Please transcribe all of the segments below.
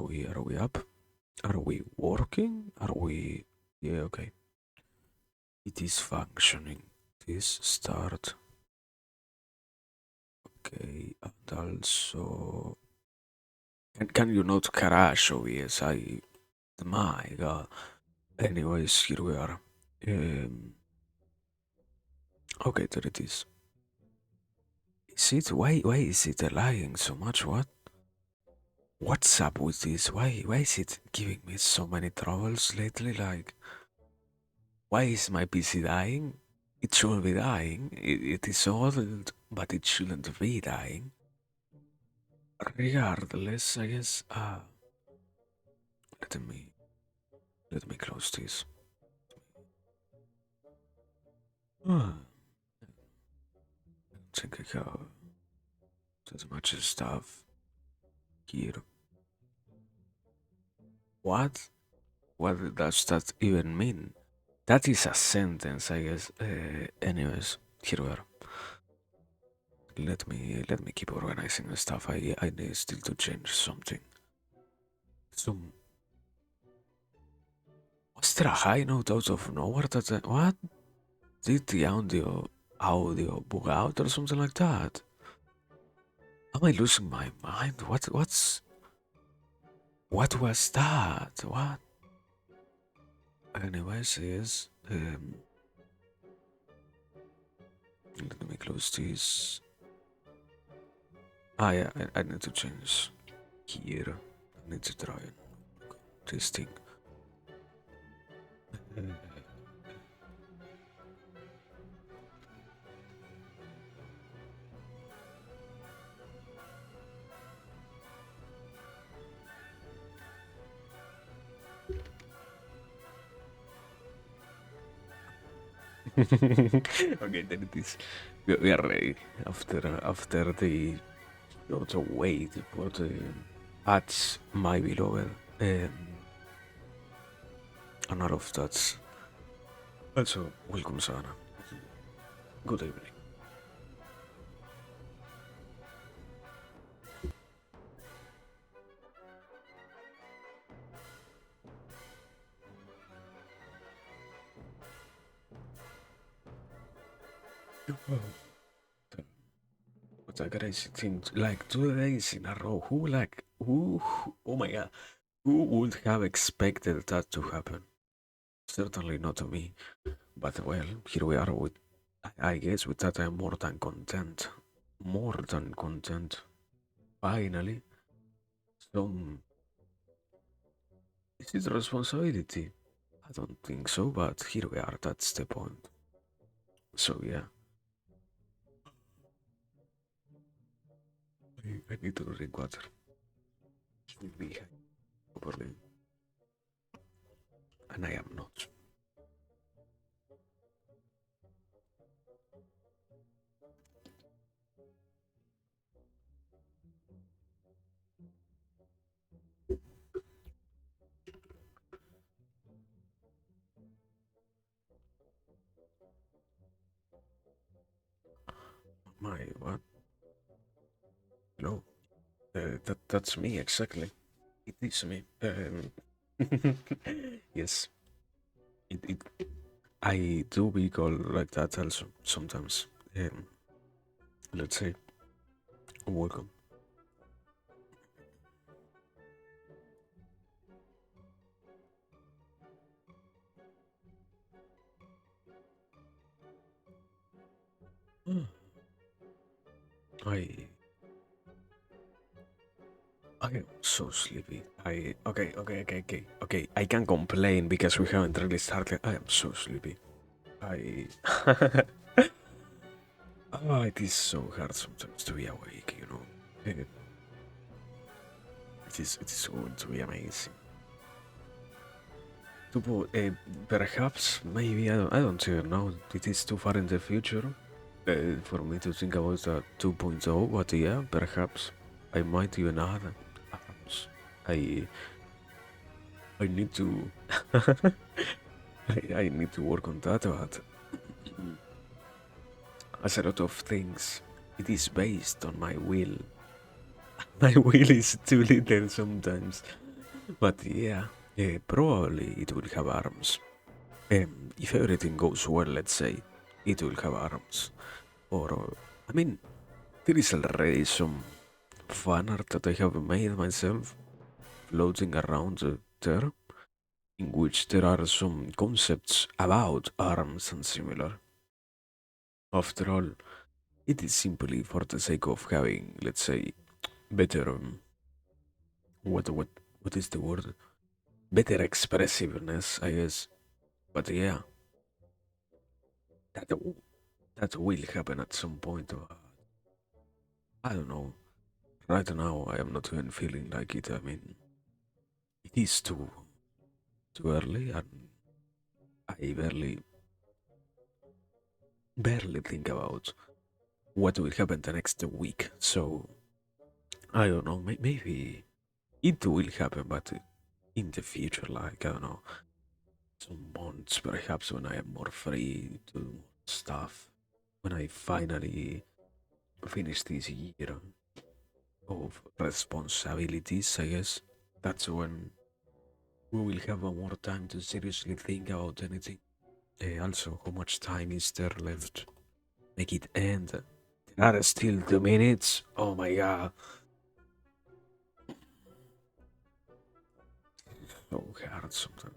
Are we up? Are we working? Are we? Yeah, okay. It is functioning. This start. Okay, and also, can you not crash OBS? My God. Anyways, here we are. Um, okay, there it is. Is it? Why is it lying so much? What's up with this? Why is it giving me so many troubles lately? Like, why is my PC dying? It shouldn't be dying. It is old, but it shouldn't be dying. Regardless, I guess. Let me let me close this. I think I have as much stuff here. What? What does that even mean? That is a sentence, I guess. Anyways, here we are. Let me keep organizing the stuff. I need still to change something. Some was there a high note out of nowhere that what? Did the audio bug out or something like that? Am I losing my mind? What was that? What? Anyways, yes. Let me close this. Yeah, I need to change here. I need to try this thing. Okay, then it is. We are ready after the also wait for the ads, my beloved, and all of that. Also, welcome, Sana. Good evening. What a crazy thing! Like 2 days in a row. Who? Oh my god! Who would have expected that to happen? Certainly not me. But well, here we are with. I guess with that I'm more than content. More than content. Finally, some. Is it responsibility? I don't think so, but here we are. That's the point. So yeah, I need to drink water. Should be properly, and I am not. My what? No, that's me exactly. It is me. Yes, it I do be called like that also sometimes. Let's say welcome. Hmm. I I am so sleepy. Okay. I can complain because we haven't really started. I am so sleepy. I it is so hard sometimes to be awake. It is going to be amazing. Perhaps maybe I don't even know. It is too far in the future for me to think about a 2.0. But yeah, perhaps I might even add apps. I need to I need to work on that, but as a lot of things, it is based on my will. My will is too little sometimes. But yeah, probably it will have arms. If everything goes well, let's say, it will have arms. Or, I mean, there is already some fan art that I have made myself floating around there, in which there are some concepts about arms and similar. After all, it is simply for the sake of having, let's say, better what what is the word? Better expressiveness, I guess. But yeah, that that will happen at some point. I don't know. Right now, I am not even feeling like it. I mean, it is too early, and I barely think about what will happen the next week. So I don't know. Maybe it will happen, but in the future, like I don't know, some months perhaps when I am more free to do more stuff. When I finally finish this year of responsibilities, I guess that's when we will have more time to seriously think about anything. Also, how much time is there left? Make it end. There are still 2 minutes. Oh my god. So hard sometimes.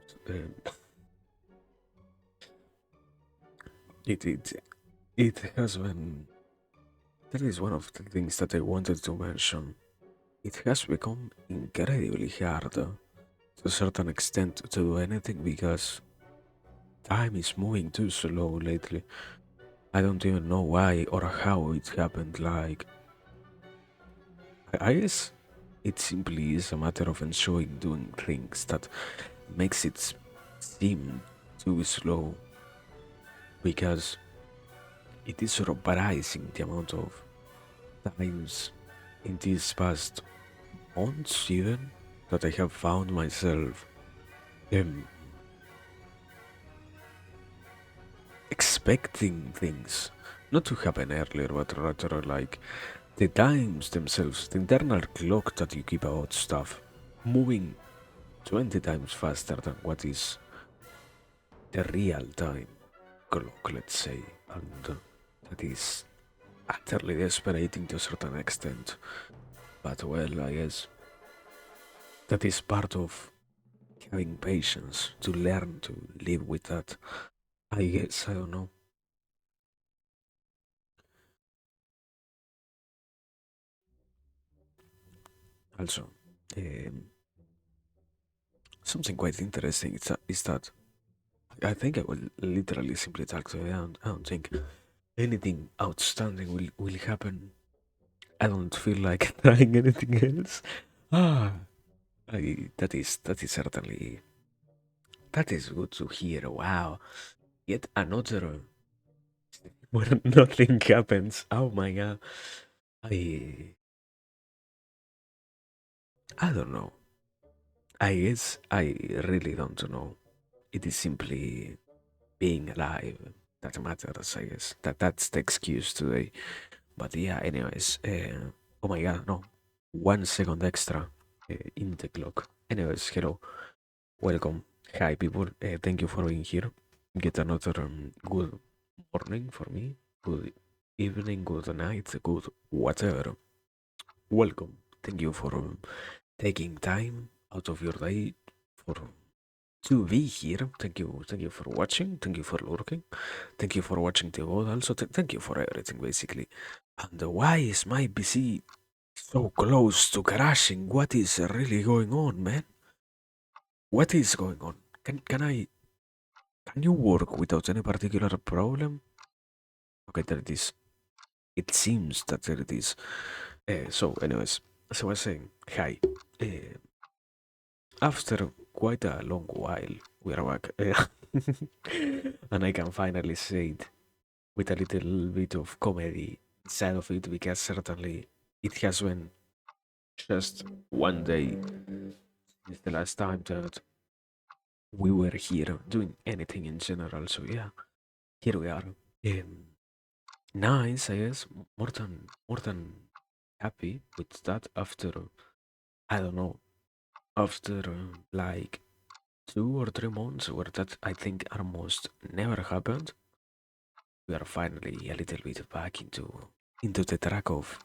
It, it, it has been. That is one of the things that I wanted to mention. It has become incredibly hard to a certain extent to do anything because time is moving too slow lately. I don't even know why or how it happened. Like, I guess it simply is a matter of enjoying doing things that makes it seem too slow because it is surprising the amount of times in these past months even that I have found myself um, expecting things not to happen earlier, but rather like the times themselves, the internal clock that you keep about stuff, moving 20 times faster than what is the real time clock, let's say, and that is utterly desperating to a certain extent. But well, I guess that is part of having patience to learn to live with that. I guess, I don't know. Also, um, something quite interesting is that I think I will literally simply talk to you. I don't think anything outstanding will happen. I don't feel like trying anything else. Ah, that is certainly that is good to hear. Wow, yet another where nothing happens. Oh my god, I I don't know. I guess I really don't know. It is simply being alive that matters. I guess that's the excuse today. But yeah, anyways, oh my god, no, 1 second extra in the clock. Anyways, hello, welcome, hi people, thank you for being here. Get another good morning for me, good evening, good night, good whatever. Welcome, thank you for taking time out of your day for to be here. Thank you for watching, thank you for lurking, thank you for watching the VOD. Also, thank you for everything basically. And why is my PC so close to crashing? What is really going on, man? What is going on? Can you work without any particular problem? Okay, there it is. It seems that there it is. So, anyways, as I was saying, hi. Uh, After quite a long while, we are back. And I can finally say it with a little bit of comedy inside of it because certainly it has been just one day since the last time that we were here doing anything in general. So yeah, here we are. Um, Nice, I guess. More than happy with that. After I don't know after like 2 or 3 months, where that I think almost never happened, we are finally a little bit back into the track of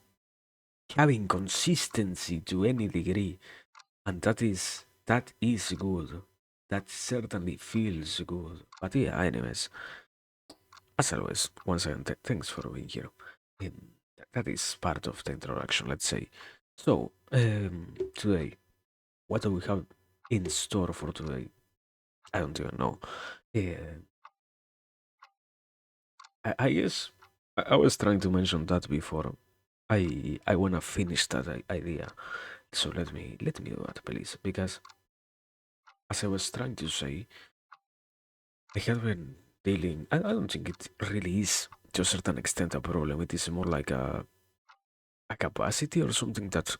having consistency to any degree, and that is good. That certainly feels good. But yeah, anyways, as always, once again, thanks for being here. And that is part of the introduction, let's say. So, today, what do we have in store for today? I don't even know. Uh, I guess I was trying to mention that before. I wanna finish that idea. So let me do that, please, because as I was trying to say, I have been dealing. I don't think it really is to a certain extent a problem. It is more like a capacity or something that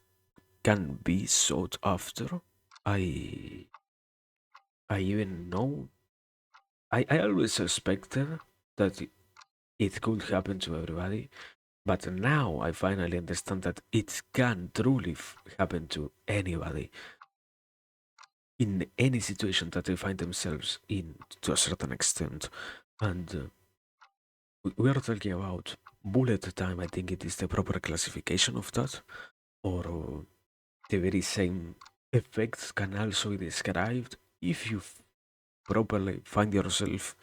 can be sought after. I I even know. I always suspected that it could happen to everybody, but now I finally understand that it can truly happen to anybody in any situation that they find themselves in to a certain extent. And we are talking about bullet time. I think it is the proper classification of that, or the very same effects can also be described if you properly find yourself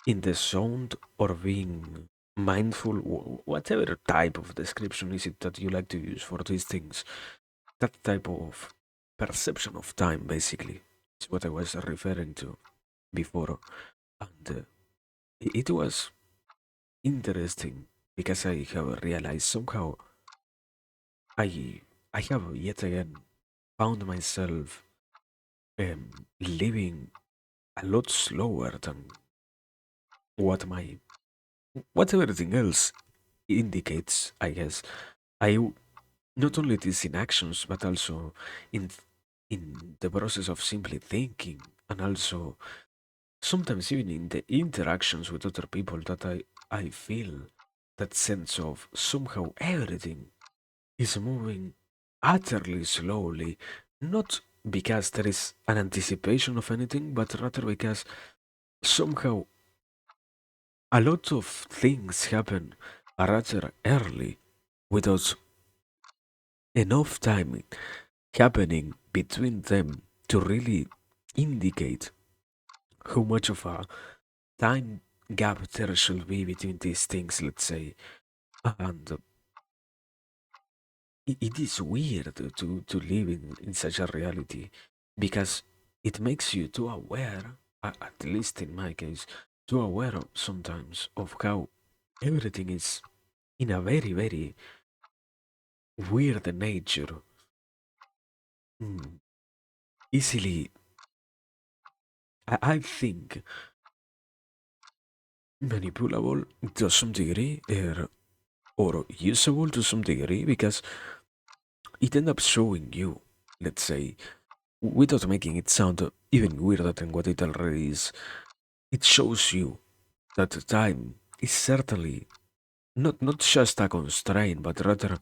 in the zone or being mindful, whatever type of description is it that you like to use for these things. That type of perception of time, basically, is what I was referring to before. And it was interesting because I have realized somehow I I have yet again found myself living a lot slower than what my what everything else indicates. I guess I not only this in actions but also in in the process of simply thinking, and also sometimes even in the interactions with other people, that I feel that sense of somehow everything is moving utterly slowly, not because there is an anticipation of anything, but rather because somehow a lot of things happen rather early without enough time happening between them to really indicate how much of a time gap there should be between these things, let's say. And it is weird to live in such a reality because it makes you too aware, at least in my case, too aware of sometimes of how everything is in a very, very weird nature, mm, easily, I think, manipulable to some degree, or usable to some degree, because it ends up showing you, let's say, without making it sound even weirder than what it already is, it shows you that time is certainly not just a constraint, but rather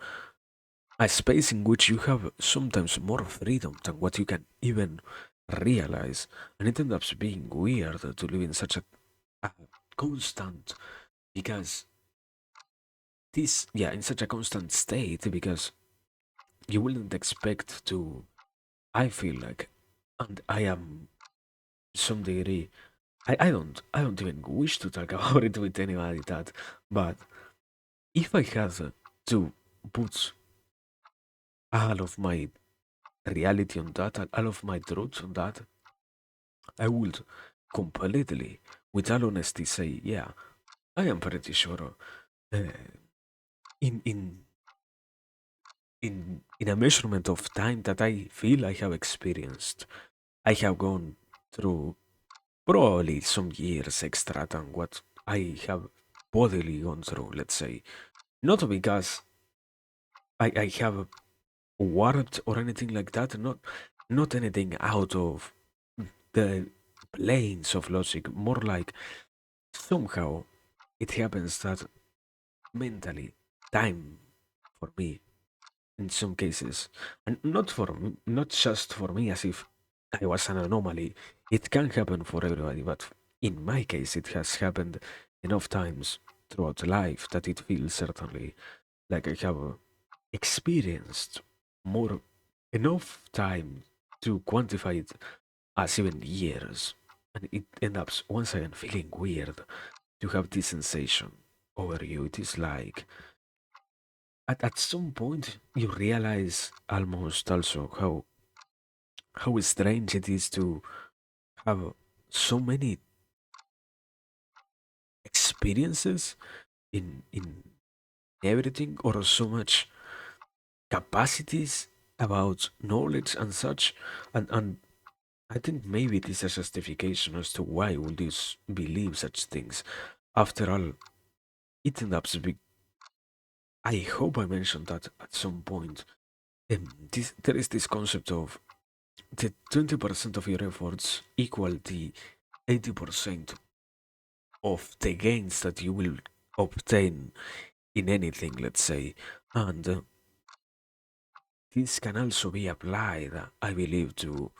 a space in which you have sometimes more freedom than what you can even realize. And it ends up being weird to live in such a constant, because this, yeah, in such a constant state, because you wouldn't expect to, I feel like, and I am some degree, I don't even wish to talk about it with anybody, that, but if I had to put all of my reality on that, all of my truth on that, I would completely, with all honesty, say, yeah, I am pretty sure, uh, in in in a measurement of time that I feel I have experienced, I have gone through probably some years extra than what I have bodily gone through, let's say. Not because I have warped or anything like that, not anything out of the planes of logic, more like somehow it happens that mentally time for me in some cases, and not just for me as if I was an anomaly. It can happen for everybody, but in my case, it has happened enough times throughout life that it feels certainly like I have experienced more enough time to quantify it as even years, and it ends up once again feeling weird to have this sensation over you. It is like at some point you realize almost also how strange it is to have so many experiences in everything, or so much capacities about knowledge and such, and I think maybe it is a justification as to why would you believe such things. After all, it ends up being, I hope I mentioned that at some point. There is this concept of the 20% of your efforts equal the 80% of the gains that you will obtain in anything, let's say. And this can also be applied, I believe, to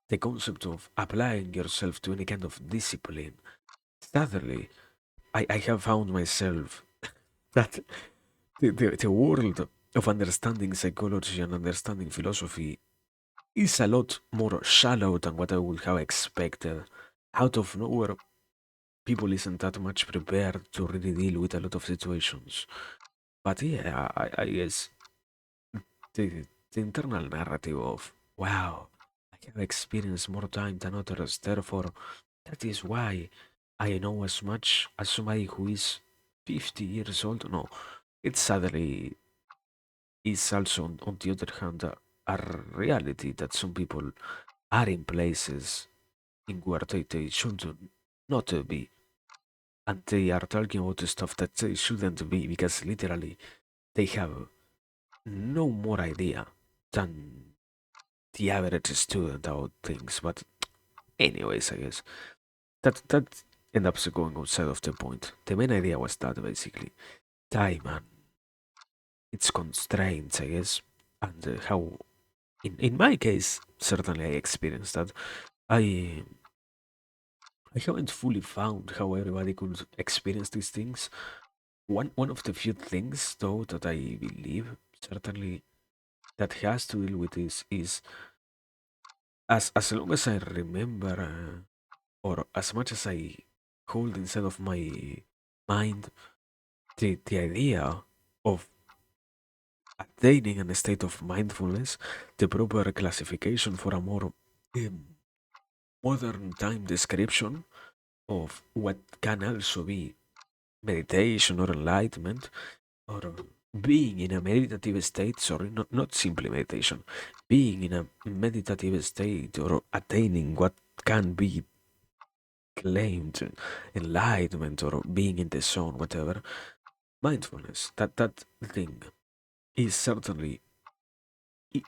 the concept of applying yourself to any kind of discipline. Sadly, I have found myself that the world of understanding psychology and understanding philosophy is a lot more shallow than what I would have expected. Out of nowhere, people isn't that much prepared to really deal with a lot of situations. But yeah, I guess the internal narrative of, wow, I have experienced more time than others, therefore, that is why I know as much as somebody who is 50 years old. No, it sadly is also, on the other hand, a reality that some people are in places in where they should not be. And they are talking about the stuff that they shouldn't be because literally they have no more idea than the average student about things. But anyways, I guess that ends up going outside of the point. The main idea was that basically time and its constraints, I guess, and how in my case certainly I experienced that. I I haven't fully found how everybody could experience these things. One of the few things though that I believe certainly that has to deal with this is, as long as I remember, or as much as I hold inside of my mind the idea of attaining a state of mindfulness, the proper classification for a more um, modern time description of what can also be meditation or enlightenment, or being in a meditative state, sorry, not simply meditation, being in a meditative state or attaining what can be claimed enlightenment or being in the zone, whatever, mindfulness, that thing is certainly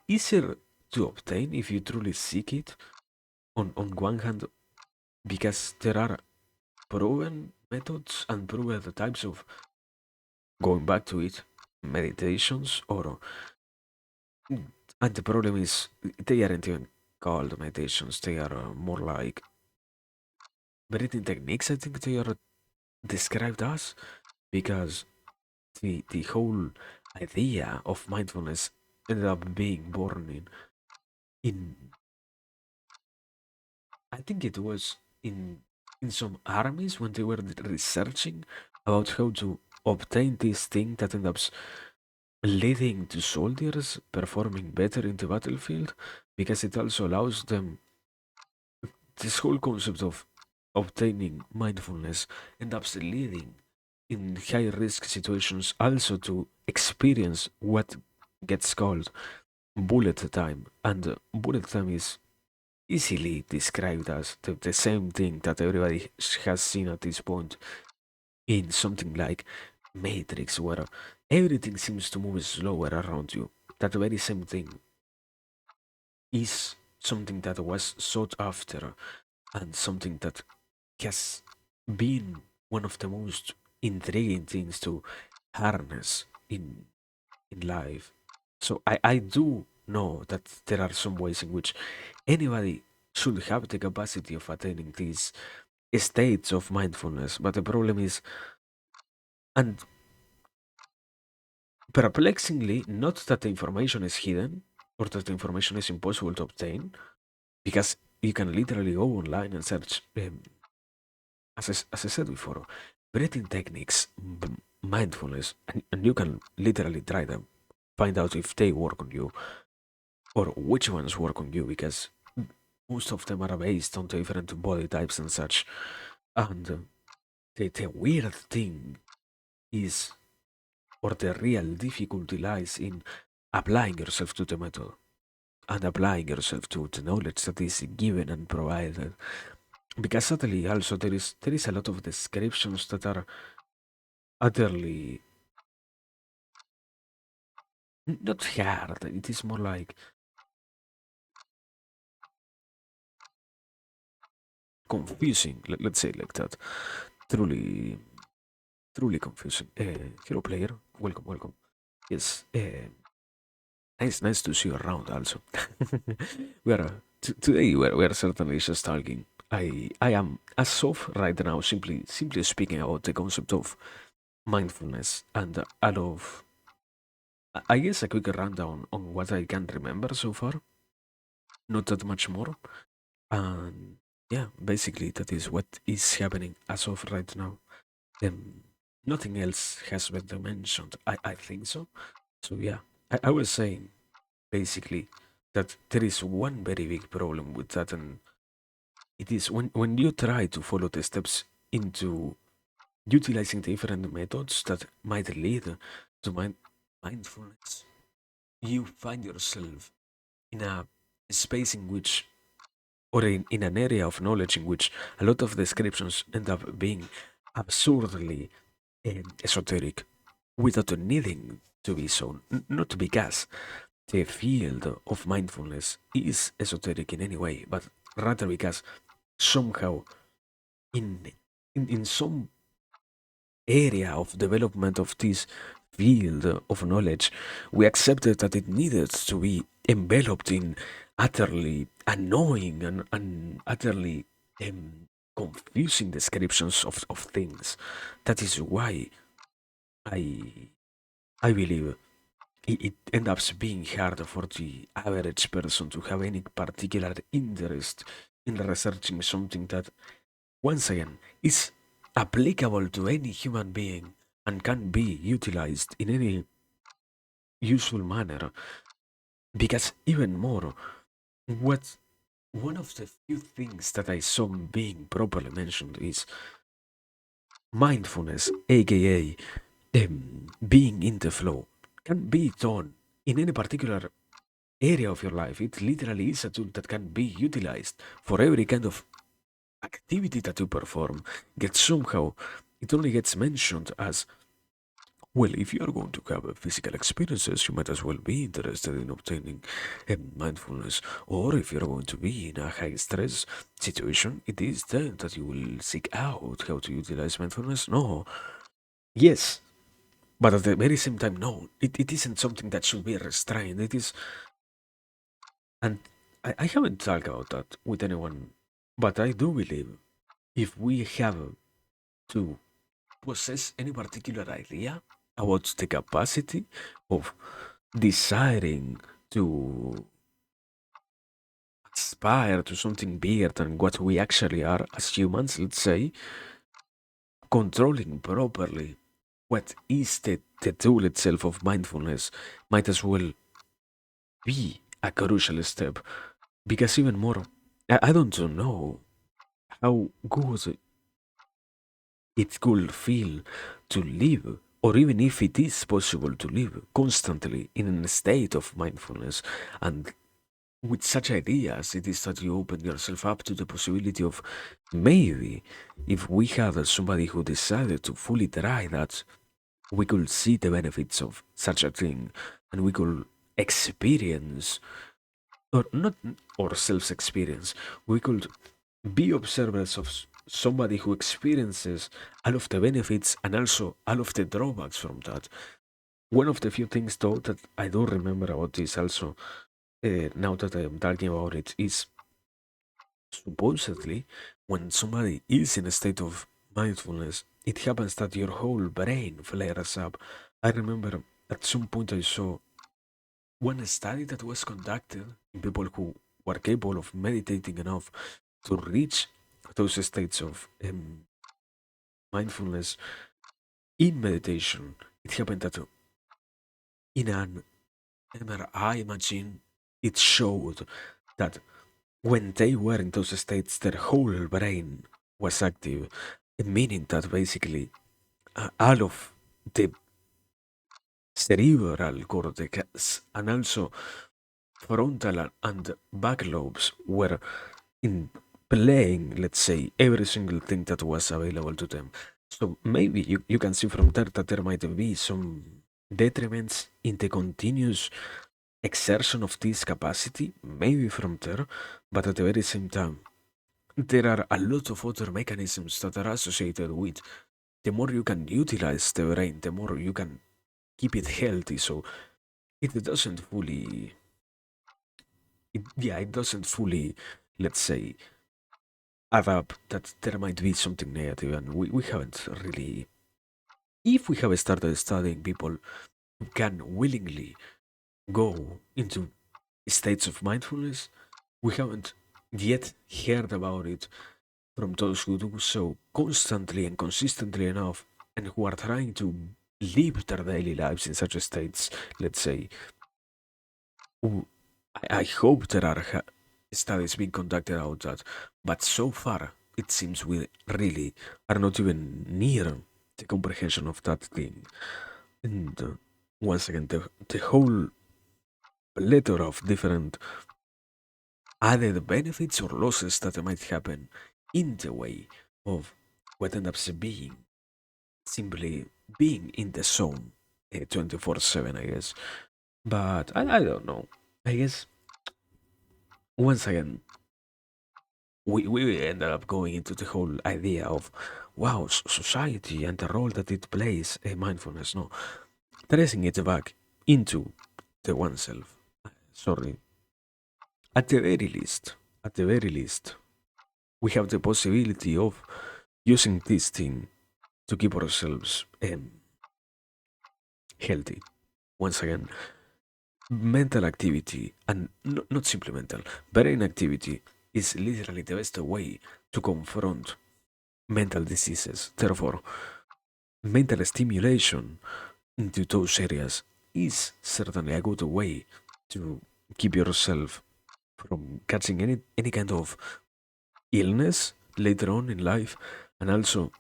easier to obtain if you truly seek it. On one hand, because there are proven methods and proven types of, going back to it, meditations, or and the problem is they aren't even called meditations. They are more like breathing techniques. I think they are described as, because the whole idea of mindfulness ended up being born in I think it was in some armies when they were researching about how to obtain this thing that ended up leading to soldiers performing better in the battlefield, because it also allows them, this whole concept of obtaining mindfulness ends up leading in high risk situations also to experience what gets called bullet time. And bullet time is easily described as the same thing that everybody has seen at this point in something like Matrix, where everything seems to move slower around you. That very same thing is something that was sought after, and something that has been one of the most intriguing things to harness in life. So I do know that there are some ways in which anybody should have the capacity of attaining these states of mindfulness. But the problem is, and perplexingly, not that the information is hidden or that the information is impossible to obtain, because you can literally go online and search, as I said before, breathing techniques, mindfulness, and you can literally try them, find out if they work on you or which ones work on you, because most of them are based on different body types and such. And the weird thing is, or the real difficulty lies in applying yourself to the method and applying yourself to the knowledge that is given and provided. Because certainly also there is a lot of descriptions that are utterly not hard. It is more like confusing. Let's say like that. Truly, truly confusing. Hero player, welcome, welcome. Yes. Nice to see you around. Also, we are today. We are certainly just talking. I am as of right now simply speaking about the concept of mindfulness and a lot of, I guess, a quick rundown on what I can remember so far. Not that much more. And yeah, basically that is what is happening as of right now. Um, Nothing else has been mentioned. I think so. So yeah, I was saying basically that there is one very big problem with that, and it is when you try to follow the steps into utilizing different methods that might lead to mindfulness, you find yourself in a space in which, or in an area of knowledge in which a lot of descriptions end up being absurdly esoteric without needing to be so. Not because the field of mindfulness is esoteric in any way, but rather because somehow in in some area of development of this field of knowledge, we accepted that it needed to be enveloped in utterly annoying and utterly confusing descriptions of things. That is why I I believe it ends up being hard for the average person to have any particular interest in researching something that, once again, is applicable to any human being and can be utilized in any useful manner. Because even more, what one of the few things that I saw being properly mentioned is mindfulness, aka being in the flow, can be done in any particular area of your life. It literally is a tool that can be utilized for every kind of activity that you perform. Yet somehow it only gets mentioned as, well, if you are going to have physical experiences, you might as well be interested in obtaining mindfulness. Or if you're going to be in a high stress situation, it is then that you will seek out how to utilize mindfulness. No, yes, but at the very same time, no, it isn't something that should be restrained. It is, and I haven't talked about that with anyone, but I do believe if we have to possess any particular idea about the capacity of desiring to aspire to something bigger than what we actually are as humans, let's say, controlling properly what is the tool itself of mindfulness might as well be a crucial step. Because even more, I don't know how good it could feel to live, or even if it is possible to live constantly in a state of mindfulness. And with such ideas, it is that you open yourself up to the possibility of, maybe, if we had somebody who decided to fully try that, we could see the benefits of such a thing, and we could experience, or not ourselves experience, we could be observers of somebody who experiences all of the benefits and also all of the drawbacks from that. One of the few things, though, that I do remember about this also, now that I am talking about it, is supposedly when somebody is in a state of mindfulness, it happens that your whole brain flares up. I remember at some point I saw one study that was conducted in people who were capable of meditating enough to reach those states of mindfulness in meditation. It happened that in an MRI imagine, it showed that when they were in those states, their whole brain was active, meaning that basically all of the cerebral cortex and also frontal and back lobes were in playing, let's say, every single thing that was available to them. So maybe you can see from there that there might be some detriments in the continuous exertion of this capacity, maybe from there, but at the very same time, there are a lot of other mechanisms that are associated with the more you can utilize the brain, the more you can keep it healthy. So it doesn't fully, it doesn't fully, let's say, add up that there might be something negative, and we haven't really. If we have started studying people who can willingly go into states of mindfulness, we haven't yet heard about it from those who do so constantly and consistently enough and who are trying to live their daily lives in such states, let's say. I hope there are studies being conducted about that, but so far it seems we really are not even near the comprehension of that thing. And once again, the whole plethora of different added benefits or losses that might happen in the way of what ends up being simply being in the zone 24/7, I guess. But I don't know. I guess once again, we ended up going into the whole idea of wow, society and the role that it plays in mindfulness. No, tracing it back into the oneself. Sorry. At the very least, at the very least, we have the possibility of using this thing to keep ourselves healthy. Once again, mental activity, and not simply mental, brain activity is literally the best way to confront mental diseases. Therefore, mental stimulation into those areas is certainly a good way to keep yourself from catching any kind of illness later on in life, and also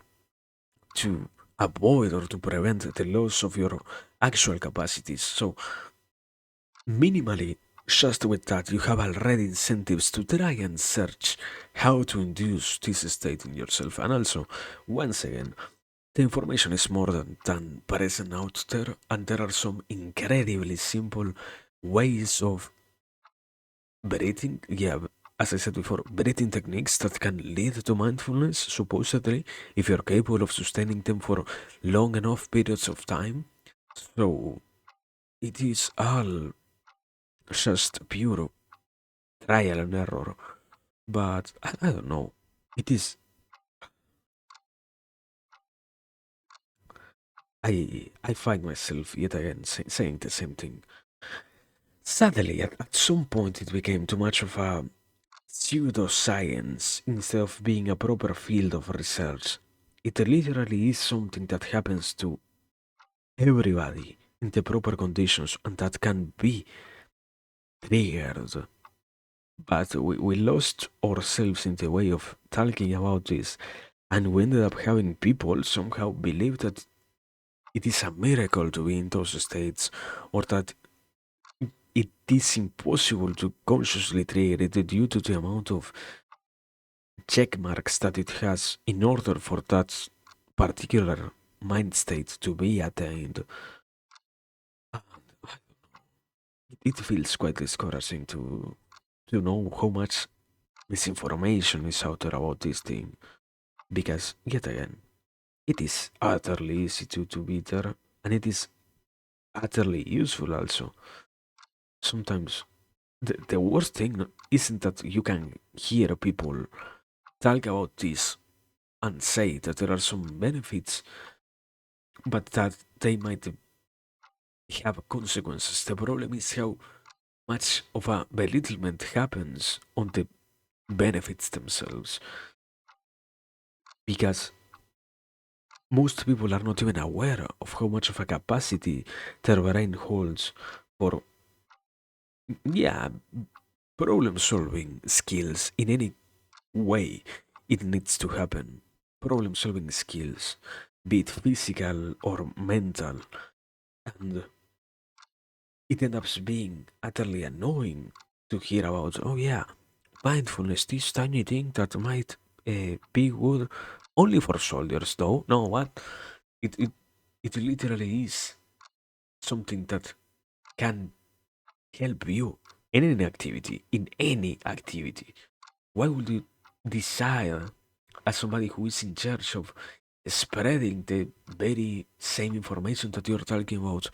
to avoid or to prevent the loss of your actual capacities. So, minimally, just with that, you have already incentives to try and search how to induce this state in yourself. And also, once again, the information is more than present out there, and there are some incredibly simple ways of breathing. Yeah, as I said before, breathing techniques that can lead to mindfulness, supposedly, if you're capable of sustaining them for long enough periods of time. So, it is all just pure trial and error. But I don't know. It is. I find myself yet again saying the same thing. Sadly, at some point it became too much of a pseudoscience instead of being a proper field of research. It literally is something that happens to everybody in the proper conditions and that can be triggered. But we lost ourselves in the way of talking about this, and we ended up having people somehow believe that it is a miracle to be in those states, or that it is impossible to consciously trigger it due to the amount of check marks that it has in order for that particular mind state to be attained. And it feels quite discouraging to know how much misinformation is out there about this thing. Because, yet again, it is utterly easy to be there, and it is utterly useful also. Sometimes the worst thing isn't that you can hear people talk about this and say that there are some benefits, but that they might have consequences. The problem is how much of a belittlement happens on the benefits themselves, because most people are not even aware of how much of a capacity their brain holds for, yeah, problem solving skills in any way it needs to happen. Problem solving skills, be it physical or mental, and it ends up being utterly annoying to hear about. Oh yeah, mindfulness, this tiny thing that might be good only for soldiers, though. No, what? It it literally is something that can help you in any activity. In any activity, why would you desire, as somebody who is in charge of spreading the very same information that you're talking about,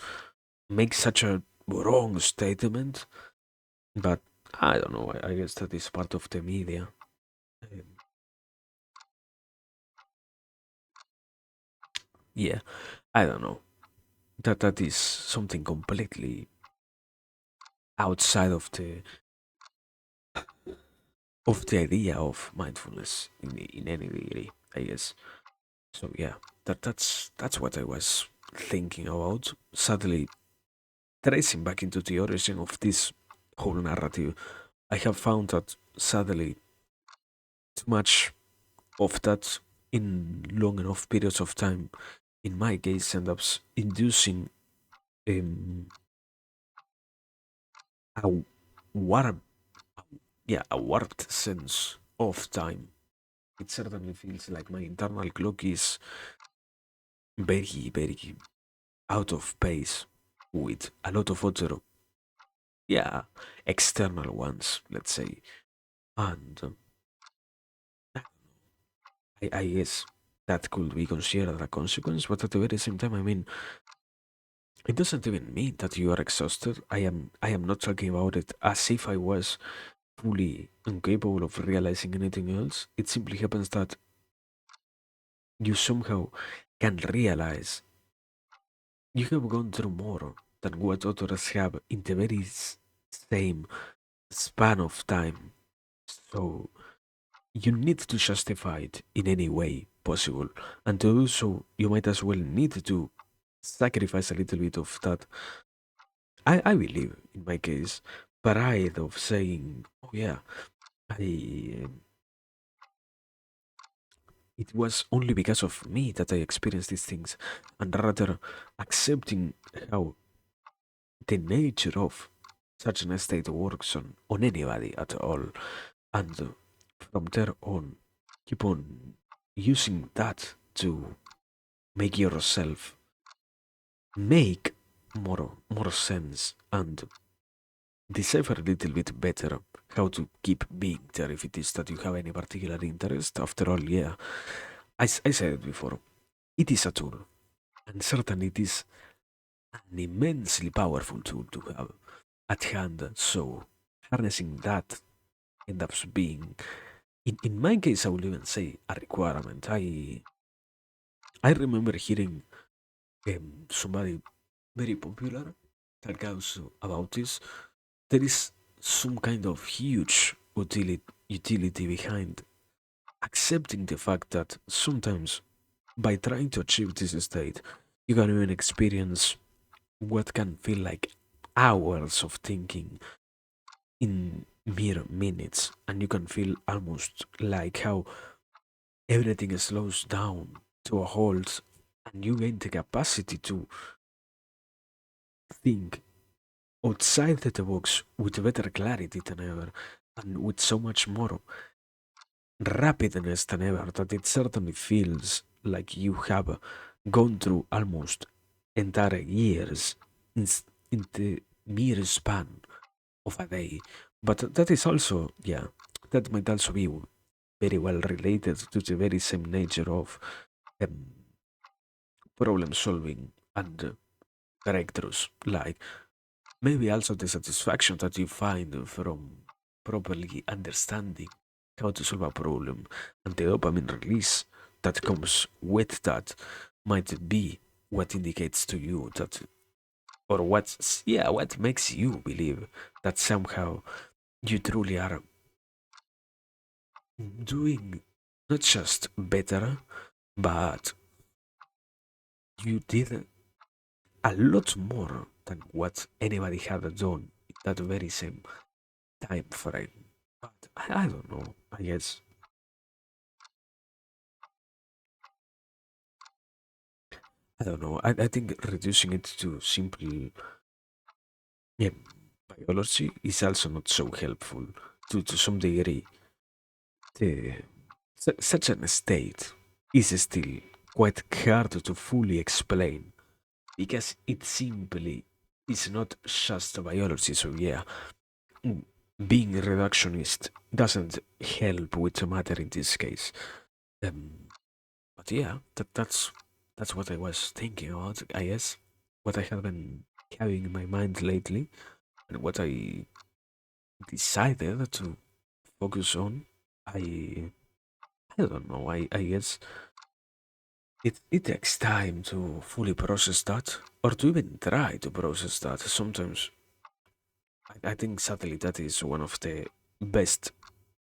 make such a wrong statement? But I don't know. I guess that is part of the media. Um, yeah, I don't know. That is something completely outside of the idea of mindfulness in any degree, I guess. So yeah, that's what I was thinking about. Sadly, tracing back into the origin of this whole narrative, I have found that sadly too much of that in long enough periods of time, in my case, ends up inducing um, a warp, yeah, a warped sense of time. It certainly feels like my internal clock is very out of pace with a lot of other, yeah, external ones, let's say. And I guess that could be considered a consequence, but at the very same time, I mean, it doesn't even mean that you are exhausted. I am not talking about it as if I was fully incapable of realizing anything else. It simply happens that you somehow can realize you have gone through more than what others have in the very same span of time. So you need to justify it in any way possible. And to do so, you might as well need to sacrifice a little bit of that. I believe, in my case, pride of saying, oh yeah, I. It was only because of me that I experienced these things, and rather accepting how the nature of such an state works on anybody at all, and from there on, keep on using that to make yourself make more sense and decipher a little bit better how to keep being there if it is that you have any particular interest. After all, yeah, I said it before, it is a tool, and certainly it is an immensely powerful tool to have at hand. So harnessing that ends up being, in my case, I would even say a requirement. I remember hearing somebody very popular talk also about this. There is some kind of huge utility behind accepting the fact that sometimes by trying to achieve this state, you can even experience what can feel like hours of thinking in mere minutes, and you can feel almost like how everything slows down to a halt, and you gain the capacity to think outside the box with better clarity than ever, and with so much more rapidness than ever that it certainly feels like you have gone through almost entire years in the mere span of a day. But that is also, yeah, that might also be very well related to the very same nature of um, problem solving and breakthroughs, like maybe also the satisfaction that you find from properly understanding how to solve a problem, and the dopamine release that comes with that might be what indicates to you that, or what makes you believe that somehow you truly are doing not just better, but you did a lot more than what anybody had done in that very same time frame. But I don't know. I don't know. I think reducing it to simple, yeah, biology is also not so helpful. To some degree, the, such an state is still quite hard to fully explain because it simply is not just biology. So yeah, mm, being a reductionist doesn't help with the matter in this case. Um, but yeah, that's what I was thinking about. I guess what I have been having in my mind lately, and what I decided to focus on. I I don't know. I guess it takes time to fully process that, or to even try to process that. Sometimes I think sadly that is one of the best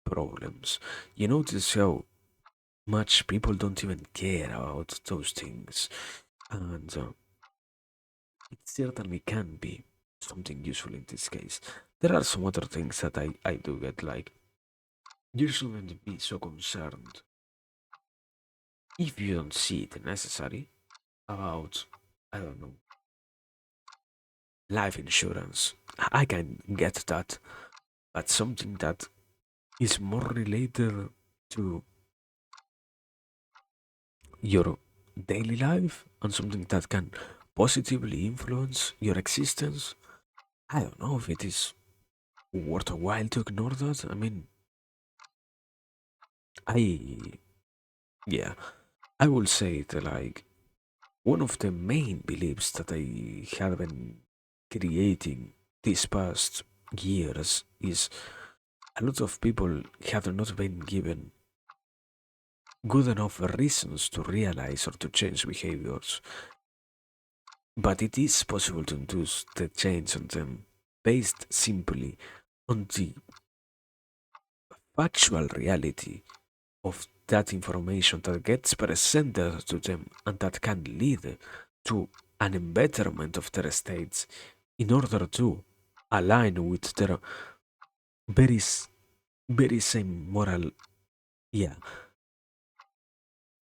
problems. You notice how much people don't even care about those things, and it certainly can be something useful in this case. There are some other things that I do get, like you shouldn't be so concerned if you don't see it necessary about, I don't know, life insurance. I can get that, but something that is more related to your daily life and something that can positively influence your existence. I don't know if it is worth a while to ignore that. I mean, I, yeah, I will say that, like, one of the main beliefs that I have been creating these past years is a lot of people have not been given good enough reasons to realize or to change behaviors. But it is possible to induce the change on them based simply on the factual reality of that information that gets presented to them and that can lead to an embetterment of their states in order to align with their very, very same moral, yeah,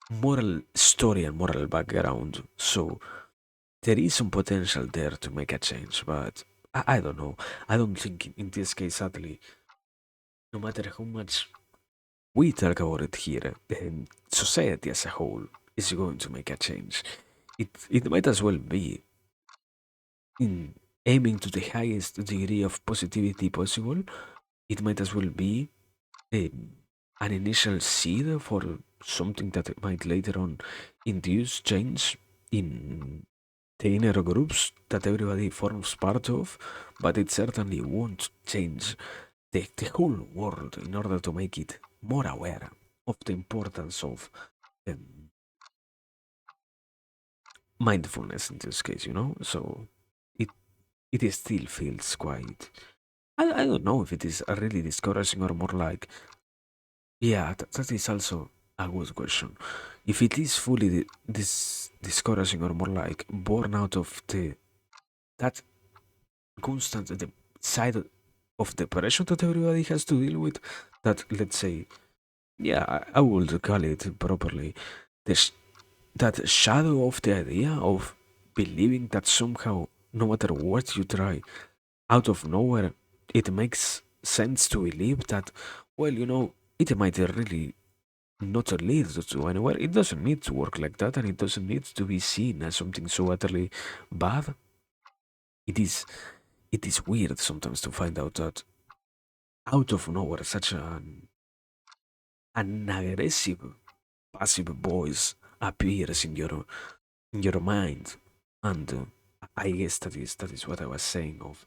moral story and moral background. So there is some potential there to make a change, but I don't know. I don't think in this case, sadly, no matter how much we talk about it here, society as a whole is going to make a change. It might as well be in aiming to the highest degree of positivity possible. It might as well be um, an initial seed for something that might later on induce change in the inner groups that everybody forms part of, but it certainly won't change the whole world in order to make it more aware of the importance of um, mindfulness in this case, you know? So it it still feels quite. I don't know if it is a really discouraging or more like. Yeah, that is also a good question. If it is fully this discouraging or more like born out of the that constant the side of depression that everybody has to deal with, that let's say, yeah, I would call it properly, the that shadow of the idea of believing that somehow, no matter what you try, out of nowhere, it makes sense to believe that, well, it might really not lead to anywhere. It doesn't need to work like that, and it doesn't need to be seen as something so utterly bad. It is, it is weird sometimes to find out that out of nowhere, such an aggressive, passive voice appears in your mind and I guess that is what I was saying of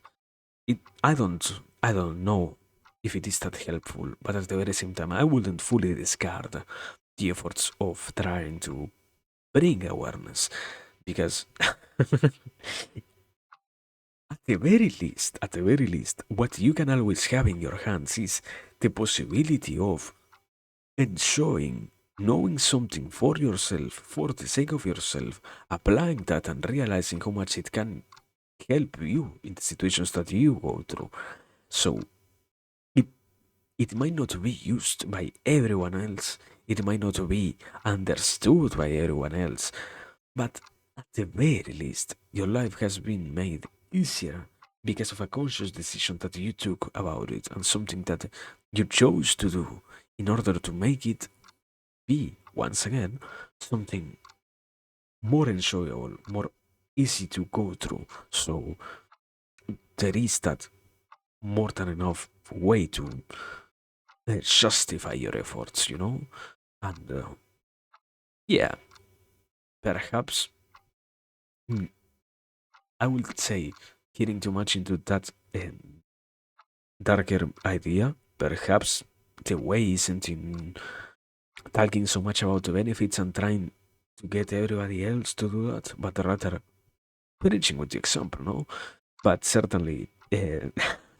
it. I don't know if it is that helpful, but at the very same time, I wouldn't fully discard the efforts of trying to bring awareness because at the very least, what you can always have in your hands is the possibility of enjoying knowing something for yourself, for the sake of yourself, applying that and realizing how much it can help you in the situations that you go through. So it it might not be used by everyone else. It might not be understood by everyone else. But at the very least, your life has been made easier because of a conscious decision that you took about it and something that you chose to do in order to make it be, once again, something more enjoyable, more easy to go through. So there is that more than enough way to justify your efforts. And yeah, perhaps mm, I would say getting too much into that darker idea, perhaps the way isn't in talking so much about the benefits and trying to get everybody else to do that, but rather preaching with the example, no? But certainly, there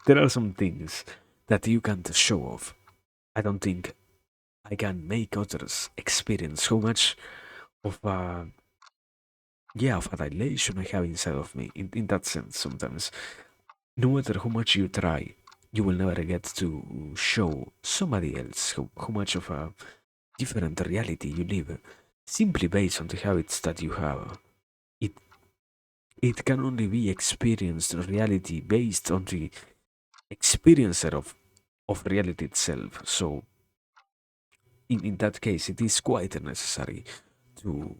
are some things that you can't show off. I don't think I can make others experience how much of a of a dilation I have inside of me. In that sense, sometimes, no matter how much you try, you will never get to show somebody else how much of a different reality you live, simply based on the habits that you have. It it can only be experienced reality based on the experiencer of reality itself. So in that case, it is quite necessary to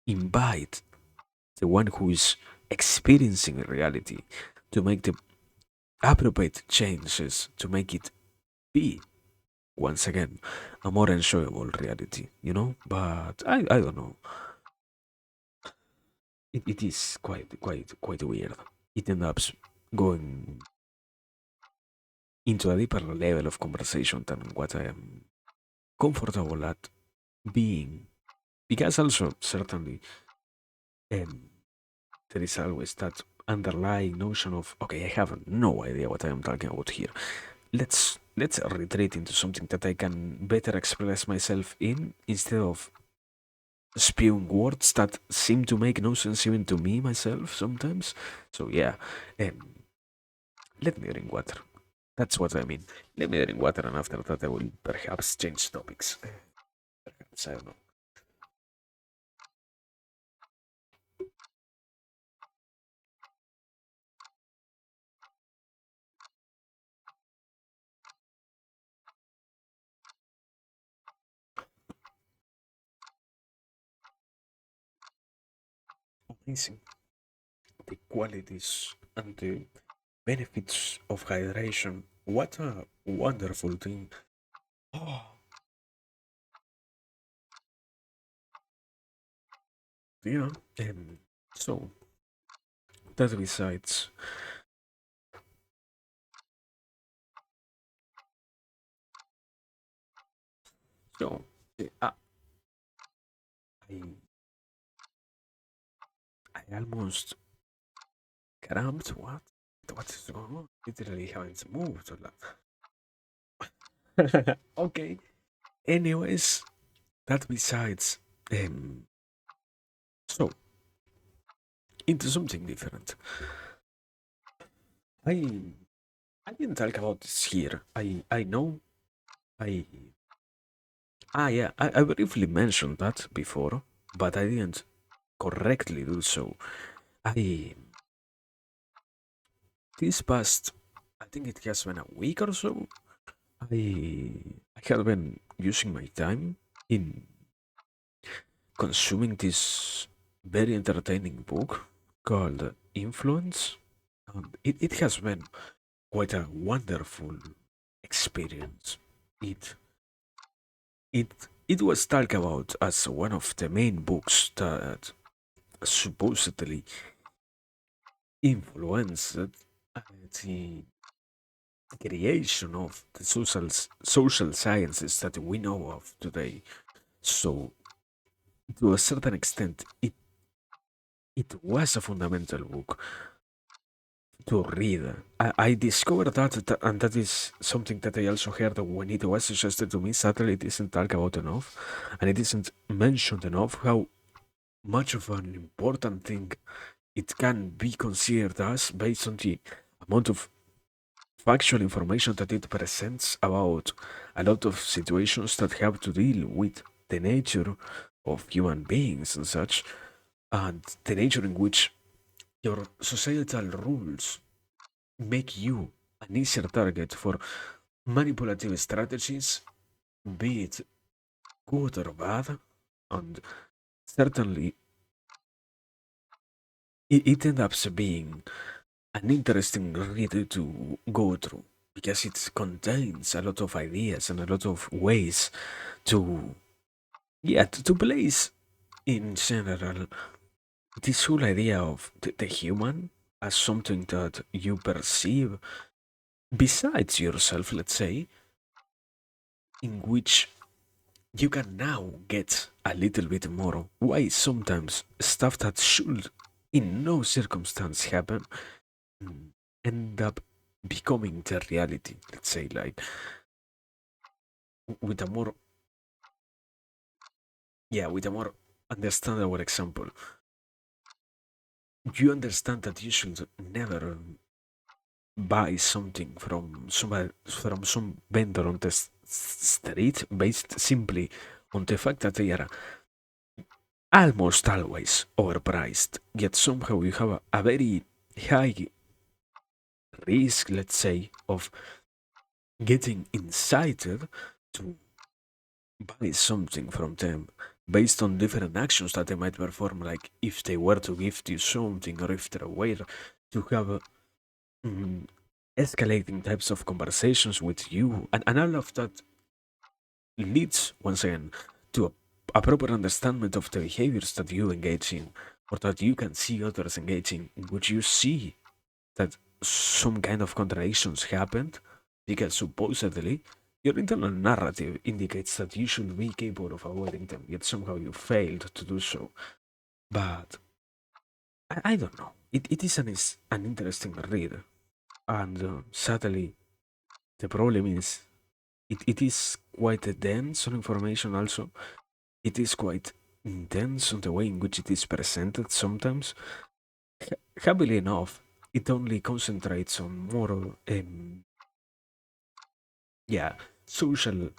invite the one who is experiencing reality to make the appropriate changes to make it be, once again, a more enjoyable reality. But I don't know. It is quite weird. It ends up going into a deeper level of conversation than what I am comfortable at being. Because also, certainly, um, there is always that underlying notion of, okay, I have no idea what I am talking about here. Let's retreat into something that I can better express myself in instead of spewing words that seem to make no sense even to me myself sometimes. So yeah, um, let me drink water. That's what I mean. Let me drink water, and after that, I will perhaps change topics. Perhaps, I don't know. Amazing. The qualities and the benefits of hydration. What a wonderful thing. Oh, yeah. So, that besides, so, I, I almost cramped. What? What is going on? Literally haven't moved. Okay. Anyways, that besides, so into something different. I I didn't talk about this here. I know I yeah, I briefly mentioned that before, but I didn't correctly do so. I this past, I think it has been a week or so. I have been using my time in consuming this very entertaining book called Influence. And it has been quite a wonderful experience. It it was talked about as one of the main books that supposedly influenced the creation of the social sciences that we know of today. So, to a certain extent, it was a fundamental book to read. I discovered that, and that is something that I also heard when it was suggested to me. Sadly, it isn't talked about enough, and it isn't mentioned enough how much of an important thing it can be considered as based on the amount of factual information that it presents about a lot of situations that have to deal with the nature of human beings and such, and the nature in which your societal rules make you an easier target for manipulative strategies, be it good or bad, and certainly it ends up being an interesting read to go through because it contains a lot of ideas and a lot of ways to, yeah, to place in general this whole idea of the human as something that you perceive besides yourself, let's say, in which you can now get a little bit more why sometimes stuff that should in no circumstance happen end up becoming the reality, let's say, like with a more, yeah, with a more understandable example. You understand that you should never buy something from some vendor on the street based simply on the fact that they are almost always overpriced, yet somehow you have a very high risk, let's say, of getting incited to buy something from them based on different actions that they might perform, like if they were to gift you something or if they were to have mm, escalating types of conversations with you, and all of that leads once again to a proper understanding of the behaviors that you engage in or that you can see others engaging, in which you see that some kind of contradictions happened because supposedly your internal narrative indicates that you should be capable of avoiding them, yet somehow you failed to do so. But I don't know. It is an interesting read, and sadly, the problem is it is quite dense on information. Also, it is quite intense on the way in which it is presented. Sometimes, happily enough, it only concentrates on more yeah, social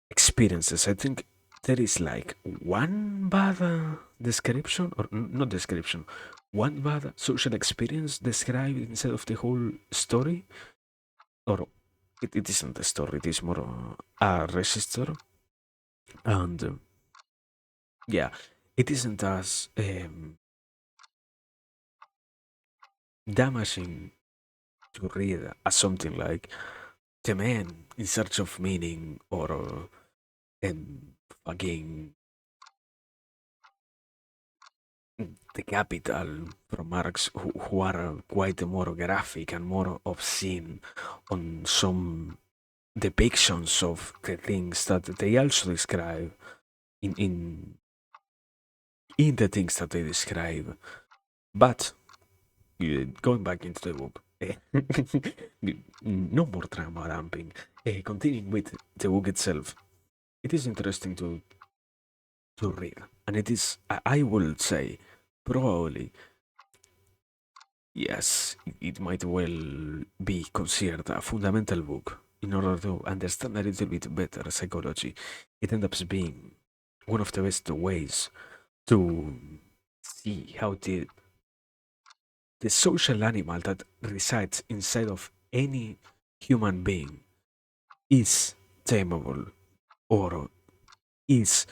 experiences. I think there is like one bad description, or not description, one bad social experience described instead of the whole story. Or it isn't a story, it is more a register. And yeah, it isn't as damaging to read as something like The Man in Search of Meaning or fucking The Capital from Marx, who are quite more graphic and more obscene on some depictions of the things that they also describe in the things that they describe. But going back into the book, no more drama dumping. Continuing with the book itself, it is interesting to read, and it is, I will say, probably, yes, it might well be considered a fundamental book in order to understand a little bit better psychology. It ends up being one of the best ways to see how the social animal that resides inside of any human being is tameable or is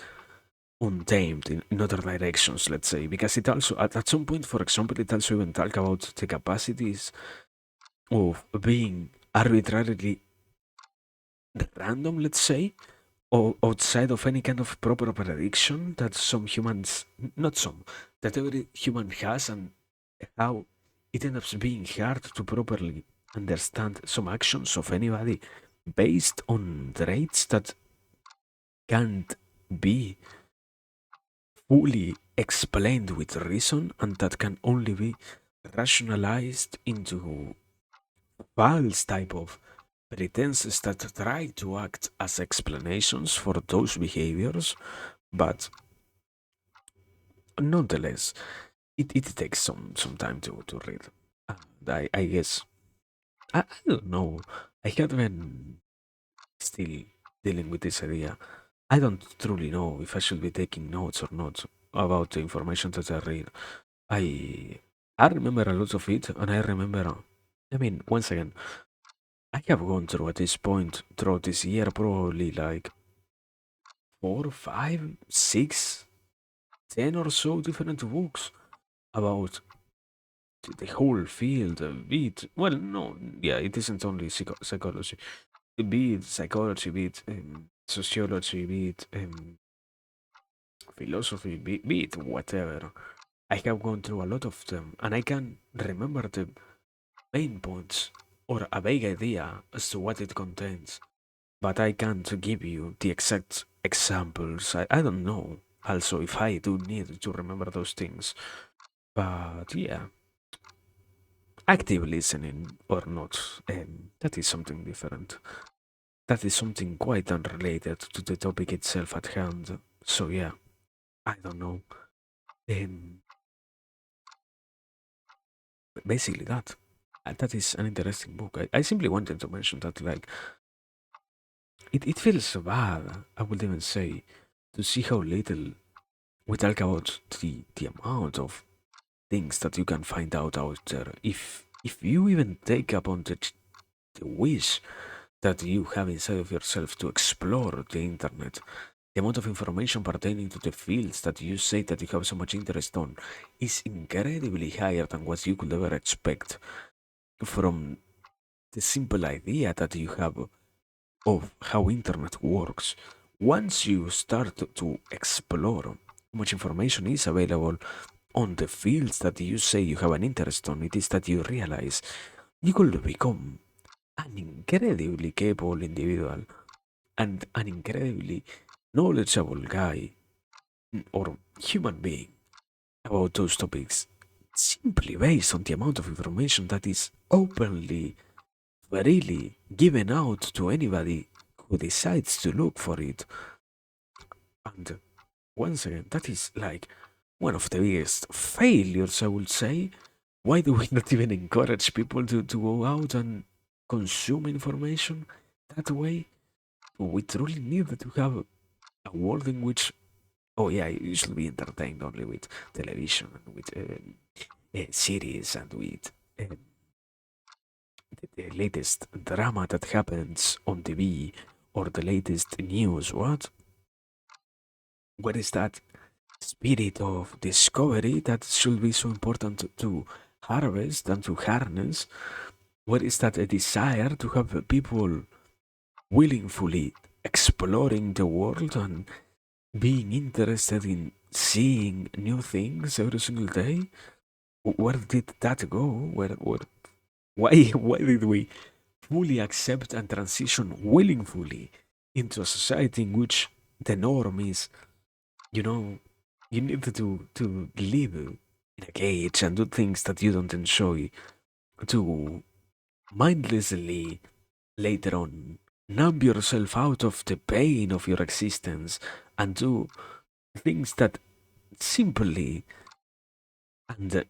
untamed in other directions, let's say, because it also, at some point, for example, it also even talk about the capacities of being arbitrarily random, let's say, or outside of any kind of proper prediction that some humans, not some, that every human has, and how it ends up being hard to properly understand some actions of anybody based on traits that can't be fully explained with reason and that can only be rationalized into false type of pretenses that try to act as explanations for those behaviors, but nonetheless, it takes some time to read. I guess I don't know. I have been still dealing with this idea. I don't truly know if I should be taking notes or not about the information that I read. I I remember a lot of it, and I remember. I mean, once again, I have gone through at this point throughout this year probably like four, five, six, 10 or so different books about the whole field, be it, well, no, yeah, it isn't only psychology, be it psychology, be it sociology, be it philosophy, be it whatever. I have gone through a lot of them, and I can remember the main points or a vague idea as to what it contains, but I can't give you the exact examples. I don't know also if I do need to remember those things, but yeah, active listening or not, that is something different. That is something quite unrelated to the topic itself at hand. So yeah, I don't know. Um, Basically that. That is an interesting book. I simply wanted to mention that, like, it feels so bad, I would even say, to see how little we talk about the amount of things that you can find out there. If you even take upon the wish that you have inside of yourself to explore the internet, the amount of information pertaining to the fields that you say that you have so much interest on is incredibly higher than what you could ever expect from the simple idea that you have of how internet works. Once you start to explore how much information is available on the fields that you say you have an interest on, it is that you realize you could become an incredibly capable individual and an incredibly knowledgeable guy or human being about those topics simply based on the amount of information that is openly, freely given out to anybody who decides to look for it. And once again, that is like one of the biggest failures, I would say. Why do we not even encourage people to go out and consume information that way? We truly need to have a world in which, oh yeah, you should be entertained only with television and with series and with the latest drama that happens on TV or the latest news. What? What is that spirit of discovery that should be so important to harvest and to harness? What is that a desire to have people willingly exploring the world and being interested in seeing new things every single day? Where did that go? Why did we fully accept and transition willingly into a society in which the norm is, you know, you need to live in a cage and do things that you don't enjoy to mindlessly later on numb yourself out of the pain of your existence and do things that simply and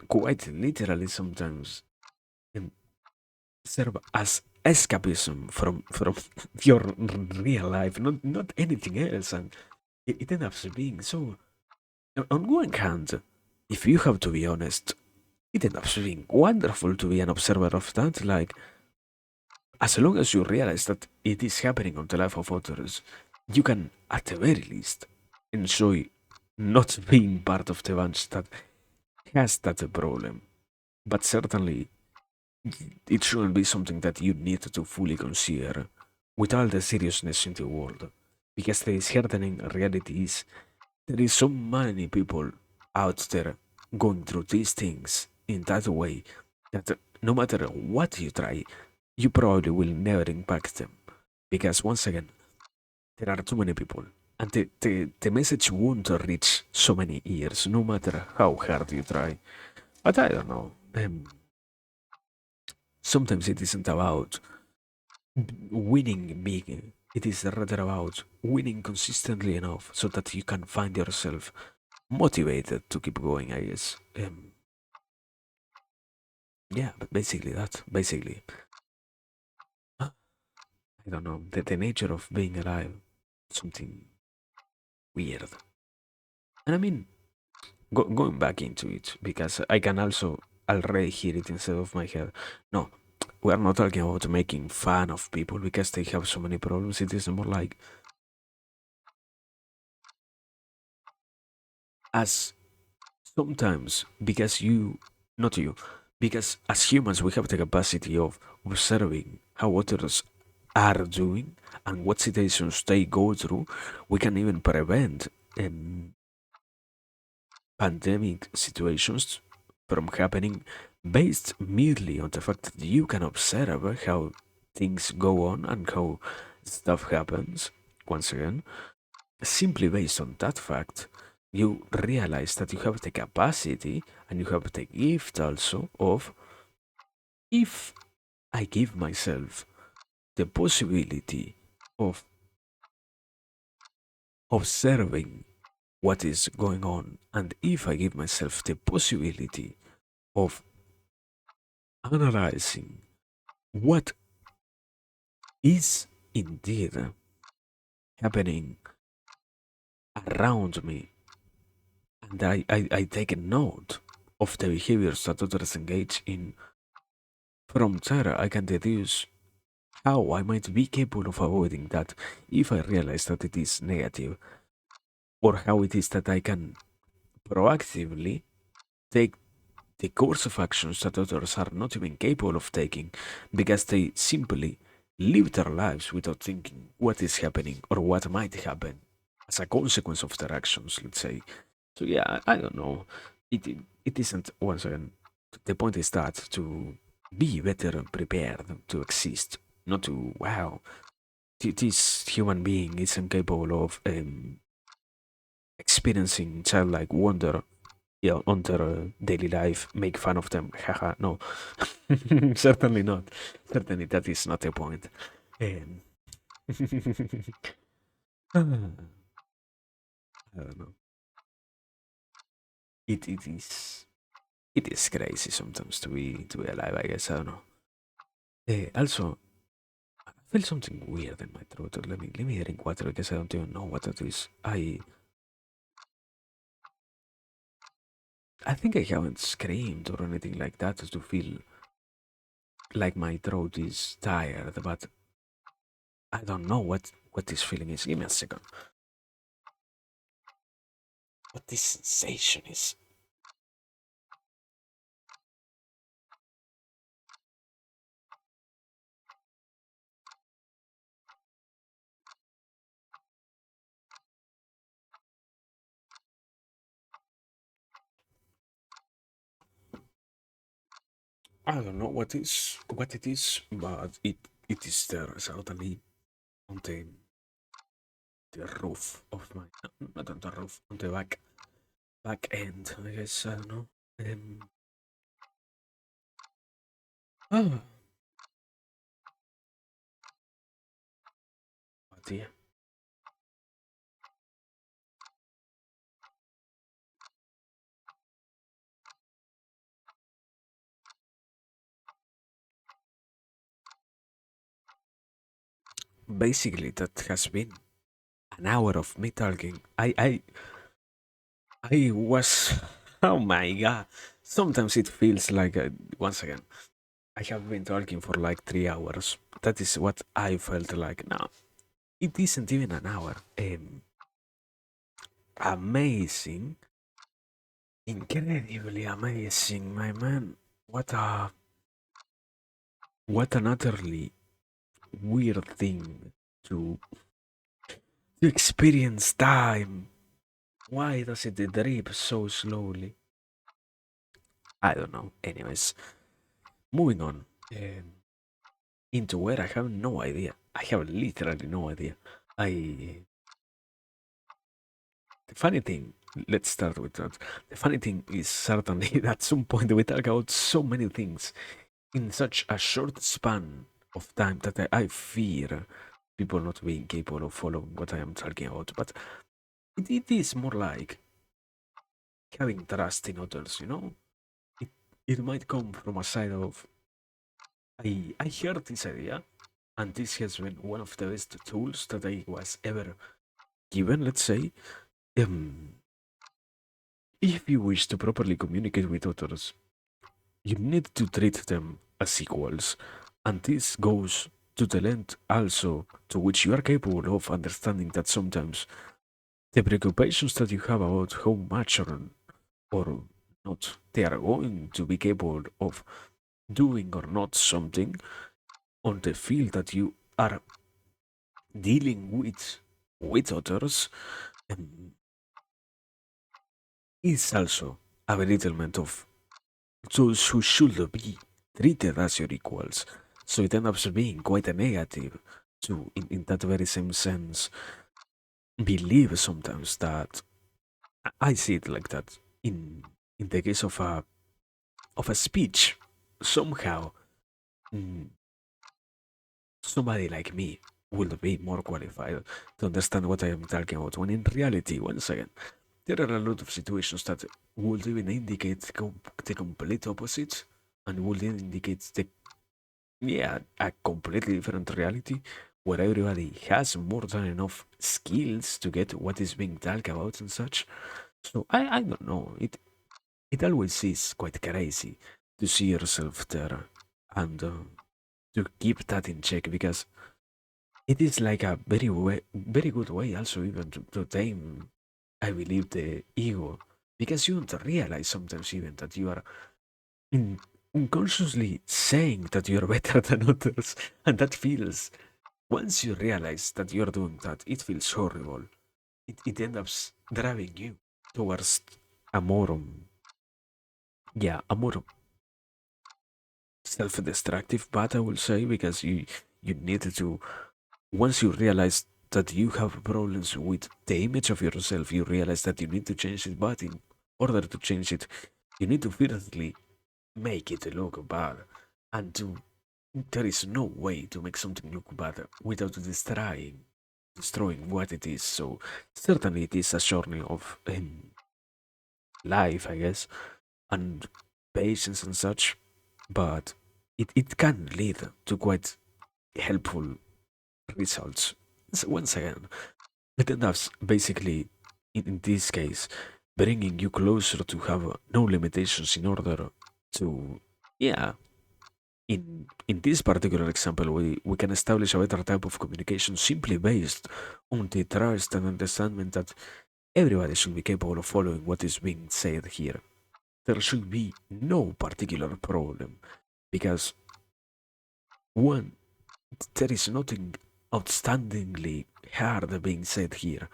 quite literally sometimes um, serve as escapism from your real life, not anything else, and it ends up being so. On one hand, if you have to be honest, it ends up being wonderful to be an observer of that. Like, as long as you realize that it is happening on the life of others, you can, at the very least, enjoy not being part of the bunch that has that problem. But certainly, it shouldn't be something that you need to fully consider with all the seriousness in the world. Because the disheartening reality is there is so many people out there going through these things in that way that no matter what you try, you probably will never impact them. Because once again, there are too many people. And the message won't reach so many ears, no matter how hard you try. But I don't know. Sometimes it isn't about winning big. It is rather about winning consistently enough so that you can find yourself motivated to keep going, I guess. Yeah, but basically that. Basically, I don't know. The nature of being alive, something weird. And I mean, going back into it, because I can also already hear it inside of my head. No, we are not talking about making fun of people because they have so many problems. It is more like as sometimes because you, not you, because as humans we have the capacity of observing how others are doing and what situations they go through. We can even prevent um, pandemic situations from happening based merely on the fact that you can observe how things go on and how stuff happens. Once again, simply based on that fact, you realize that you have the capacity and you have the gift also of, if I give myself the possibility of observing what is going on, and if I give myself the possibility of analyzing what is indeed happening around me, and I take a note of the behaviors that others engage in, from there I can deduce how I might be capable of avoiding that if I realize that it is negative, or how it is that I can proactively take the course of actions that others are not even capable of taking because they simply live their lives without thinking what is happening or what might happen as a consequence of their actions, let's say. So yeah, I don't know. It isn't, once again, the point is that to be better prepared to exist, not to, wow, this human being is incapable of experiencing childlike wonder, yeah, on their daily life, make fun of them. Haha, no. Certainly not. Certainly that is not the point. Um, I don't know. It is crazy sometimes to be alive, I guess. I don't know. Also, I feel something weird in my throat. Let me drink water because I don't even know what it is. I think I haven't screamed or anything like that to feel like my throat is tired, but I don't know what this feeling is. Give me a second. What this sensation is. I don't know what it is, but it is there certainly on the roof of my, no, not on the roof, on the back end. I guess I don't know. Oh, but yeah, basically that has been an hour of me talking. I was, oh my god. Sometimes it feels like once again I have been talking for like 3 hours. That is what I felt like. Now it isn't even an hour. Amazing, incredibly amazing, my man. What an utterly weird thing to experience time. Why does it drip so slowly? I don't know. Anyways, moving on. Into where I have no idea. I have literally no idea. I The funny thing, let's start with that. The funny thing is certainly that at some point we talk about so many things in such a short span of time that I fear people not being capable of following what I am talking about. But it is more like having trust in others, you know? It, it might come from a side of I heard this idea, and this has been one of the best tools that I was ever given, let's say. Um, if you wish to properly communicate with others, you need to treat them as equals, and this goes to the length also to which you are capable of understanding that sometimes the preoccupations that you have about how much or not they are going to be capable of doing or not something on the field that you are dealing with others um, is also a belittlement of those who should be treated as your equals. So it ends up being quite a negative to, in that very same sense, believe sometimes that I see it like that in the case of a speech. Somehow, mm, somebody like me will be more qualified to understand what I am talking about. When in reality, once again, there are a lot of situations that would even indicate the complete opposite and would indicate the yeah, a completely different reality where everybody has more than enough skills to get what is being talked about and such. So I don't know. It always is quite crazy to see yourself there and to keep that in check because it is like a very good way also even to tame, I believe, the ego because you don't realize sometimes even that you are in, unconsciously saying that you're better than others, and that feels once you realize that you're doing that, it feels horrible. It ends up driving you towards a more, a more self-destructive path, I will say, because you need to once you realize that you have problems with the image of yourself, you realize that you need to change it. But in order to change it, you need to firstly make it look bad, and to there is no way to make something look bad without destroying what it is. So certainly it is a journey of life, I guess, and patience and such, but it can lead to quite helpful results. So once again, it ends up basically, in this case, bringing you closer to have no limitations in order to, yeah, in this particular example, we can establish a better type of communication simply based on the trust and understanding that everybody should be capable of following what is being said here. There should be no particular problem because one, there is nothing outstandingly hard being said here,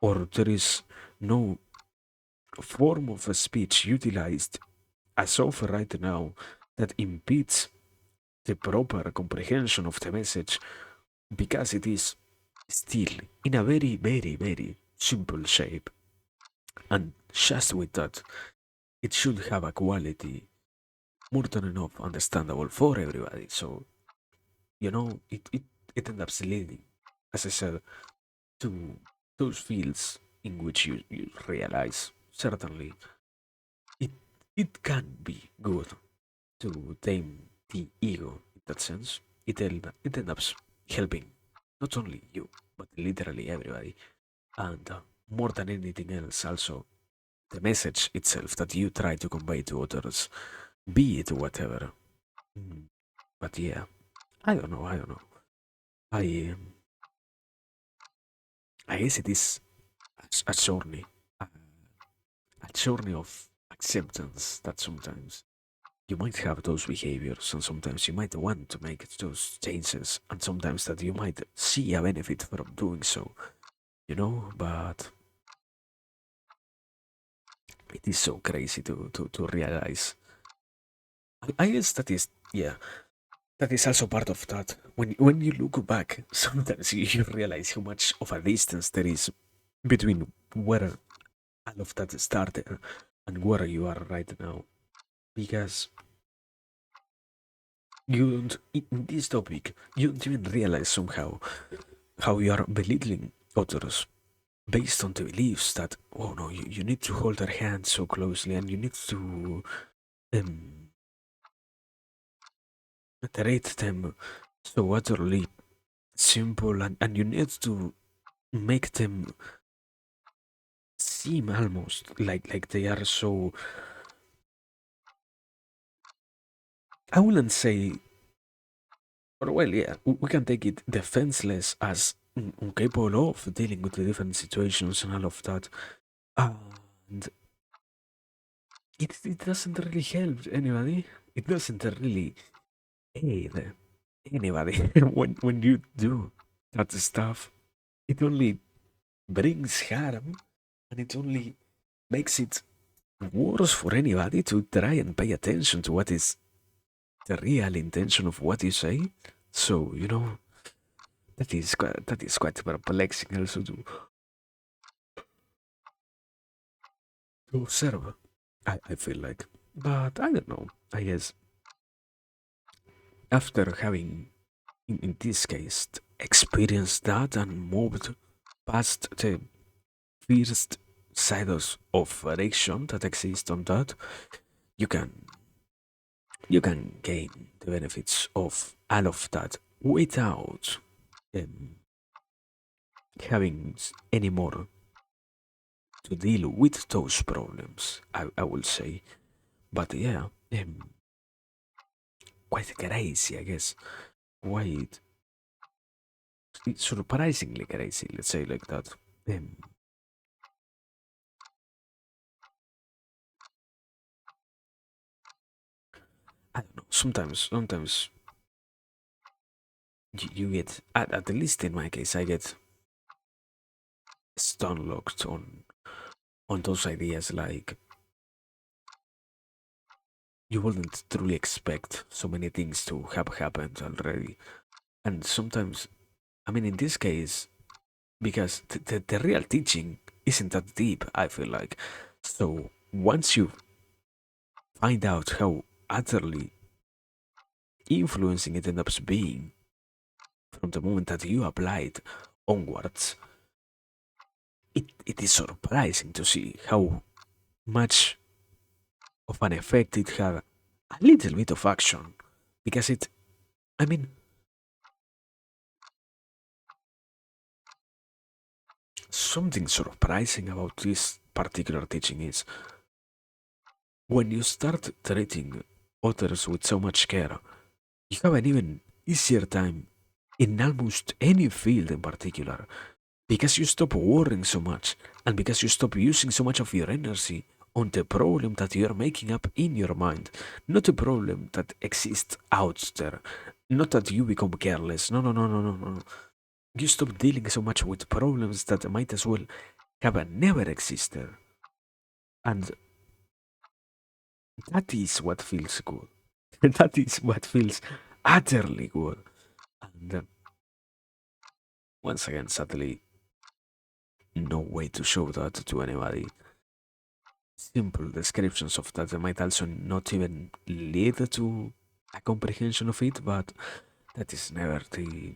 or there is no form of a speech utilized as of right now that impedes the proper comprehension of the message because it is still in a very simple shape. And just with that, it should have a quality more than enough understandable for everybody. So, it ends up leading, as I said, to those fields in which you realize certainly it it can be good to tame the ego in that sense. It ends up helping not only you, but literally everybody. And more than anything else, also the message itself that you try to convey to others, be it whatever. Mm, But yeah, I don't know. I, um, I guess it is a journey, a journey of acceptance that sometimes you might have those behaviors and sometimes you might want to make those changes and sometimes that you might see a benefit from doing so, but it is so crazy to realize. I guess that is, yeah, that is also part of that. When you look back, sometimes you realize how much of a distance there is between where all of that started and where you are right now. Because you don't, in this topic, you don't even realize somehow how you are belittling others based on the beliefs that, oh no, you need to hold their hand so closely and you need to um, rate them so utterly simple, and you need to make them seem almost like they are so, I wouldn't say, or well, yeah, we can take it defenseless as incapable of dealing with the different situations and all of that. And it doesn't really help anybody. It doesn't really aid anybody when you do that stuff. It only brings harm, and it only makes it worse for anybody to try and pay attention to what is the real intention of what you say. So, that is quite perplexing also to observe. I feel like, but I don't know. I guess after having, in this case, experienced that and moved past the first sides of addiction that exist on that, you can you can gain the benefits of all of that without um, having any more to deal with those problems. I will say, but yeah, quite crazy, I guess. Quite surprisingly crazy. Let's say like that. Um, I don't know. Sometimes you get, at least in my case, I get stun locked on those ideas. Like you wouldn't truly expect so many things to have happened already, and sometimes, I mean, in this case, because the real teaching isn't that deep, I feel like. So once you find out how utterly influencing it ends up being from the moment that you applied onwards, it is surprising to see how much of an effect it had. A little bit of action, because I mean, something surprising about this particular teaching is when you start treating others with so much care, you have an even easier time in almost any field in particular, because you stop worrying so much and because you stop using so much of your energy on the problem that you are making up in your mind, not a problem that exists out there. Not that you become careless. No, no, no, no, no, no. You stop dealing so much with problems that might as well have never existed. And that is what feels good. That is what feels utterly good. And once again, sadly, no way to show that to anybody. Simple descriptions of that might also not even lead to a comprehension of it, but that is never the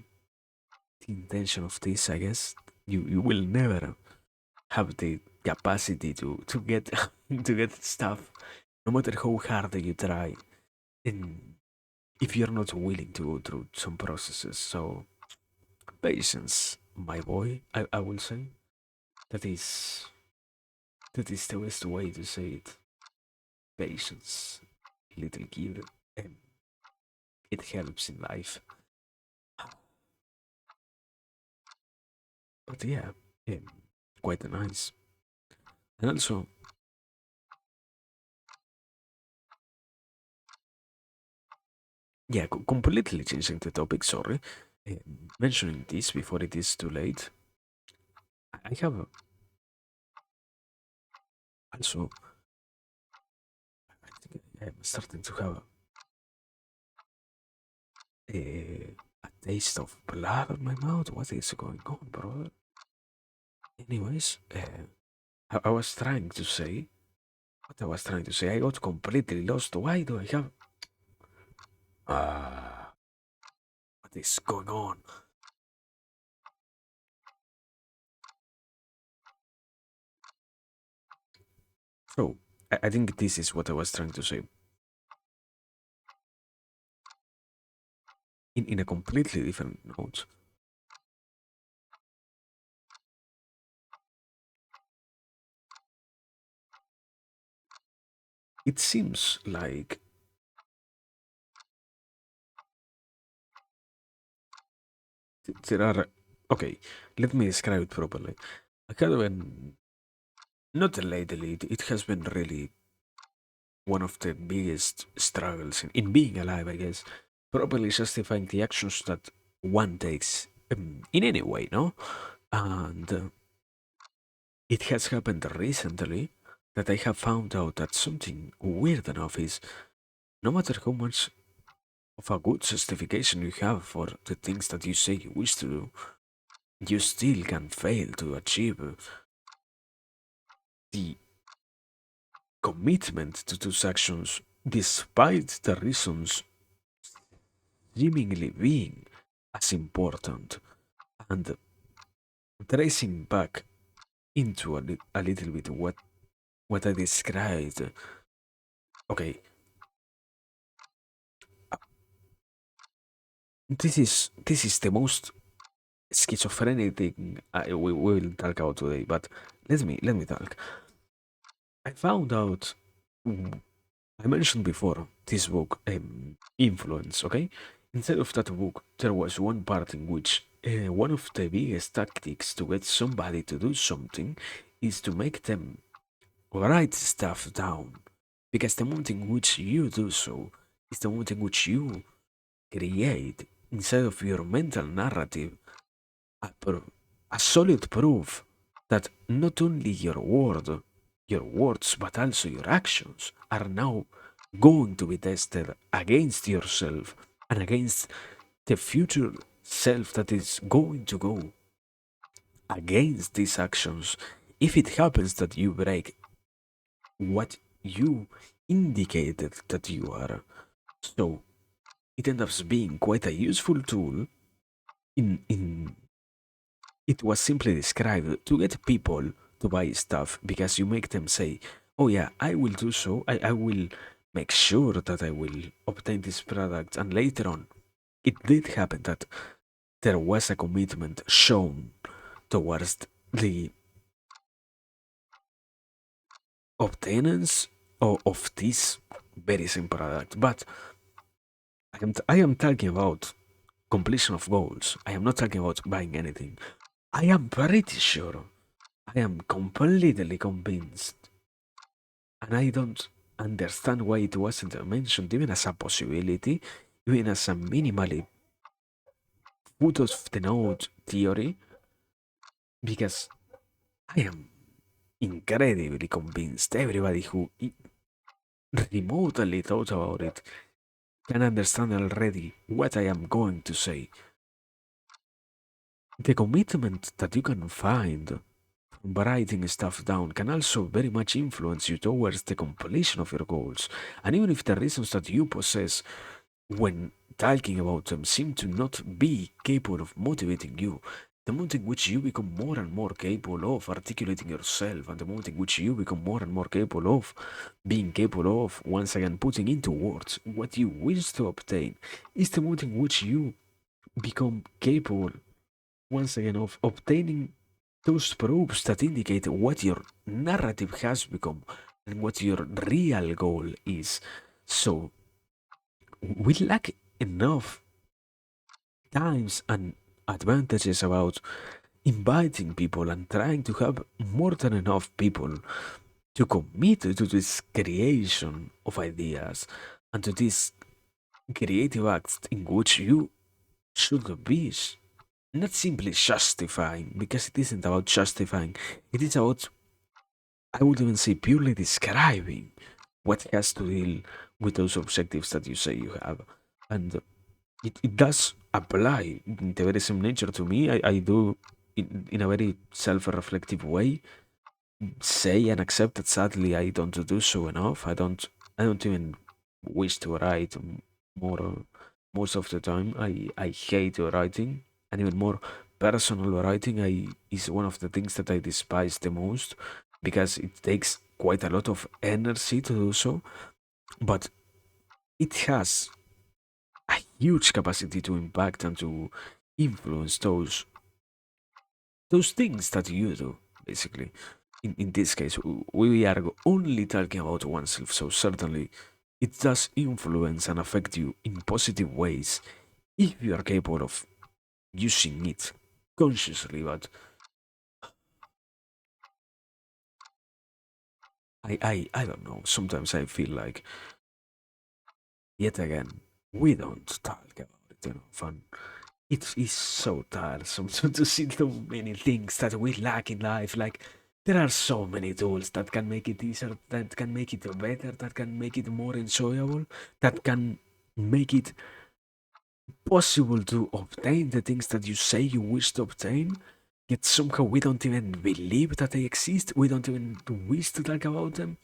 intention of this, I guess. You will never have the capacity to get to get stuff, no matter how hard you try, and if you're not willing to go through some processes. So patience, my boy, I will say. That is that is the best way to say it. Patience, little kid. Um, it helps in life. But yeah, um, quite nice. And also, yeah, completely changing the topic, sorry. Mentioning this before it is too late. I have also, I think I'm starting to have a taste of blood on my mouth. What is going on, brother? Anyways, I was trying to say what I was trying to say. I got completely lost. Why do I have? Ah, what is going on? So, I think this is what I was trying to say. In a completely different note. It seems like there are. Okay, let me describe it properly. I kind of not lately. It has been really one of the biggest struggles in being alive, I guess. Properly justifying the actions that one takes in any way, no? And it has happened recently that I have found out that something weird enough is no matter how much of a good justification you have for the things that you say you wish to do, you still can fail to achieve the commitment to those actions despite the reasons seemingly being as important. And tracing back into a little bit what I described, okay, this is the most schizophrenic thing we will talk about today. But let me talk. I found out. I mentioned before this book, Influence. Okay, instead of that book, there was one part in which one of the biggest tactics to get somebody to do something is to make them write stuff down, because the moment in which you do so is the moment in which you create inside of your mental narrative a solid proof that not only your words, but also your actions are now going to be tested against yourself and against the future self that is going to go against these actions. If it happens that you break what you indicated that you are, so it ends up being quite a useful tool in it was simply described to get people to buy stuff, because you make them say, oh yeah, I will do so, I will make sure that I will obtain this product. And later on, it did happen that there was a commitment shown towards the obtainance of this very same product. But I am talking about completion of goals. I am not talking about buying anything. I am pretty sure, I am completely convinced, and I don't understand why it wasn't mentioned even as a possibility, even as a minimally foot of the note theory, because I am incredibly convinced everybody who remotely thought about it can understand already what I am going to say. The commitment that you can find from writing stuff down can also very much influence you towards the completion of your goals. And even if the reasons that you possess when talking about them seem to not be capable of motivating you, the moment in which you become more and more capable of articulating yourself, and the moment in which you become more and more capable of being capable of once again putting into words what you wish to obtain, is the moment in which you become capable once again of obtaining those proofs that indicate what your narrative has become and what your real goal is. So, we lack enough times and advantages about inviting people and trying to have more than enough people to commit to this creation of ideas and to this creative acts in which you should be not simply justifying, because it isn't about justifying, it is about, I would even say, purely describing what has to deal with those objectives that you say you have. And it does apply in the very same nature to me. I do in a very self-reflective way say and accept that sadly I don't do so enough. I don't even wish to write more most of the time. I hate writing, and even more personal writing I is one of the things that I despise the most because it takes quite a lot of energy to do so, but it has a huge capacity to impact and to influence those things that you do, basically. In this case, we are only talking about oneself, so certainly it does influence and affect you in positive ways if you are capable of using it consciously. But I don't know. Sometimes I feel like, yet again, we don't talk about it enough. And it is so tiresome to see so many things that we lack in life. Like, there are so many tools that can make it easier, that can make it better, that can make it more enjoyable, that can make it possible to obtain the things that you say you wish to obtain. Yet somehow we don't even believe that they exist. We don't even wish to talk about them.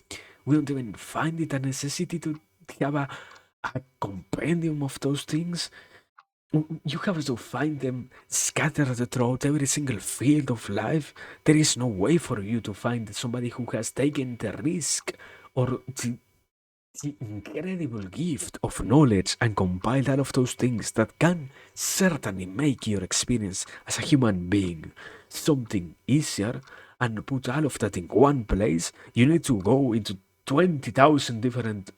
We don't even find it a necessity to have a compendium of those things. You have to find them scattered throughout every single field of life. There is no way for you to find somebody who has taken the risk or the incredible gift of knowledge and compiled all of those things that can certainly make your experience as a human being something easier and put all of that in one place. You need to go into 20,000 different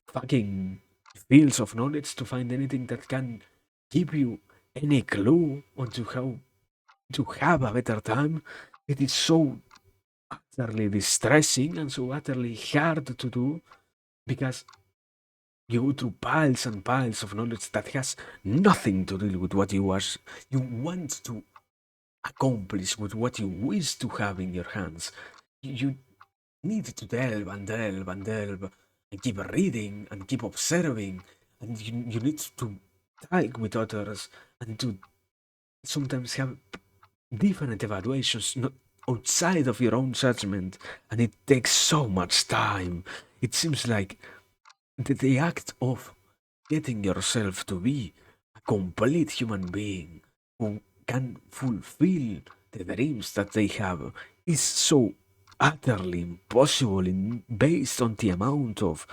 fucking fields of knowledge to find anything that can give you any clue onto how to have a better time. It is so utterly distressing and so utterly hard to do because you go through piles and piles of knowledge that has nothing to do with what you want to accomplish, with what you wish to have in your hands. You need to delve and delve and delve and keep reading and keep observing, and you need to talk with others and to sometimes have different evaluations not outside of your own judgment, and it takes so much time. It seems like the act of getting yourself to be a complete human being who can fulfill the dreams that they have is so utterly impossible based on the amount of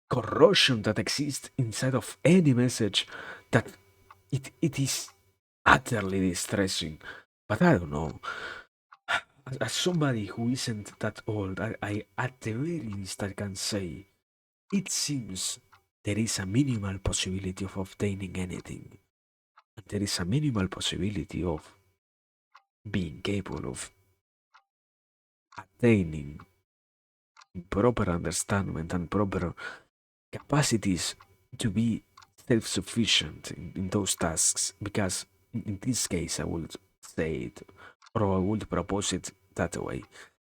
corrosion that exists inside of any message that it is utterly distressing. But I don't know. As somebody who isn't that old, I at the very least I can say it seems there is a minimal possibility of obtaining anything, and there is a minimal possibility of being capable of attaining proper understanding and proper capacities to be self-sufficient in those tasks. Because in this case, I would say it, or I would propose it that way,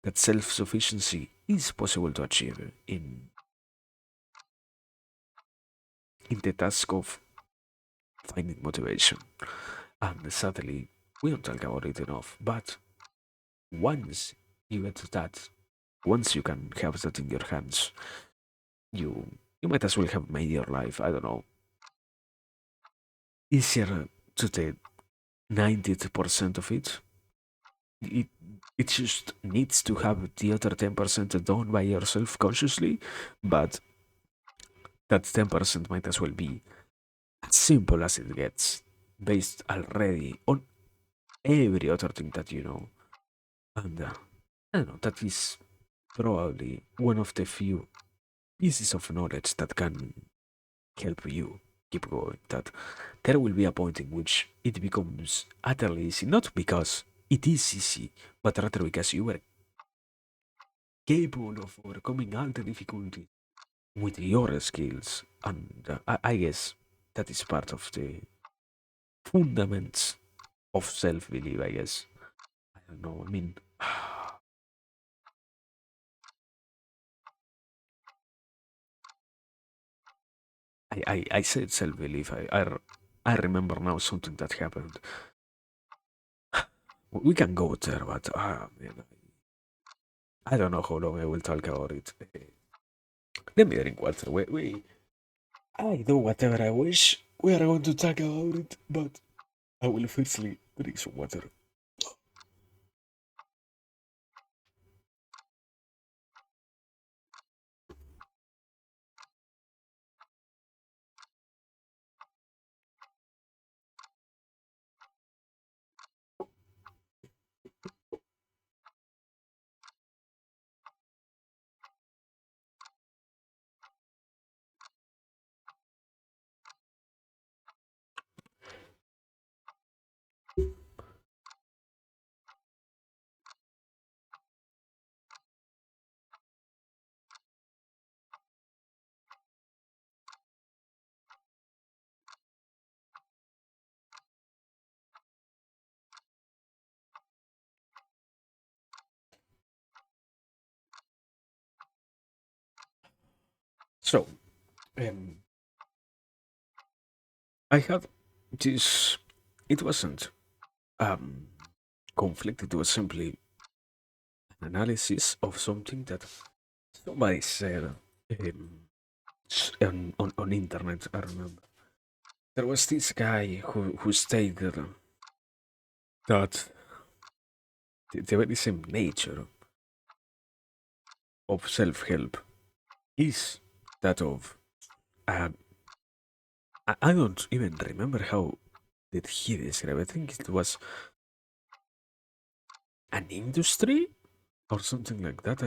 that self-sufficiency is possible to achieve in the task of finding motivation. And sadly, we don't talk about it enough. But once you get to that, once you can have that in your hands, you might as well have made your life, I don't know, easier to the 90% of it. It it just needs to have the other 10% done by yourself consciously, but that 10% might as well be as simple as it gets, based already on every other thing that you know. And I don't know, that is probably one of the few pieces of knowledge that can help you keep going. That there will be a point in which it becomes utterly easy, not because it is easy, but rather because you were capable of overcoming all the difficulties with your skills. And I guess that is part of the fundaments of self belief, I guess. I don't know. I mean, I said self-belief. I remember now something that happened. We can go there, but man, I don't know how long I will talk about it. Let me drink water. I do whatever I wish. We are going to talk about it, but I will firstly drink some water. So, um, I had this. It wasn't um conflict. It was simply an analysis of something that somebody said on internet. I remember there was this guy who stated that the very same nature of self-help is that of um, I don't even remember how did he describe. I think it was an industry or something like that.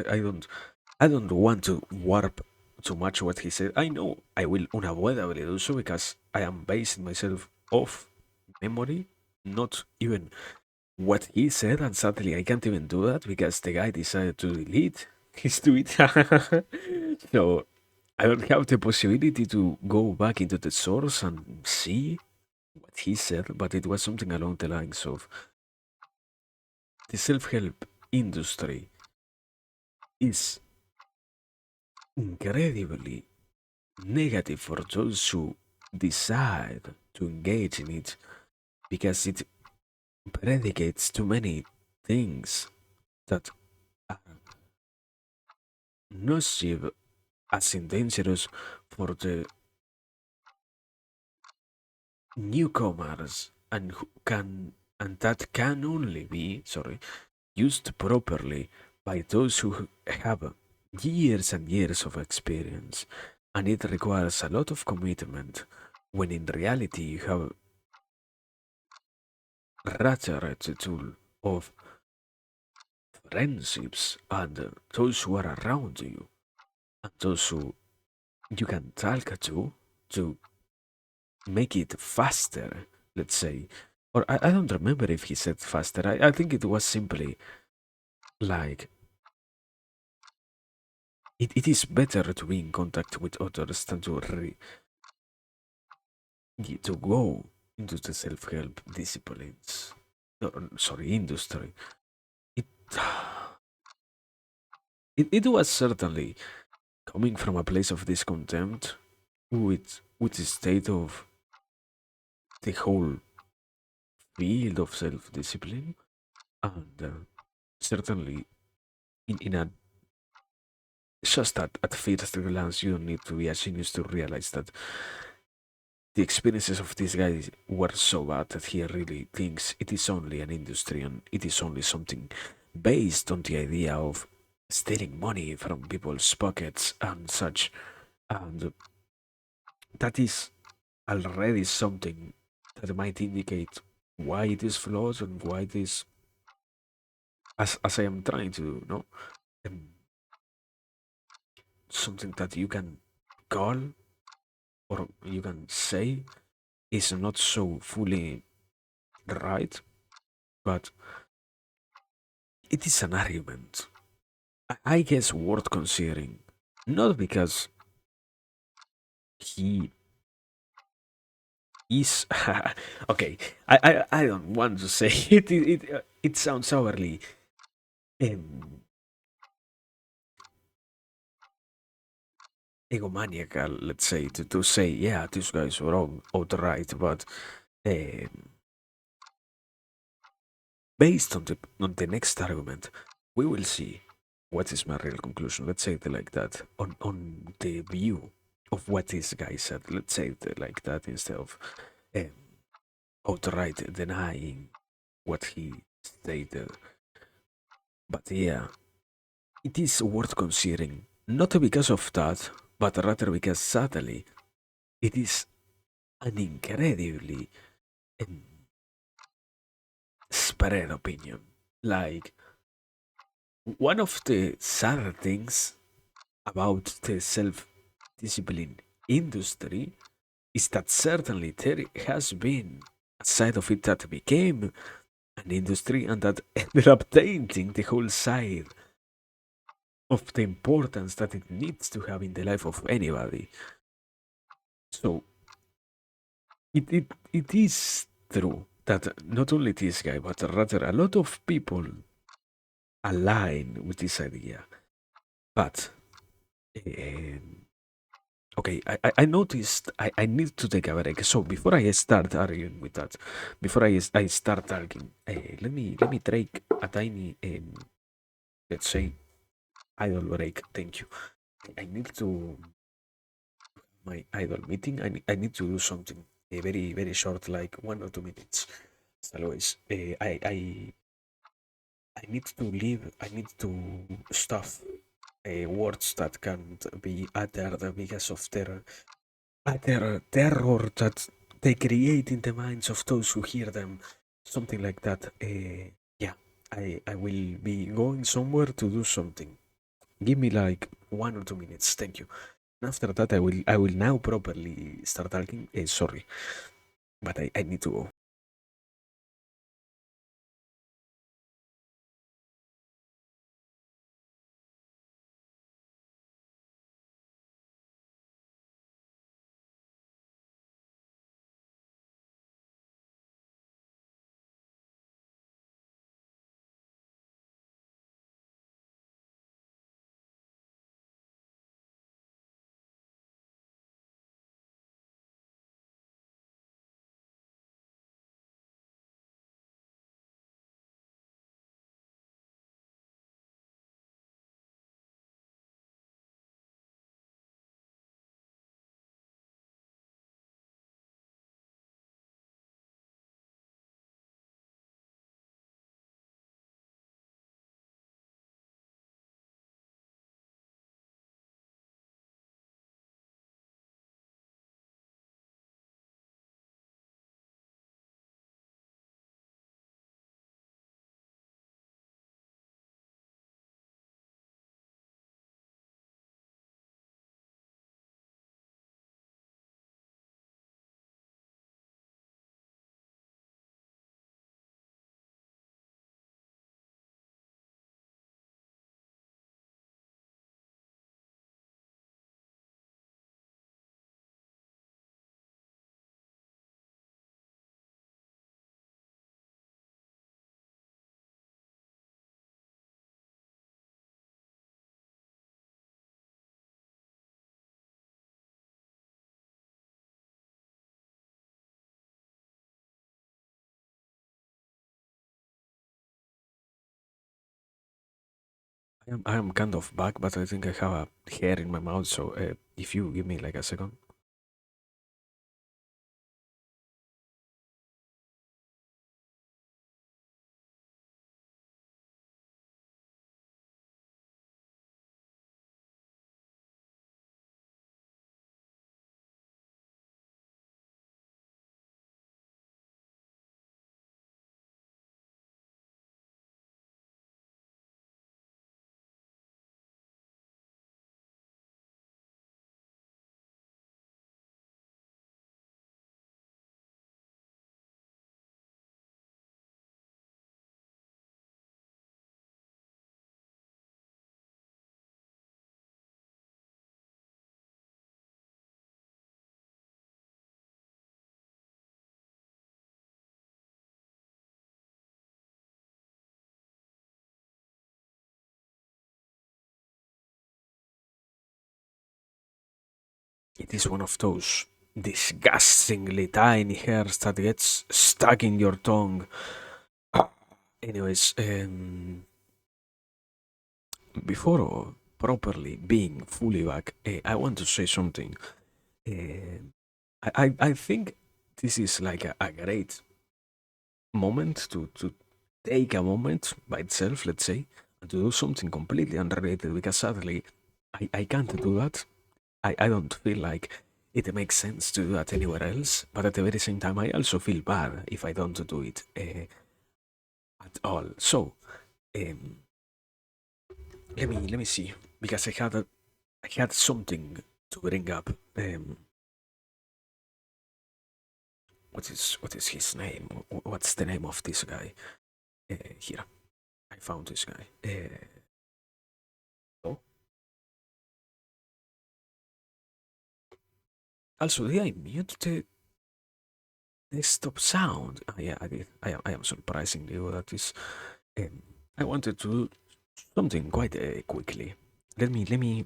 I don't want to warp too much what he said. I know I will unavoidably do so because I am basing myself off memory, not even what he said, and sadly I can't even do that because the guy decided to delete his tweet. So I don't have the possibility to go back into the source and see what he said, but it was something along the lines of the self-help industry is incredibly negative for those who decide to engage in it because it predicates too many things that are nocive as in dangerous for the newcomers and that can only be used properly by those who have years and years of experience, and it requires a lot of commitment when in reality you have rather the tool of friendships and those who are around you and those who you can talk to make it faster, let's say. Or I don't remember if he said faster. I think it was simply like it is better to be in contact with others than to go into the self-help disciplines. No, sorry, industry. It, it was certainly coming from a place of discontent with the state of the whole field of self-discipline, and certainly in a just at first glance you don't need to be a genius to realize that the experiences of this guy were so bad that he really thinks it is only an industry and it is only something based on the idea of stealing money from people's pockets and such. And that is already something that might indicate why it is flawed and why it is, as I am trying to do, no? Um, Something that you can call or you can say is not so fully right, but it is an argument. I guess worth considering. Not because he is. Okay, I don't want to say it. It sounds overly um, egomaniacal, let's say, to say, yeah, this guy's wrong outright, but um, based on the next argument, we will see what is my real conclusion. Let's say it like that. On the view of what this guy said, let's say it like that instead of um, outright denying what he stated. But yeah, it is worth considering, not because of that, but rather because sadly, it is an incredibly um, spread opinion. Like, one of the sad things about the self discipline industry is that certainly there has been a side of it that became an industry and that ended up tainting the whole side of the importance that it needs to have in the life of anybody. So it is true that not only this guy, but rather a lot of people align with this idea. But um, okay, I noticed I need to take a break. So before I start arguing with that, before I start talking, let me take a tiny let's say idle break. Thank you. I need to my idle meeting. I need to do something very short, like 1 or 2 minutes. As always, I need to leave. I need to stuff words that can't be uttered because of their terror that they create in the minds of those who hear them. Something like that. Yeah, I will be going somewhere to do something. Give me like 1 or 2 minutes. Thank you. And after that, I will now properly start talking. Sorry, but I need to go. I am kind of back, but I think I have a hair in my mouth. So if you give me like a second. It is one of those disgustingly tiny hairs that gets stuck in your tongue. Anyways, before properly being fully back, I want to say something. Uh, I think this is like a great moment to take a moment by itself, let's say, and to do something completely unrelated because sadly, I can't do that. I don't feel like it makes sense to do that anywhere else, but at the very same time, I also feel bad if I don't do it at all. So, um, let me see because I had something to bring up. What is his name? What's the name of this guy? Here, I found this guy. Oh, also, did I mute the desktop sound? Yeah, I did. I am surprisingly good at this. Um, I wanted to do something quite quickly. Let me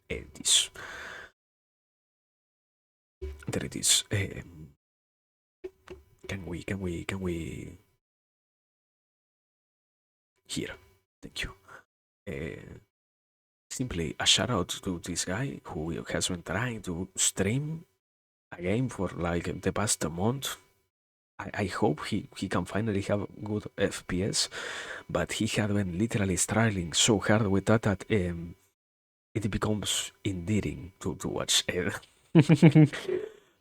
edit this. There it is. Can we here? Thank you. Uh, Simply a shout out to this guy who has been trying to stream a game for like the past month. I hope he can finally have good FPS, but he had been literally struggling so hard with that it becomes endearing to watch.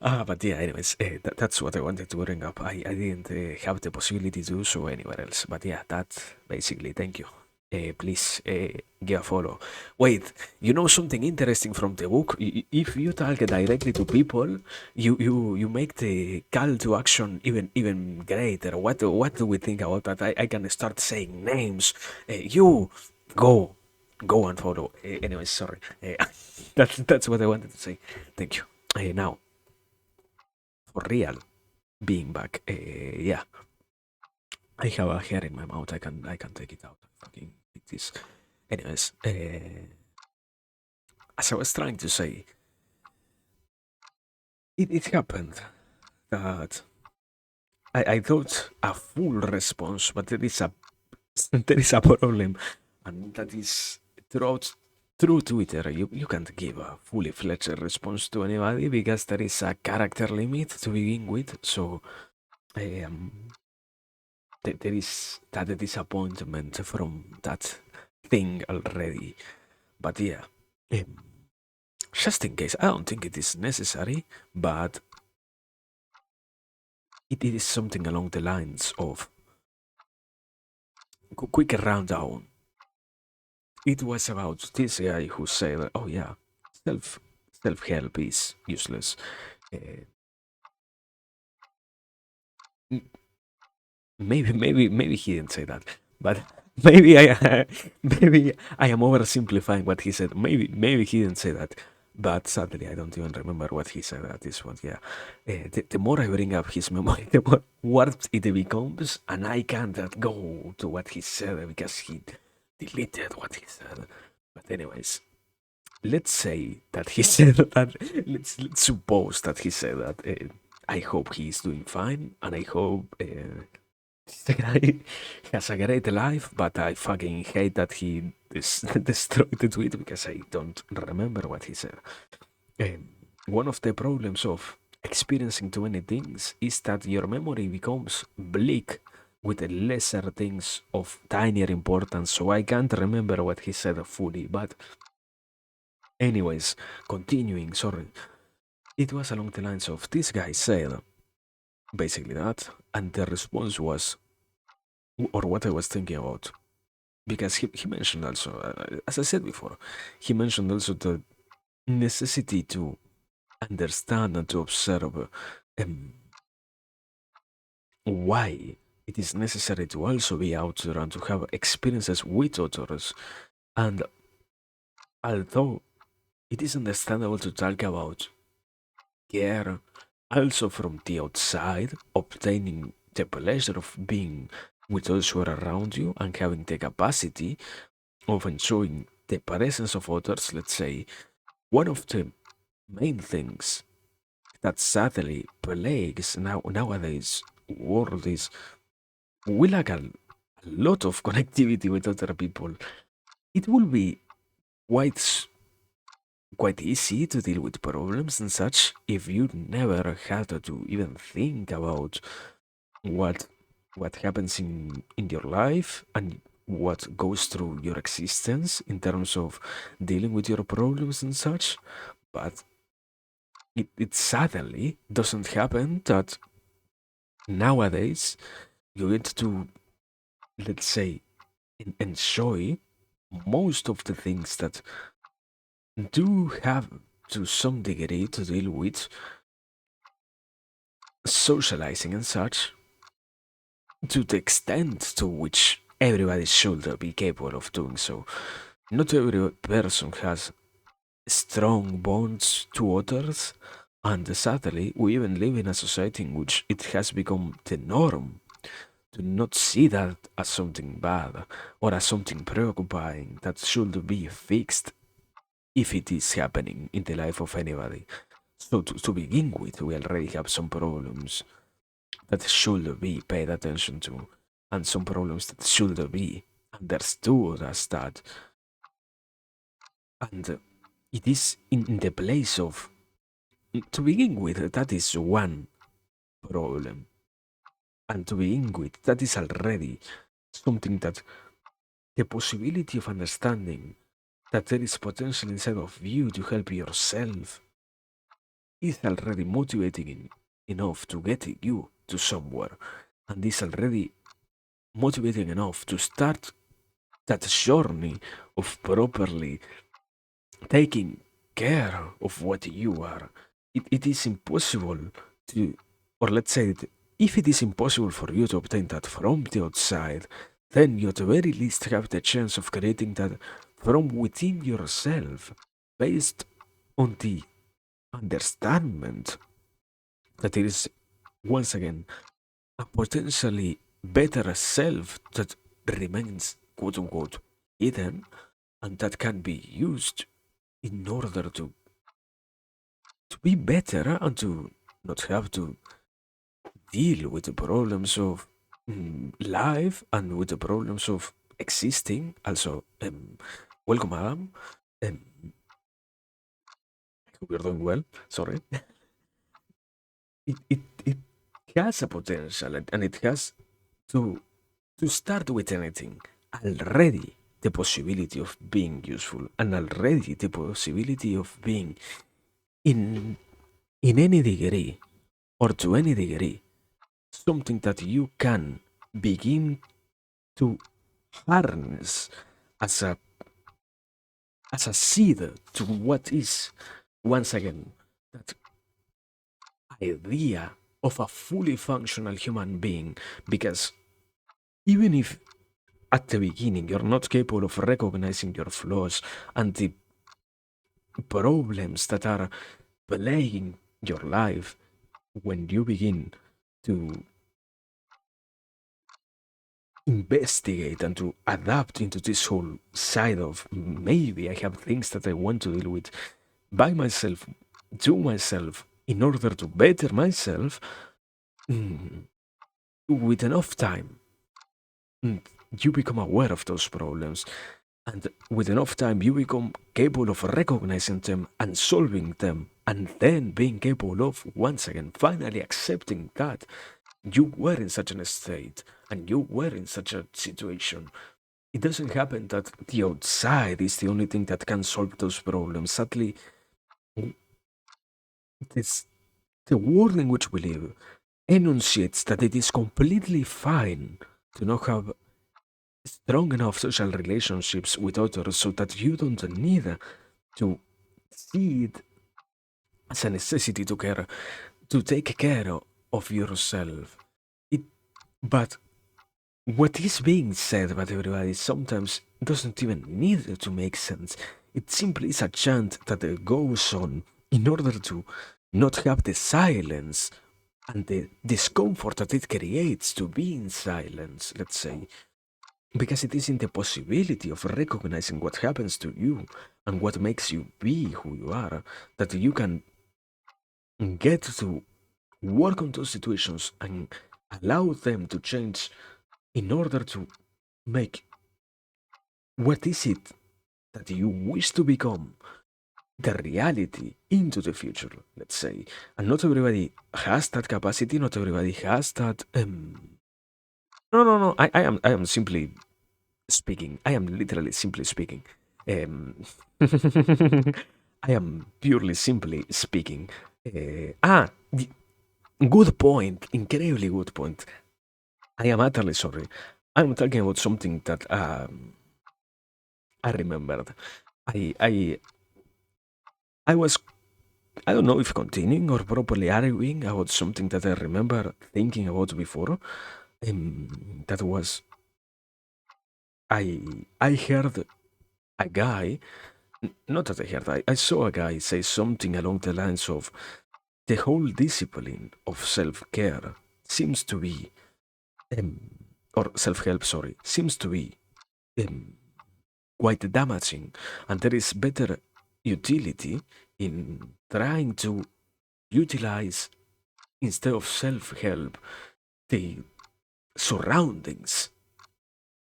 But yeah, anyways, that's what I wanted to bring up. I didn't have the possibility to do so anywhere else. But yeah, that basically, thank you. Please give a follow. Wait, you know something interesting from the book? If you talk directly to people, you make the call to action even greater. What do we think about that? I can start saying names. You go and follow. Anyways, sorry. That's what I wanted to say. Thank you. Now, for real, being back. Yeah, I have a hair in my mouth. I can take it out. Fucking eat this. Anyways, as I was trying to say, it happened that I thought a full response, but there is a there is a problem, and that is throughout through Twitter. You can't give a fully fledged response to anybody because there is a character limit to begin with. So um, there is that disappointment from that thing already. But yeah, um, just in case, I don't think it is necessary, but it is something along the lines of quick rundown. It was about this guy who said, "Oh yeah, self self help is useless." Uh, maybe he didn't say that, but maybe I maybe I am oversimplifying what he said. Maybe he didn't say that, but sadly I don't even remember what he said at this point. Yeah, the more I bring up his memory, the more warped it becomes, and I can't go to what he said because he deleted what he said. But anyways, let's say that he said that. Let's suppose that he said that. I hope he's doing fine, and I hope the guy has a great life, but I fucking hate that he destroyed the tweet because I don't remember what he said. Um, One of the problems of experiencing too many things is that your memory becomes bleak with the lesser things of tinier importance, so I can't remember what he said fully. But, anyways, continuing, sorry. It was along the lines of this guy said basically that, and the response was, or what I was thinking about, because he mentioned also, as I said before, he mentioned also the necessity to understand and to observe um, why it is necessary to also be out there and to have experiences with others. And although it is understandable to talk about care also from the outside, obtaining the pleasure of being with those who are around you and having the capacity of enjoying the presence of others, let's say, one of the main things that sadly plagues nowadays world is we lack a lot of connectivity with other people. It will be quite quite easy to deal with problems and such if you never had to even think about what what happens in your life and what goes through your existence in terms of dealing with your problems and such. But it sadly doesn't happen that nowadays you get to, let's say, enjoy most of the things that do have to some degree to deal with socializing and such, to the extent to which everybody should be capable of doing so. Not every person has strong bonds to others, and sadly, we even live in a society in which it has become the norm to not see that as something bad or as something preoccupying that should be fixed if it is happening in the life of anybody. So, to begin with, we already have some problems that should be paid attention to, and some problems that should be understood as that. And it is in the place of, to begin with, that is one problem. And to begin with, that is already something that the possibility of understanding that there is potential inside of you to help yourself is already motivating enough to get you to somewhere, and is already motivating enough to start that journey of properly taking care of what you are. It is impossible to, or let's say, if it is impossible for you to obtain that from the outside, then you at the very least have the chance of creating that from within yourself, based on the understanding that it is, once again, a potentially better self that remains quote unquote hidden and that can be used in order to be better and to not have to deal with the problems of life and with the problems of existing. Also, welcome, Adam. Um, I hope you're doing well. Sorry. It has a potential and it has to start with anything already the possibility of being useful and already the possibility of being in in any degree or to any degree something that you can begin to harness as a seed to what is, once again, that idea of a fully functional human being. Because even if at the beginning you're not capable of recognizing your flaws and the problems that are plaguing your life, when you begin to investigate and to adapt into this whole side of maybe I have things that I want to deal with by myself, to myself, in order to better myself, mm, with enough time, mm, you become aware of those problems. And with enough time, you become capable of recognizing them and solving them, and then being capable of, once again, finally accepting that you were in such a state and you were in such a situation. It doesn't happen that the outside is the only thing that can solve those problems. Sadly, this, the world in which we live enunciates that it is completely fine to not have strong enough social relationships with others so that you don't need to see it as a necessity to take care of yourself. It, but what is being said by everybody sometimes doesn't even need to make sense. It simply is a chant that goes on in order to not have the silence and the discomfort that it creates to be in silence, let's say. because it is in the possibility of recognizing what happens to you and what makes you be who you are that you can get to work on those situations and allow them to change in order to make what is it that you wish to become the reality into the future, let's say. And not everybody has that capacity, not everybody has that. No. I am simply speaking. I am literally simply speaking. Um, I am purely simply speaking. Good point. Incredibly good point. I am utterly sorry. I'm talking about something that I remembered. I I I was I don't know if continuing or properly arguing about something that I remember thinking about before. That was I heard a guy, not that I heard, I saw a guy say something along the lines of the whole discipline of self care seems to be, um, or self help, sorry, seems to be um, quite damaging, and there is better utility in trying to utilize, instead of self help, the surroundings.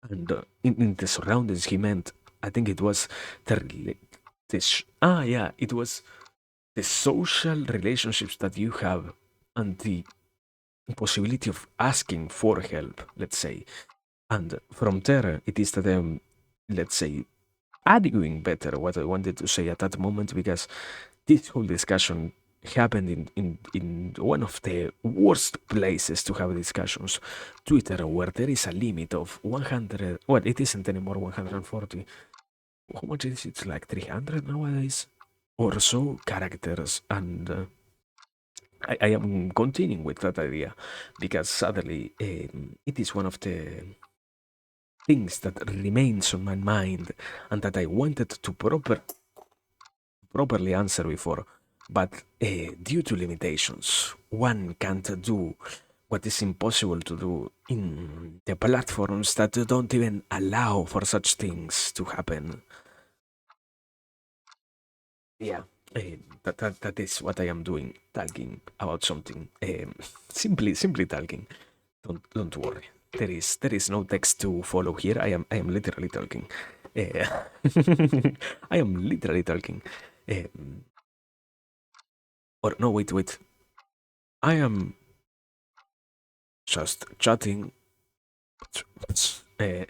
And in the surroundings, he meant, I think it was yeah, it was the social relationships that you have and the possibility of asking for help, let's say. And from there, it is that let's say, arguing better what I wanted to say at that moment, because this whole discussion happened in one of the worst places to have discussions, Twitter, where there is a limit of 100. Well, it isn't anymore 140. How much is it? It's like 300 nowadays or so characters. And I am continuing with that idea because sadly, it is one of the things that remains on my mind and that I wanted to properly answer before, but due to limitations, one can't do what is impossible to do in the platforms that don't even allow for such things to happen. Yeah, that is what I am doing, talking about something. Simply talking. Don't worry. There is no text to follow here. I am literally talking. Uh, I am literally talking. Um, or no, wait. I am just chatting. Uh,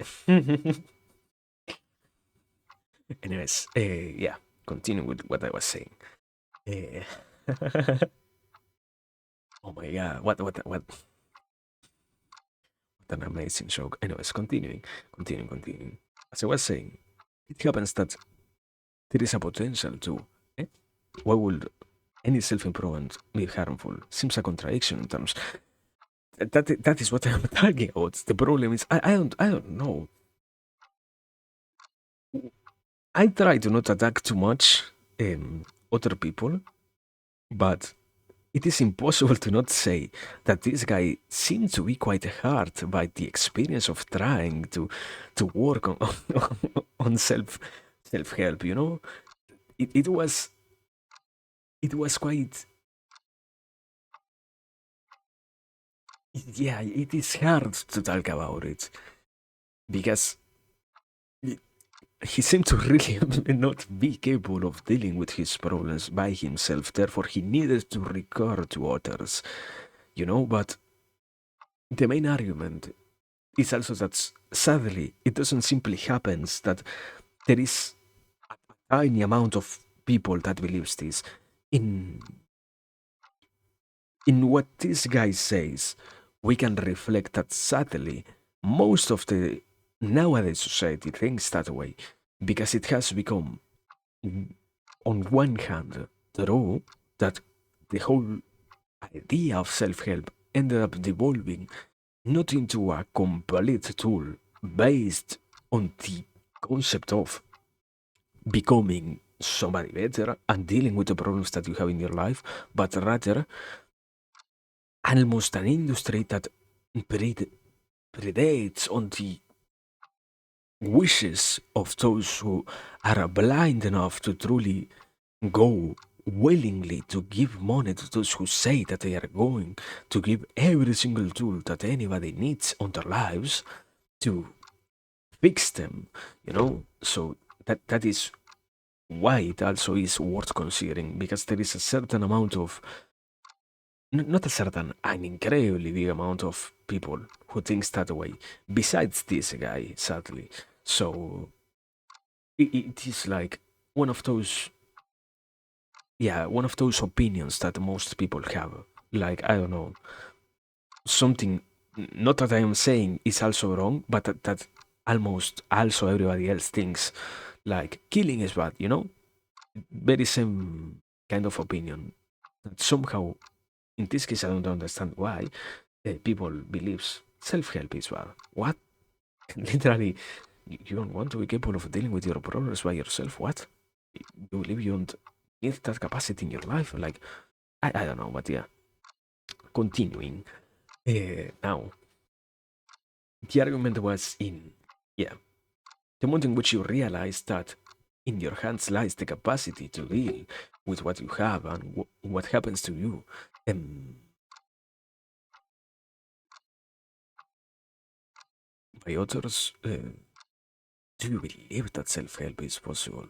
anyways, yeah. Continue with what I was saying. Uh, oh my god, what an amazing joke. Anyways, continuing. As I was saying, it happens that there is a potential to. Eh? Why would any self-improvement be harmful? Seems a contradiction in terms. That is what I'm talking about. The problem is I don't know. I try to not attack too much other people, but it is impossible to not say that this guy seemed to be quite hurt by the experience of trying to work on self help. It was quite, yeah, it is hard to talk about it because he seemed to really not be capable of dealing with his problems by himself. Therefore, he needed to recur to others, But the main argument is also that sadly, it doesn't simply happen that there is a tiny amount of people that believes this. In in what this guy says, we can reflect that sadly, most of the nowadays society thinks that way because it has become, on one hand, true that the whole idea of self help ended up devolving not into a complete tool based on the concept of becoming somebody better and dealing with the problems that you have in your life, but rather almost an industry that predates on the wishes of those who are blind enough to truly go willingly to give money to those who say that they are going to give every single tool that anybody needs on their lives to fix them, So that is why it also is worth considering, because there is a certain amount of, not a certain, an incredibly big amount of people who thinks that way, besides this guy, sadly. So it is like one of those, yeah, one of those opinions that most people have. Like, I don't know, something, not that I am saying is also wrong, but that almost also everybody else thinks, like, killing is bad. Very same kind of opinion. That somehow, in this case, I don't understand why people believes self-help is bad. What? Literally, you don't want to be capable of dealing with your problems by yourself? What? You believe you don't need that capacity in your life? Like, I don't know, but yeah. Continuing. Now, the argument was in, yeah, the moment in which you realize that in your hands lies the capacity to deal with what you have and what happens to you. By others, do you believe that self-help is possible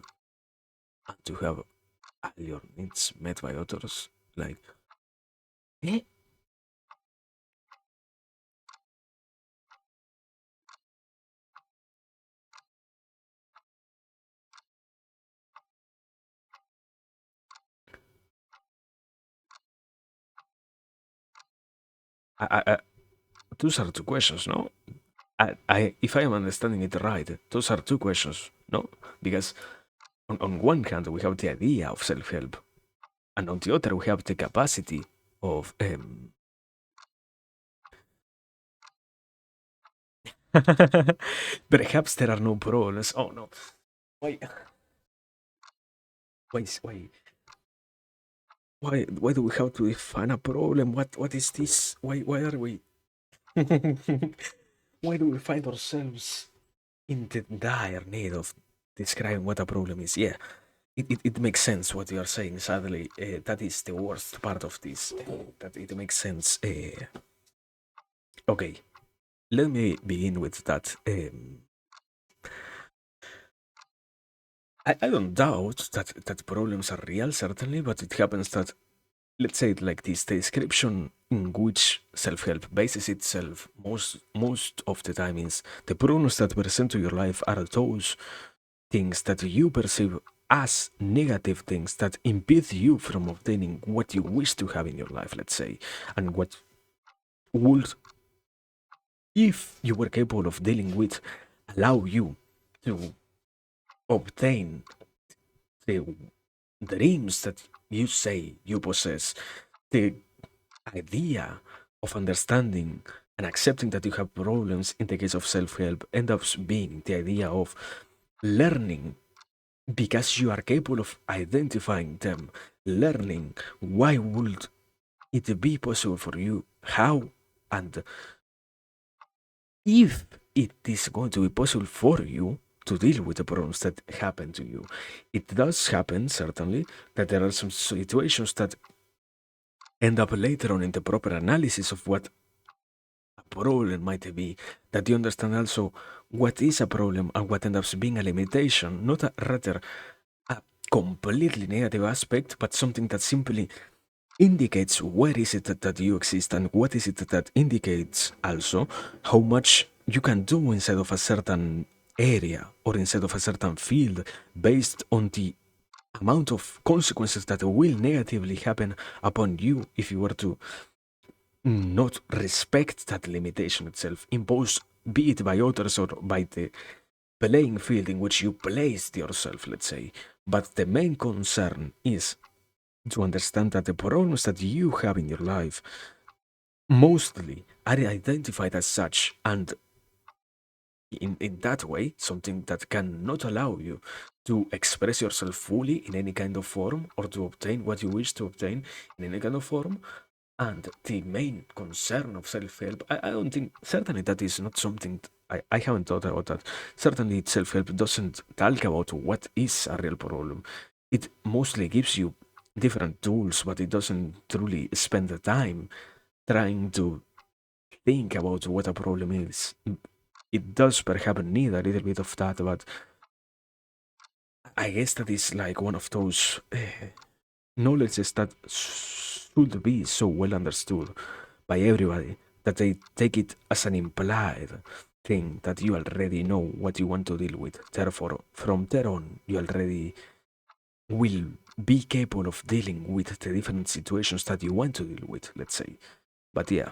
and to have all your needs met by others? Like, eh? I, those are two questions, no? If I am understanding it right, those are two questions, no? Because on one hand, we have the idea of self-help, and on the other, we have the capacity of perhaps there are no problems. Oh no. Why why why do we have to define a problem? What is this? Why are we why do we find ourselves in the dire need of describing what a problem is? Yeah, it makes sense what you are saying. Sadly, that is the worst part of this. That it makes sense. Okay, let me begin with that. I don't doubt that problems are real, certainly, but it happens that, let's say it like this, the description in which self-help bases itself most of the time is the problems that present to your life are those things that you perceive as negative things that impede you from obtaining what you wish to have in your life, let's say, and what would, if you were capable of dealing with, allow you to obtain the dreams that you say you possess, the idea of understanding and accepting that you have problems in the case of self-help ends up being the idea of learning because you are capable of identifying them, learning why would it be possible for you, how, and if it is going to be possible for you to deal with the problems that happen to you. It does happen, certainly, that there are some situations that end up later on in the proper analysis of what a problem might be, that you understand also what is a problem and what ends up being a limitation, not a rather a completely negative aspect, but something that simply indicates where is it that you exist and what is it that indicates also how much you can do inside of a certain area or inside of a certain field based on the amount of consequences that will negatively happen upon you if you were to not respect that limitation itself, imposed be it by others or by the playing field in which you placed yourself, let's say. But the main concern is to understand that the problems that you have in your life mostly are identified as such, and in that way, something that can not allow you to express yourself fully in any kind of form or to obtain what you wish to obtain in any kind of form. And the main concern of self help, I don't think, certainly, that is not something I haven't thought about that. Certainly, self-help doesn't talk about what is a real problem. It mostly gives you different tools, but it doesn't truly spend the time trying to think about what a problem is. It does perhaps need a little bit of that, but I guess that is like one of those knowledges that should be so well understood by everybody that they take it as an implied thing that you already know what you want to deal with. Therefore, from there on, you already will be capable of dealing with the different situations that you want to deal with, let's say. But yeah,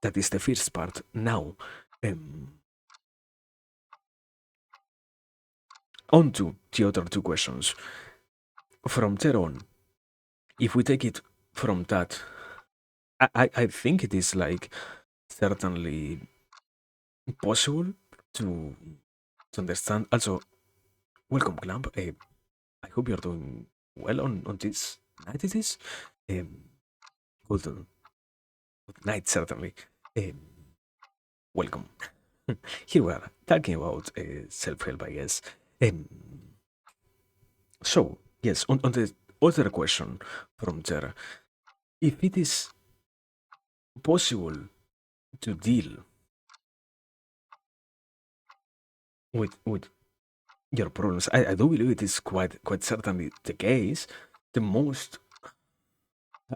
that is the first part. Now, um, on to the other two questions. From there on, if we take it from that, I think it is like certainly possible to to understand. Also, welcome, Clamp. I hope you're doing well on this night. It is good, good night, certainly. Um, welcome. Here we are talking about self help, I guess. Um, so, yes, on the other question from there, if it is possible to deal with your problems, I do believe it is quite certainly the case. The most,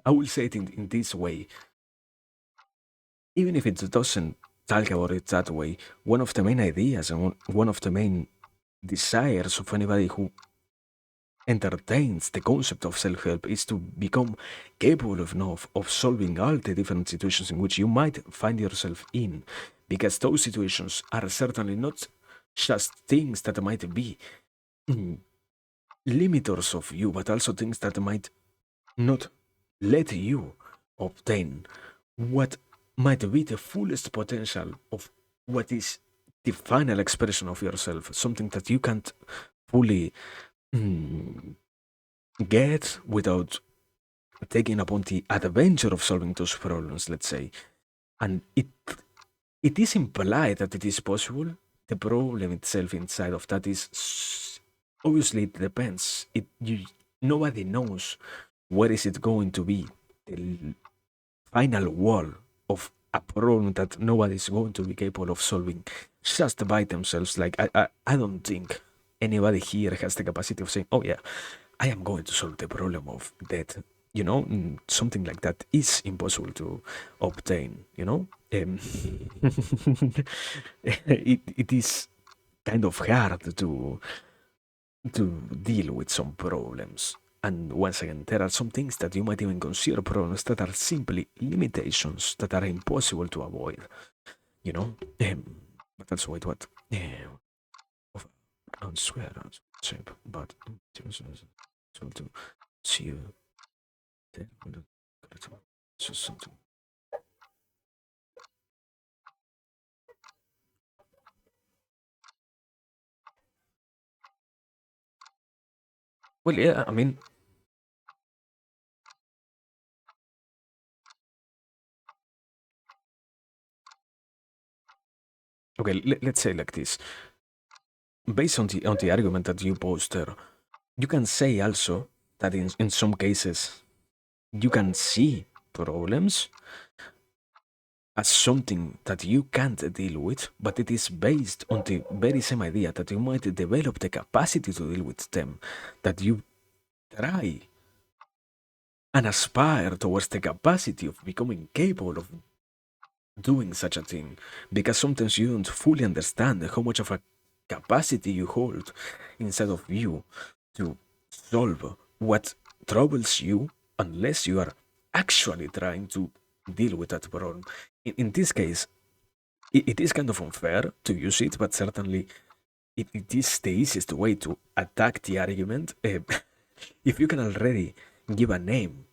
I will say it in this way, even if it doesn't talk about it that way, one of the main ideas and one of the main desires of anybody who entertains the concept of self-help is to become capable enough of solving all the different situations in which you might find yourself in, because those situations are certainly not just things that might be limiters of you, but also things that might not let you obtain what might be the fullest potential of what is the final expression of yourself, something that you can't fully mm, get without taking upon the adventure of solving those problems, let's say. And it is implied that it is possible. The problem itself inside of that is obviously it depends. Nobody knows where is it going to be the final wall of a problem that nobody is going to be capable of solving just by themselves. Like I don't think anybody here has the capacity of saying, "Oh yeah, I am going to solve the problem of death." Something like that is impossible to obtain. It is kind of hard to deal with some problems. And once again, there are some things that you might even consider problems that are simply limitations that are impossible to avoid, you know? But also, wait, what? Of unswear, shape, but so to see you there. So something. Well, yeah, I mean, okay, let's say like this. Based on the argument that you posed there, you can say also that in some cases you can see problems as something that you can't deal with, but it is based on the very same idea that you might develop the capacity to deal with them, that you try and aspire towards the capacity of becoming capable of doing such a thing, because sometimes you don't fully understand how much of a capacity you hold inside of you to solve what troubles you unless you are actually trying to deal with that problem. In this case, it is kind of unfair to use it, but certainly it is the easiest way to attack the argument. If you can already give a name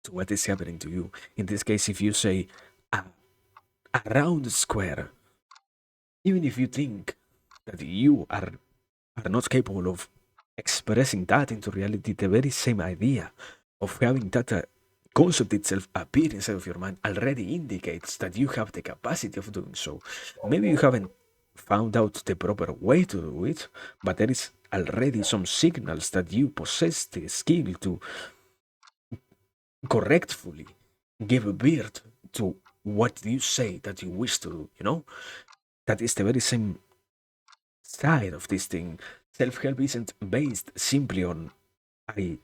to what is happening to you, in this case, if you say a round square, even if you think that you are not capable of expressing that into reality, the very same idea of having that concept itself appear inside of your mind already indicates that you have the capacity of doing so. Maybe you haven't found out the proper way to do it, but there is already some signals that you possess the skill to correctly give birth to what you say that you wish to do, you know? That is the very same side of this thing. Self help isn't based simply on I,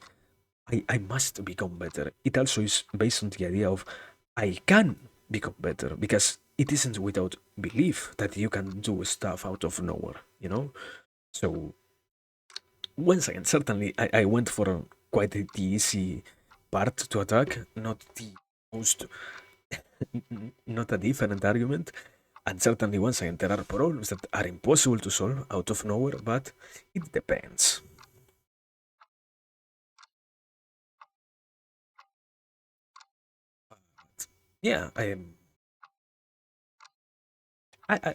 I must become better. It also is based on the idea of I can become better because it isn't without belief that you can do stuff out of nowhere, you know? So, once again, certainly I went for quite the easy part to attack, not the most, not a different argument. And certainly, once again, there are problems that are impossible to solve out of nowhere, but it depends. Yeah, I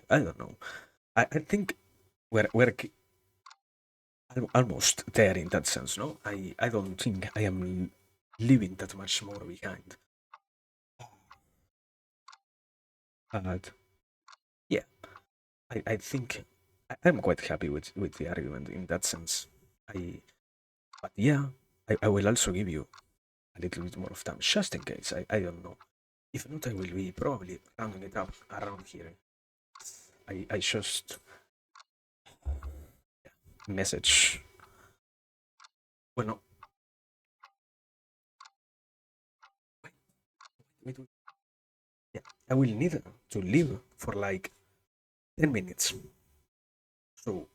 don't know. I think we're almost there in that sense, no? I don't think I am leaving that much more behind. But yeah, I think I'm quite happy with the argument in that sense. I but yeah, I will also give you a little bit more of time just in case. I don't know. If not, I will be probably rounding it up around here. I just message. Well, no, wait. Yeah, I will need to leave for like 10 minutes. So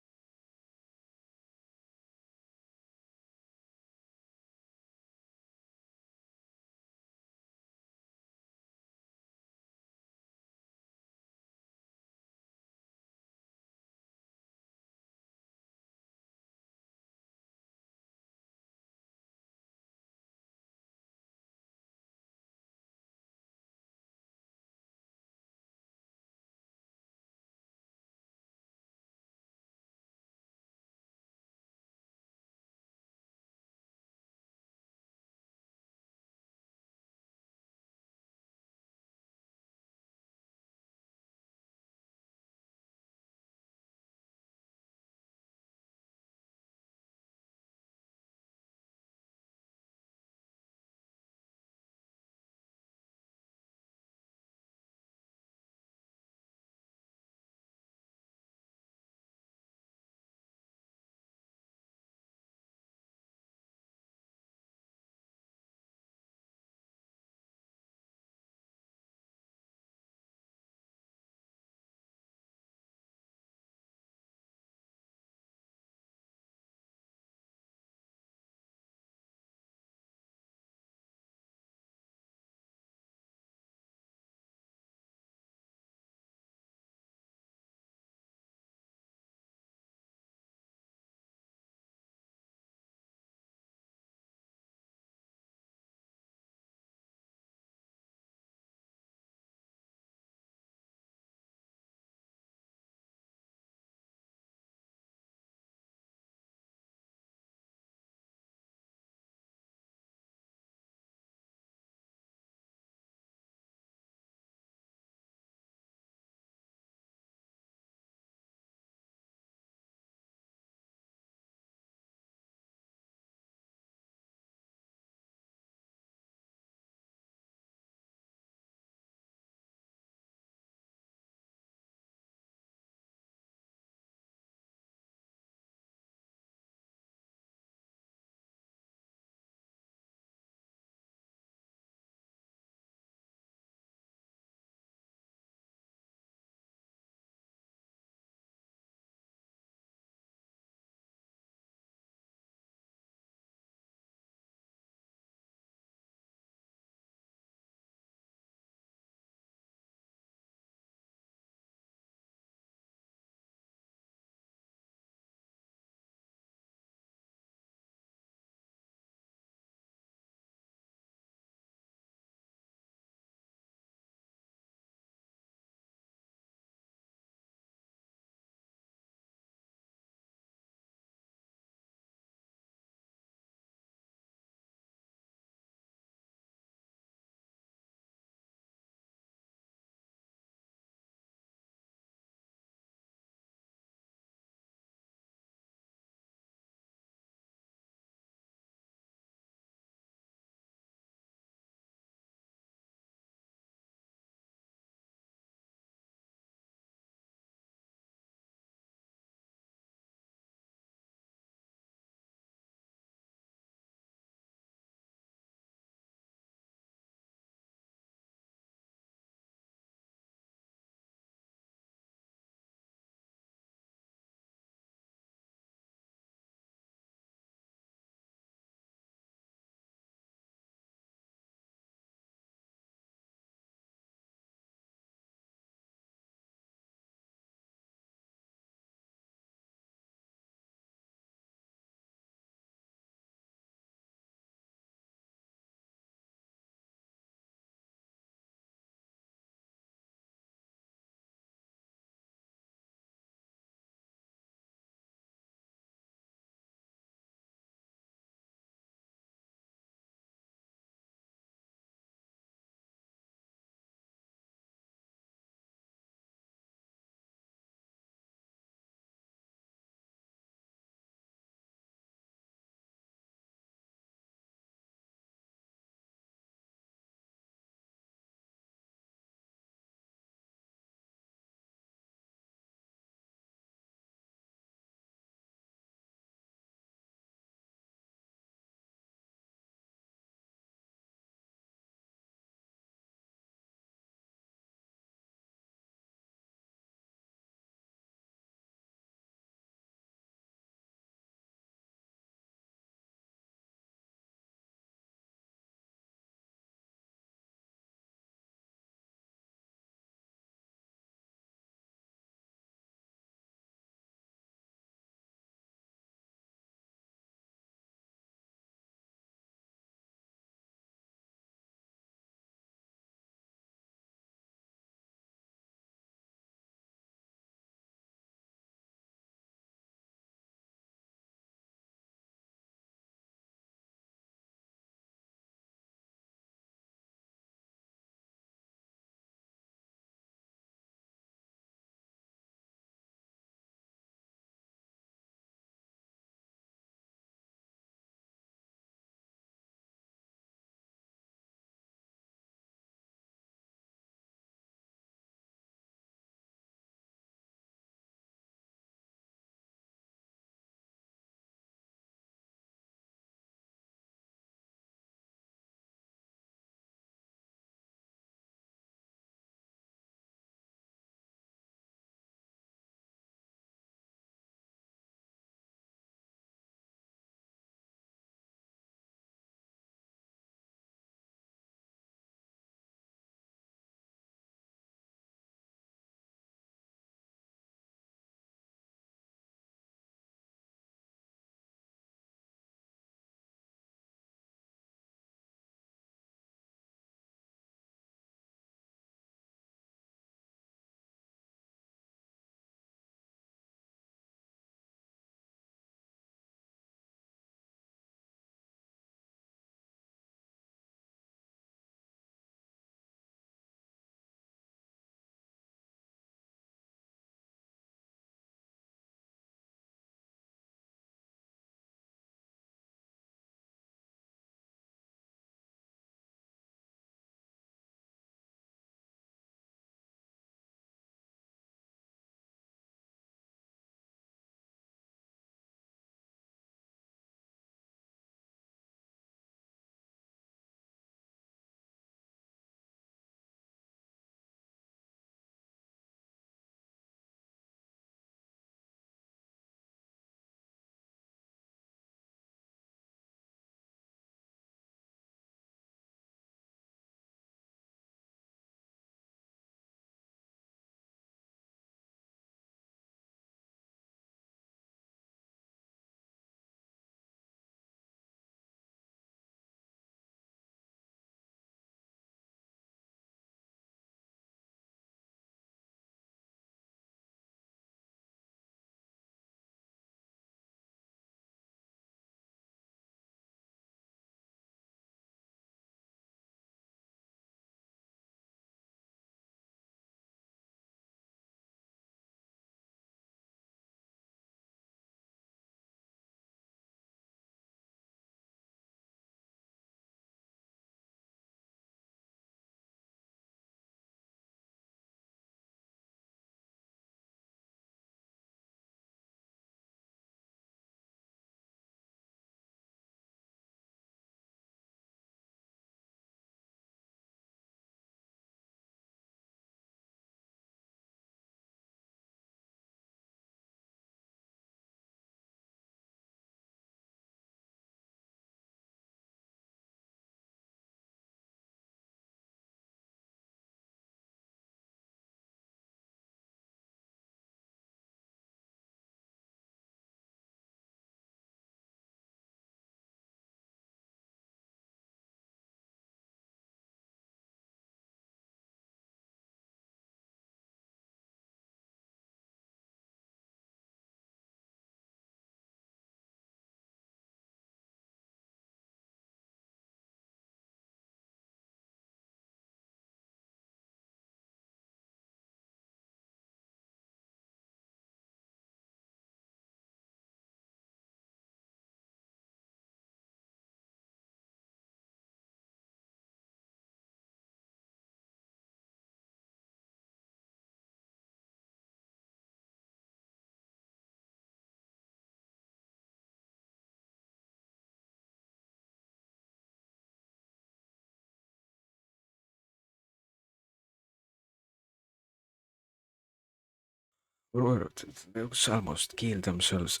Bro, they almost killed themselves.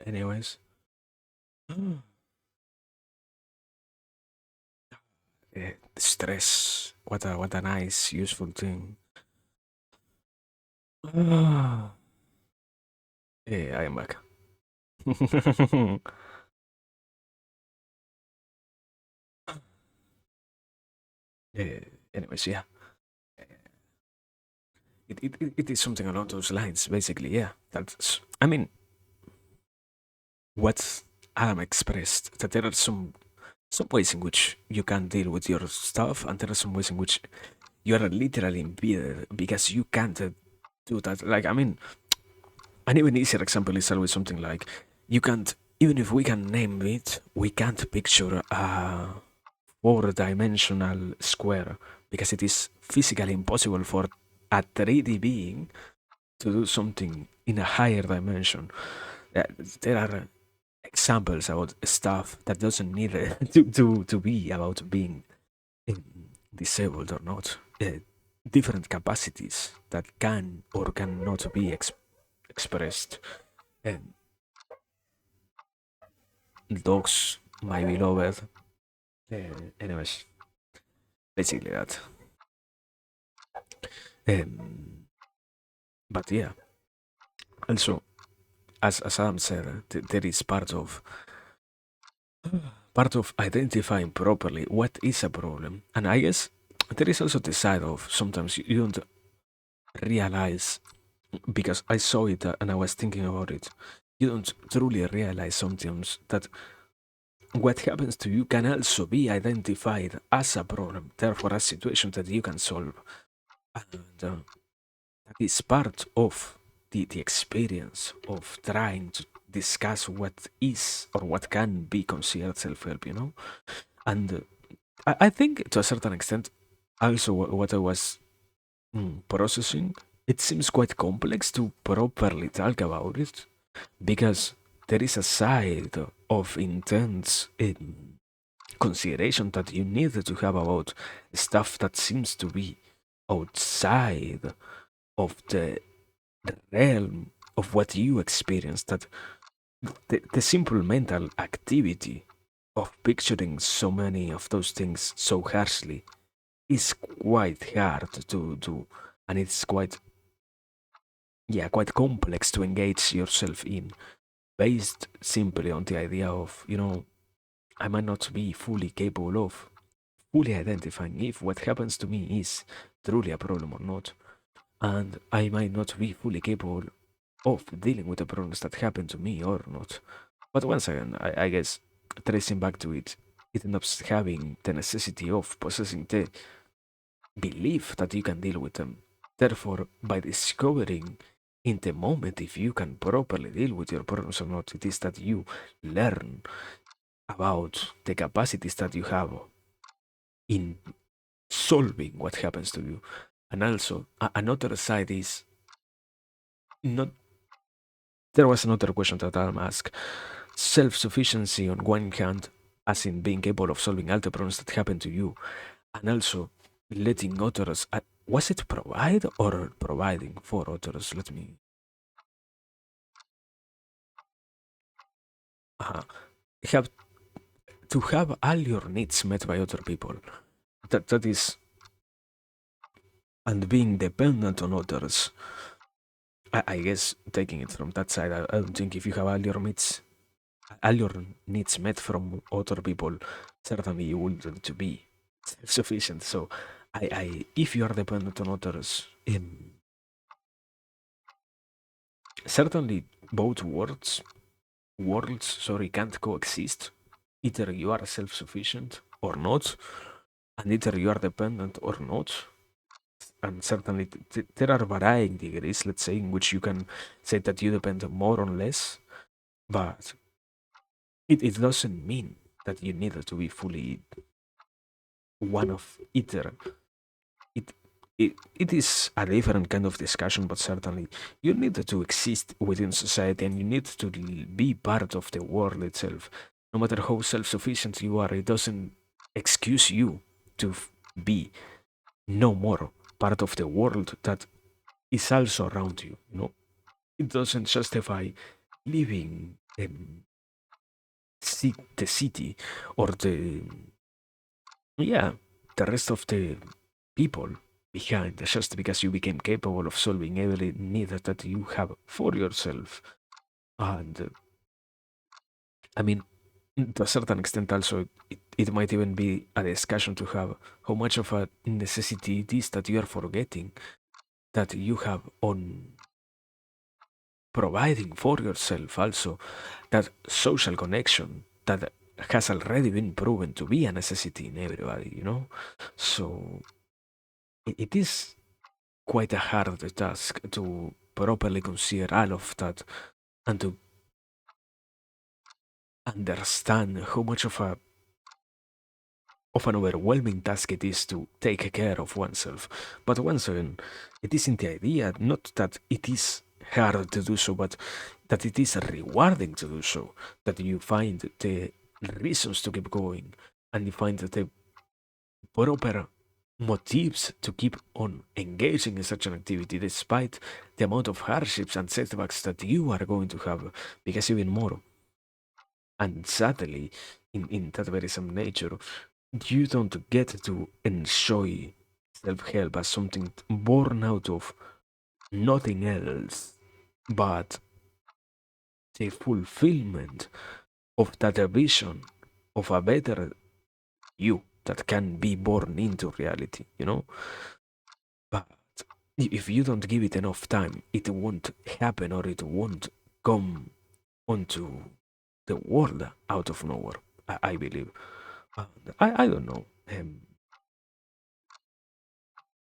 Anyways. Stress. What a nice, useful thing. Yeah, I am back. uh, anyways, yeah. It is something along those lines, basically, yeah. That's, I mean, what Adam expressed, that there are some ways in which you can deal with your stuff, and there are some ways in which you are literally impeded because you can't do that. Like, I mean, an even easier example is always something like you can't, even if we can name it, we can't picture a four-dimensional square because it is physically impossible for a 3D being to do something in a higher dimension. Uh, There are examples about stuff that doesn't need to be about being disabled or not. Different capacities that can or cannot be expressed. And dogs, my beloved. Anyways, basically that. Um, but yeah, also, as Adam said, there is part of identifying properly what is a problem, and I guess there is also the side of sometimes you don't realize, because I saw it and I was thinking about it. You don't truly realize sometimes that what happens to you can also be identified as a problem, therefore a situation that you can solve. And that is part of the experience of trying to discuss what is or what can be considered self-help, And I think to a certain extent, also what I was processing, it seems quite complex to properly talk about it because there is a side of intense consideration that you need to have about stuff that seems to be outside of the realm of what you experience. That the simple mental activity of picturing so many of those things so harshly is quite hard to do, and it's quite complex to engage yourself in, based simply on the idea of, I might not be fully capable of fully identifying if what happens to me is truly a problem or not, and I might not be fully capable of dealing with the problems that happen to me or not. But once again, I guess tracing back to it, it ends up having the necessity of possessing the belief that you can deal with them. Therefore, by discovering in the moment if you can properly deal with your problems or not, it is that you learn about the capacities that you have in solving what happens to you. And also, another side is not. There was another question that I'll ask. Self sufficiency on one hand, as in being capable of solving all the problems that happen to you, and also letting others. Was it provide or providing for others? Let me. Have to have all your needs met by other people. That is, and being dependent on others. I guess taking it from that side, I don't think if you have all your needs met from other people, certainly you wouldn't to be self-sufficient. So, if you are dependent on others, certainly both worlds, can't coexist. Either you are self-sufficient or not, and either you are dependent or not. And certainly there are varying degrees, let's say, in which you can say that you depend more or less, but it doesn't mean that you need to be fully one of either. It, it is a different kind of discussion, but certainly you need to exist within society and you need to be part of the world itself. No matter how self sufficient you are, it doesn't excuse you to be no more part of the world that is also around you. It doesn't justify leaving the city or yeah, the rest of the people behind just because you became capable of solving every need that you have for yourself. And I mean, to a certain extent, also, it might even be a discussion to have how much of a necessity it is that you are forgetting that you have on providing for yourself also that social connection that has already been proven to be a necessity in everybody. So it is quite a hard task to properly consider all of that and to understand how much of an overwhelming task it is to take care of oneself. But once again, it isn't the idea, not that it is hard to do so, but that it is rewarding to do so, that you find the reasons to keep going and you find the proper motives to keep on engaging in such an activity despite the amount of hardships and setbacks that you are going to have, because even more. And sadly, in that very same nature, you don't get to enjoy self-help as something born out of nothing else but the fulfillment of that vision of a better you that can be born into reality. But if you don't give it enough time, it won't happen or it won't come onto the world out of nowhere, I believe. I don't know.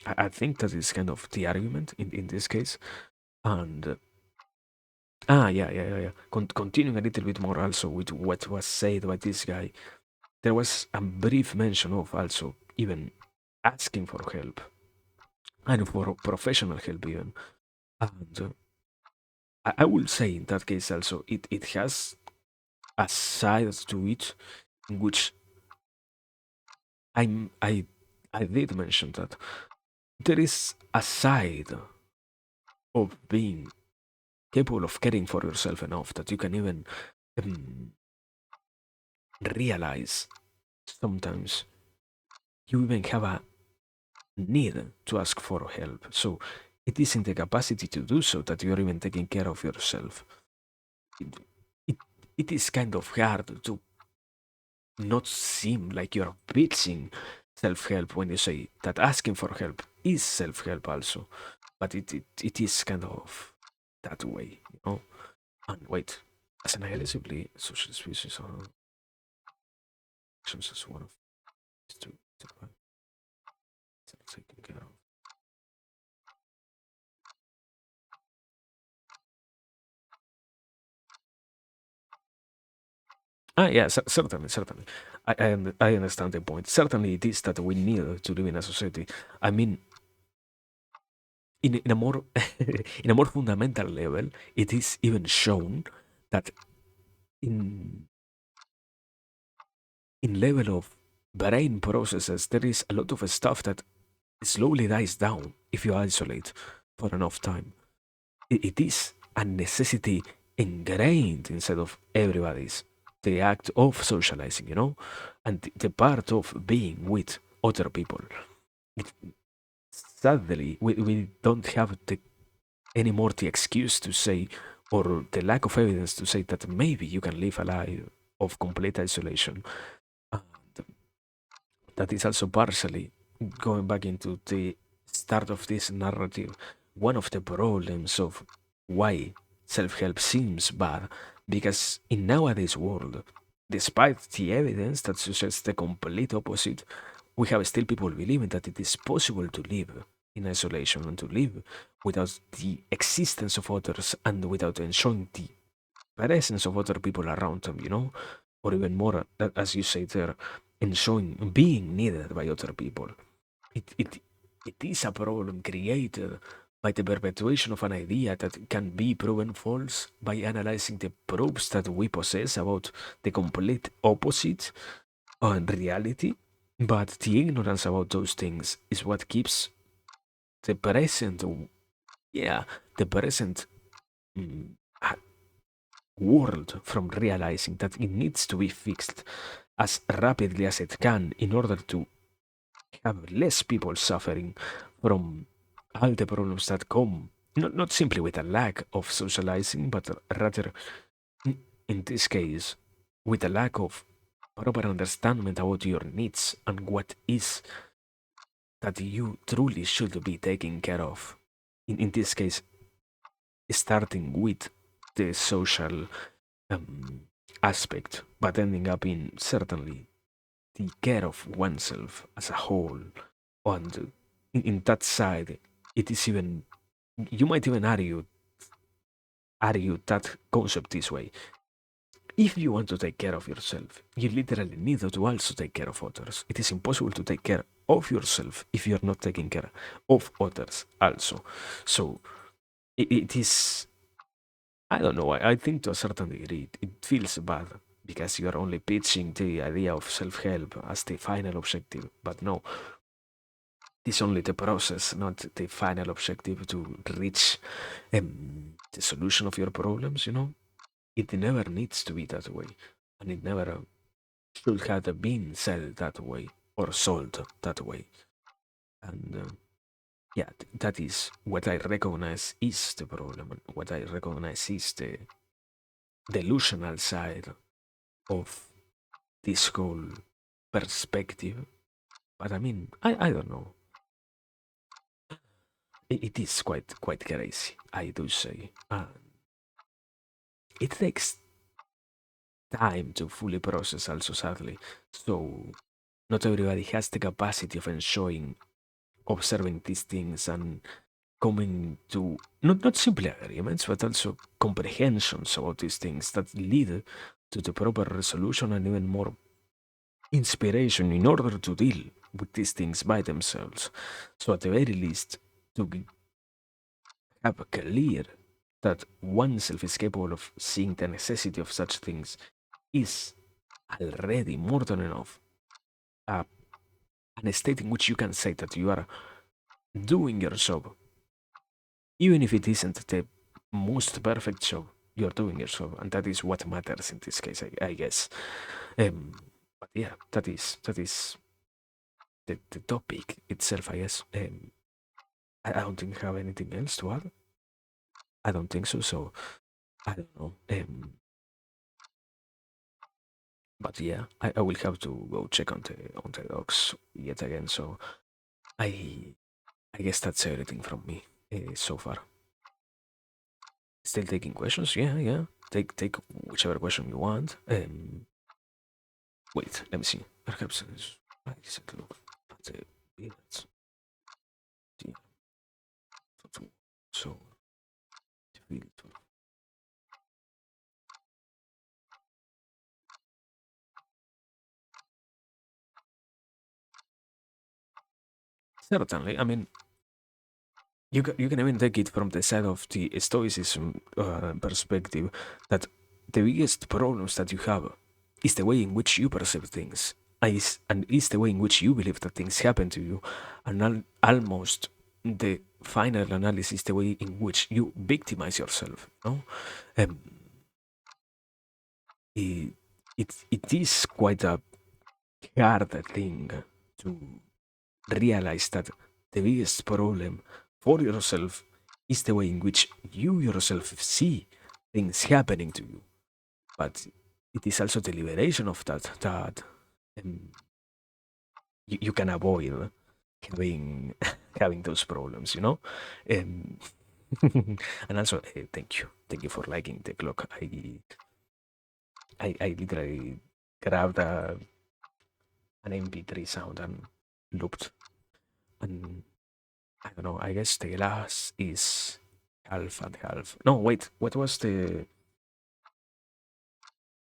I think that is kind of the argument in this case. And yeah. Continuing a little bit more also with what was said by this guy, there was a brief mention of also even asking for help and for professional help even. And I will say in that case also it has a side to it in which I'm I did mention that there is a side of being capable of caring for yourself enough that you can even um, realize sometimes you even have a need to ask for help. So it is in the capacity to do so that you're even taking care of yourself. It, it, it is kind of hard to not seem like you're pitching self help when you say that asking for help is self help also. But it is kind of that way. And wait, as an aggressively social species or actions as one of these to survive, taken care of. Yeah, certainly. I understand the point. Certainly, it is that we need to live in a society. I mean, in a more in a more fundamental level, it is even shown that in level of brain processes, there is a lot of stuff that slowly dies down if you isolate for enough time. It is a necessity ingrained inside of everybody's the act of socializing, and the part of being with other people. It, sadly, we don't have anymore the excuse to say, or the lack of evidence to say that maybe you can live a life of complete isolation. And that is also partially going back into the start of this narrative. One of the problems of why self help seems bad, because in nowadays world, despite the evidence that suggests the complete opposite, we have still people believing that it is possible to live in isolation and to live without the existence of others and without enjoying the presence of other people around them, or even more, as you say there, enjoying being needed by other people. It is a problem created by the perpetuation of an idea that can be proven false by analyzing the proofs that we possess about the complete opposite on reality. But the ignorance about those things is what keeps the present yeah, the present mm, world from realizing that it needs to be fixed as rapidly as it can in order to have less people suffering from all the problems that come, not simply with a lack of socializing, but rather, in this case, with a lack of proper understanding about your needs and what is that you truly should be taking care of. In this case, starting with the social um, aspect, but ending up in certainly the care of oneself as a whole. And in that side, it is even, you might even argue that concept this way. If you want to take care of yourself, you literally need to also take care of others. It is impossible to take care of yourself if you're not taking care of others also. So it is, I don't know, I think to a certain degree it feels bad because you are only pitching the idea of self help as the final objective. But no, it's only the process, not the final objective to reach the solution of your problems, you know? It never needs to be that way. And it never should have been said that way or sold that way. And yeah, that is what I recognize is the problem. And what I recognize is the delusional side of this whole perspective. But I mean, I don't know. It is quite crazy, I do say. It takes time to fully process also, sadly. So not everybody has the capacity of enjoying observing these things and coming to not simply agreements but also comprehensions about these things that lead to the proper resolution and even more inspiration in order to deal with these things by themselves. So at the very least, to have clear that oneself is capable of seeing the necessity of such things is already more than enough. Uh, and a state in which you can say that you are doing your job, even if it isn't the most perfect job, you're doing your job, and that is what matters in this case, I guess. Um, but yeah, that is the topic itself, I guess. I don't think I have anything else to add. I don't think so. So I don't know. But yeah, I will have to go check on the dogs yet again. So I I guess that's everything from me so far. Still taking questions? Yeah, yeah. Take whichever question you want. Wait, let me see. Perhaps I said look at the bills. So certainly, I mean, you can even take it from the side of the Stoicism perspective that the biggest problems that you have is the way in which you perceive things, and is the way in which you believe that things happen to you, and almost the final analysis, the way in which you victimize yourself. No, um, it, it is quite a hard thing to realize that the biggest problem for yourself is the way in which you yourself see things happening to you. But it is also the liberation of that um, you can avoid having having those problems, you know. Um, and also, thank you for liking the clock. I literally grabbed an MP3 sound and looped, and I don't know. I guess the glass is half and half. No, wait. What was the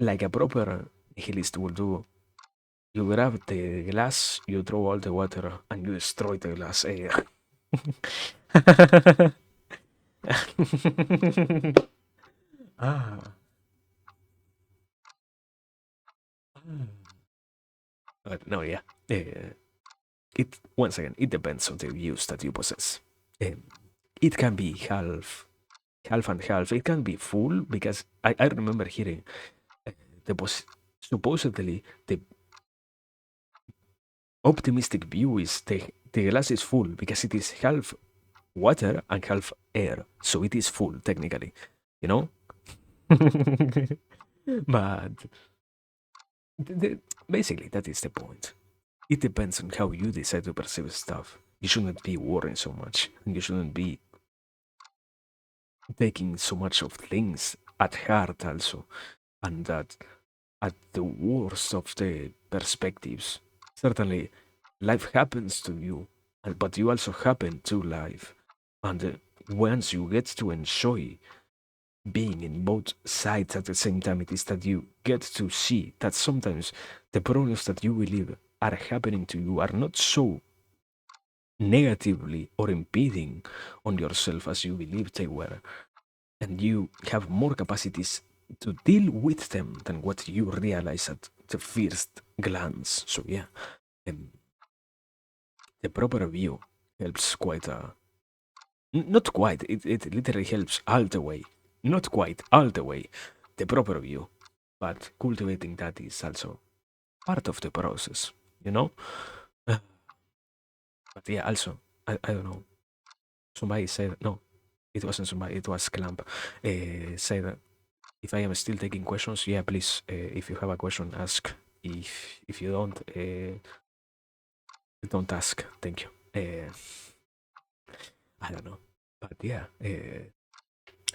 like a proper nihilist would do? You grab the glass, you throw all the water, and you destroy the glass. Ah. But no, yeah. It once again, it depends on the views that you possess. Um, it can be half and half. It can be full because I remember hearing the supposedly the optimistic view is the glass is full because it is half water and half air, so it is full technically, you know. But basically, that is the point. It depends on how you decide to perceive stuff. You shouldn't be worrying so much, and you shouldn't be taking so much of things at heart also, and that at the worst of the perspectives. Certainly, life happens to you, but you also happen to life. And once you get to enjoy being in both sides at the same time, it is that you get to see that sometimes the problems that you believe are happening to you are not so negatively or impeding on yourself as you believe they were, and you have more capacities to deal with them than what you realize at the first glance. So yeah, um, the proper view helps quite not quite, it literally helps all the way. Not quite all the way, the proper view. But cultivating that is also part of the process, you know? Uh, but yeah, also, I don't know. Somebody said, no, it wasn't somebody, it was Clamp. Said if I am still taking questions, yeah, please, if you have a question, ask. If you don't ask. Thank you. I don't know, but yeah,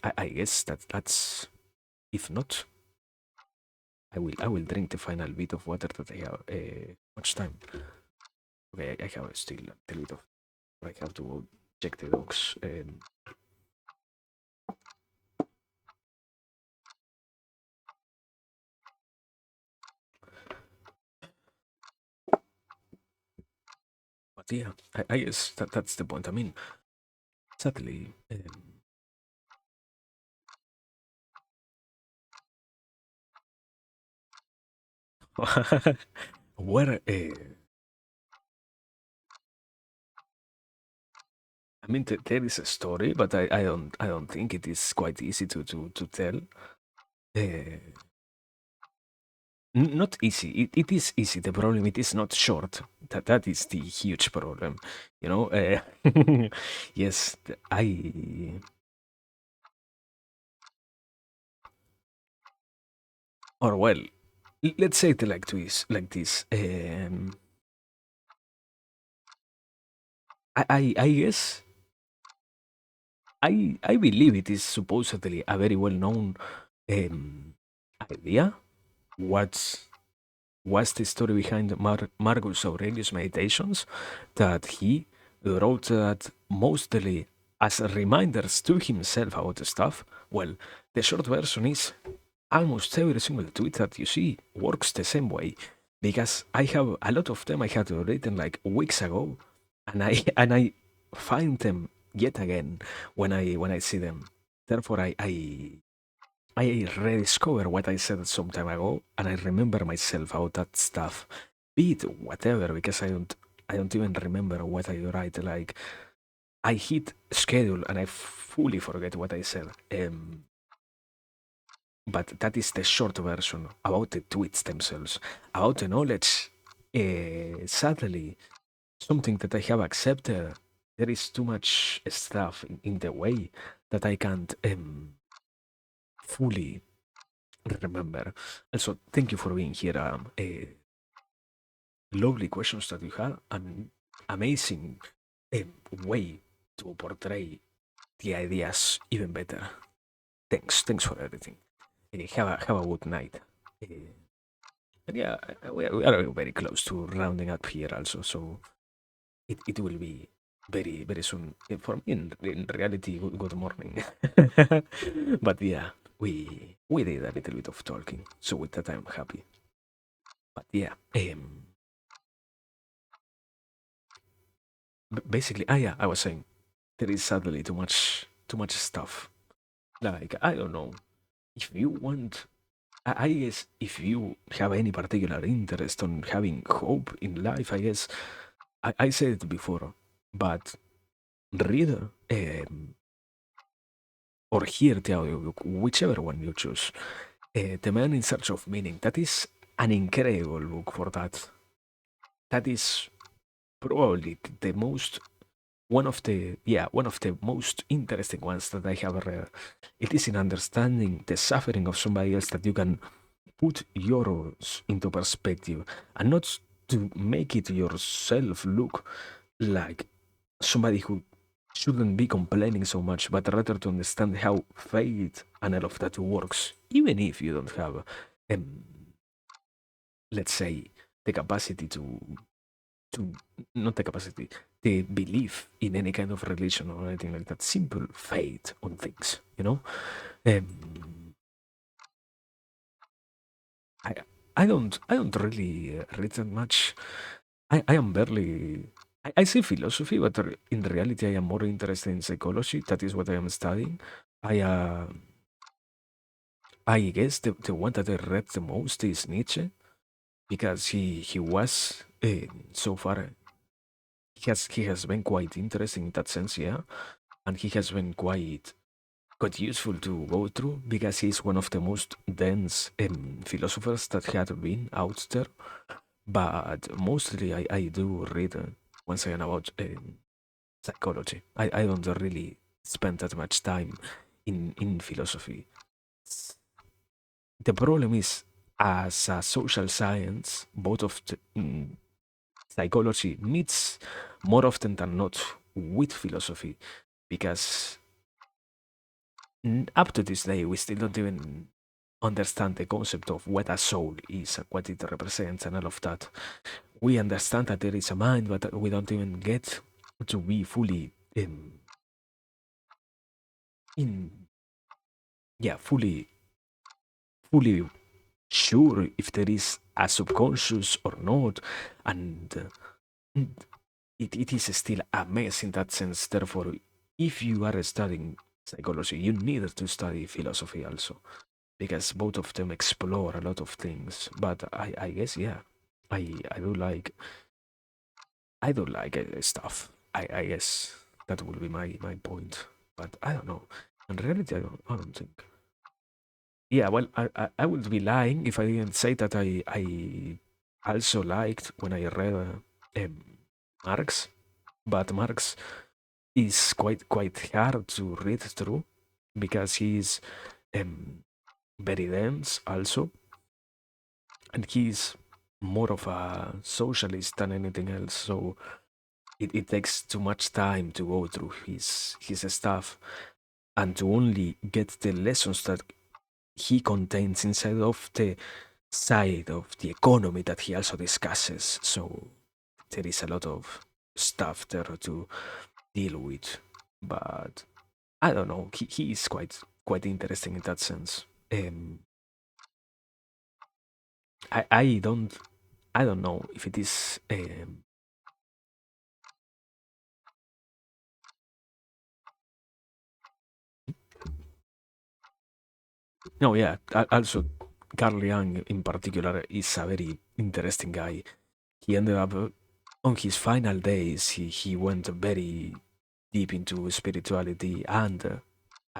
I guess that's. If not, I will drink the final bit of water that I have. Much time? Okay, I have still a little bit of. I have to go check the dogs. But yeah, I guess that's the point. I mean, sadly, where I mean, there is a story, but I don't think it is quite easy to tell. Uh, Not easy. It is easy. The problem it is not short. That is the huge problem. You know. Yes, I. Or well, let's say it like this. Like this. I guess I believe it is supposedly a very well known idea. What's was the story behind Marcus Aurelius' meditations, that he wrote that mostly as reminders to himself about the stuff. Well, the short version is almost every single tweet that you see works the same way, because I have a lot of them I had written like weeks ago, and I find them yet again when I see them. Therefore, I rediscover what I said some time ago, and I remember myself about that stuff. Be it whatever, because I don't even remember what I write. Like I hit schedule and I fully forget what I said. But that is the short version about the tweets themselves. About the knowledge, sadly, something that I have accepted. There is too much stuff in the way that I can't fully remember. Also, thank you for being here. Lovely questions that you had. An amazing way to portray the ideas even better. Thanks for everything. Have a good night. And yeah, we are very close to rounding up here also, so it will be very very soon. For me, in reality, good morning. But yeah, we did a little bit of talking, so with that I'm happy. But yeah, basically, yeah, I was saying there is sadly too much stuff. Like I don't know if you want. I guess if you have any particular interest on having hope in life, I guess I said it before, but read or hear the audiobook, whichever one you choose. The Man in Search of Meaning. That is an incredible book for that. That is probably the most one of the most interesting ones that I have read. It is in understanding the suffering of somebody else that you can put yours into perspective and not to make it yourself look like somebody who shouldn't be complaining so much, but rather to understand how fate and all of that works, even if you don't have, um, let's say, the capacity to not the capacity, the belief in any kind of religion or anything like that. Simple faith on things, you know. Um, I I don't really read that much. I am barely. I say philosophy, but in reality, I am more interested in psychology. That is what I am studying. I uh, I guess the one that I read the most is Nietzsche because he was so far he has been quite interesting in that sense, yeah, and he has been quite useful to go through because he's one of the most dense philosophers that had been out there. But mostly, I do read once again about psychology. I don't really spend that much time in philosophy. The problem is, as a social science, both of the, psychology meets more often than not with philosophy because up to this day we still don't even understand the concept of what a soul is and what it represents and all of that. We understand that there is a mind, but we don't even get to be fully in yeah fully sure if there is a subconscious or not, and it is still a mess in that sense. Therefore, if you are studying psychology, you need to study philosophy also because both of them explore a lot of things. But I guess yeah, I do like stuff. I guess that will be my point. But I don't know. In reality, I don't think. Yeah, well, I would be lying if I didn't say that I also liked when I read Marx, but Marx is quite hard to read through because he's um, very dense also, and he's more of a socialist than anything else. So it takes too much time to go through his stuff and to only get the lessons that he contains inside of the side of the economy that he also discusses. So there is a lot of stuff there to deal with. But I don't know. He is quite interesting in that sense. I don't know if it is no, yeah. Also, Carl Jung in particular is a very interesting guy. He ended up on his final days. He went very deep into spirituality and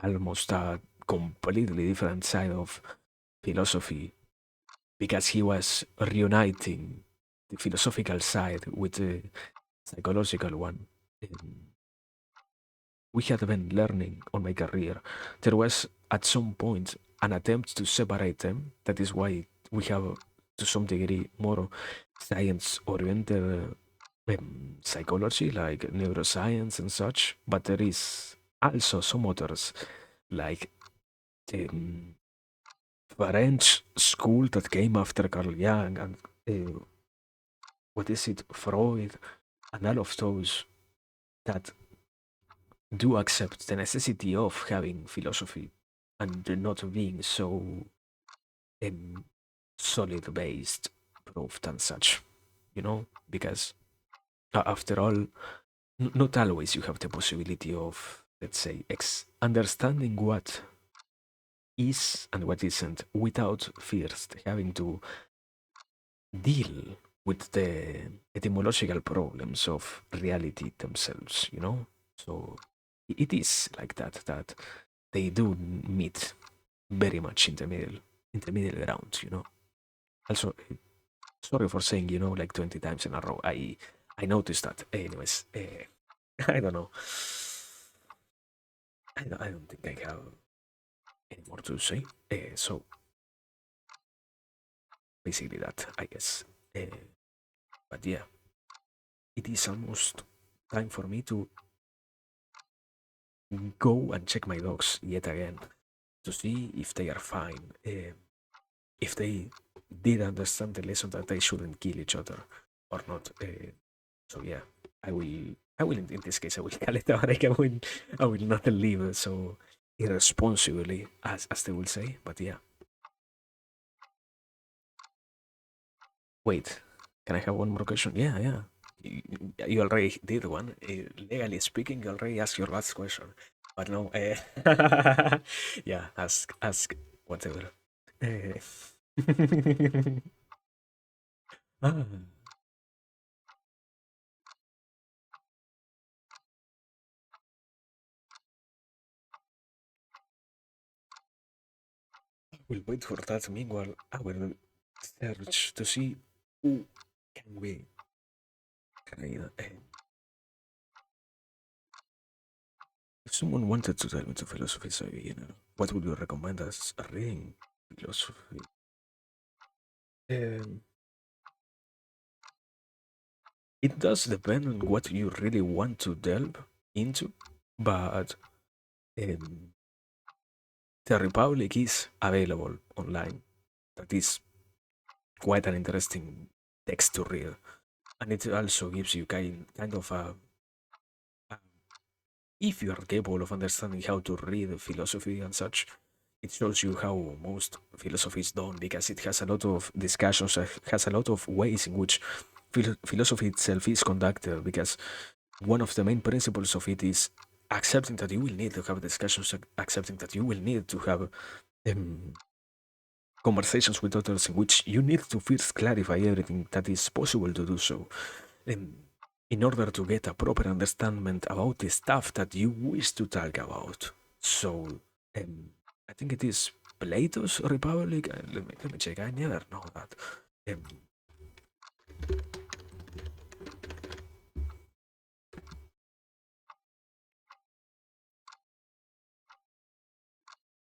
almost a completely different side of philosophy because he was reuniting the philosophical side with the psychological one. Um, we had been learning on my career. There was at some point an attempt to separate them. That is why we have, to some degree, more science oriented psychology, like neuroscience and such. But there is also some others, like the French school that came after Carl Jung and what is it, Freud, and all of those that do accept the necessity of having philosophy and not being so um, solid based proved and such, because after all, not always you have the possibility of, let's say, understanding what is and what isn't without first having to deal with the etymological problems of reality themselves. So it is like that, that they do meet very much in the middle ground, you know. Also, sorry for saying, you know, like 20 times in a row. I noticed that. Anyways, I don't know. I don't think I have any more to say. So basically that, I guess. But yeah, it is almost time for me to go and check my dogs yet again to see if they are fine, if they did understand the lesson that they shouldn't kill each other or not. So yeah, I will. I will. In this case, I will call it a break. I will not leave so irresponsibly, as they will say. But yeah, wait. Can I have one more question? Yeah, yeah. You already did one. Legally speaking, you already asked your last question. But no, yeah, ask whatever. Uh, ah, we'll wait for that. Meanwhile, I will search to see who can we. Can I, if someone wanted to dive into philosophy as a beginner, what would you recommend as a reading philosophy? Um, it does depend on what you really want to delve into, but um, the Republic is available online. That is quite an interesting text to read, and it also gives you kind of a if you are capable of understanding how to read philosophy and such, it shows you how most philosophy is done because it has a lot of discussions, has a lot of ways in which philosophy itself is conducted. Because one of the main principles of it is accepting that you will need to have discussions, accepting that you will need to have um, conversations with others in which you need to first clarify everything that is possible to do so. Um, in order to get a proper understanding about the stuff that you wish to talk about. So, um, I think it is Plato's Republic. Let me check. I never know that. Um,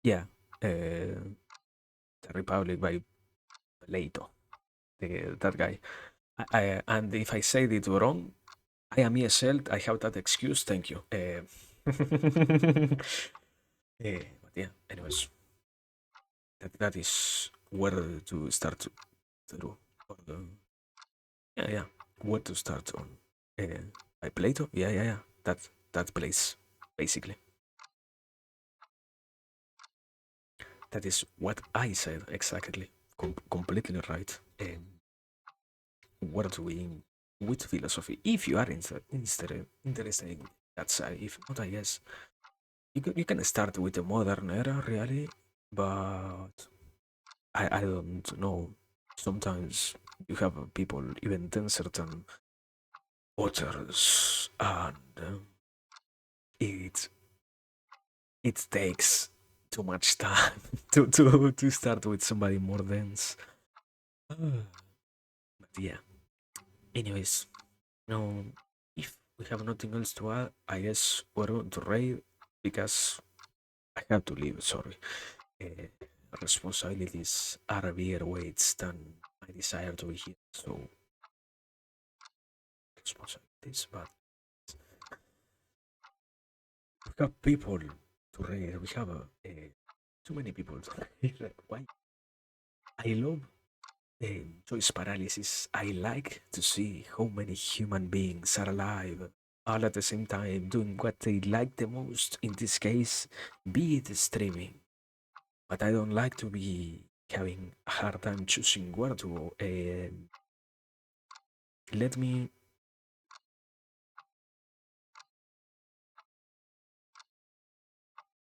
yeah, the Republic by Plato, that guy. And if I said it wrong, I am ESL. I have that excuse. Thank you. But yeah, anyways, that is where to start to do. Or yeah, yeah. Where to start on? By Plato? Yeah, yeah, yeah. That place, basically. That is what I said exactly. Completely right. Where to begin with philosophy? If you are interested in that side, if not, I guess you can start with the modern era, really. But I don't know. Sometimes you have people even then certain authors, and it it takes too much time to start with somebody more dense. But yeah. Anyways, no. If we have nothing else to add, I guess we're going to raid because I have to leave. Sorry. Uh, Responsibilities are bigger weights than my desire to be here. So responsibilities, but we have people to raid. We have too many people to raid. Why? I love choice paralysis. I like to see how many human beings are alive all at the same time doing what they like the most. In this case, be it streaming. But I don't like to be having a hard time choosing where to go. Let me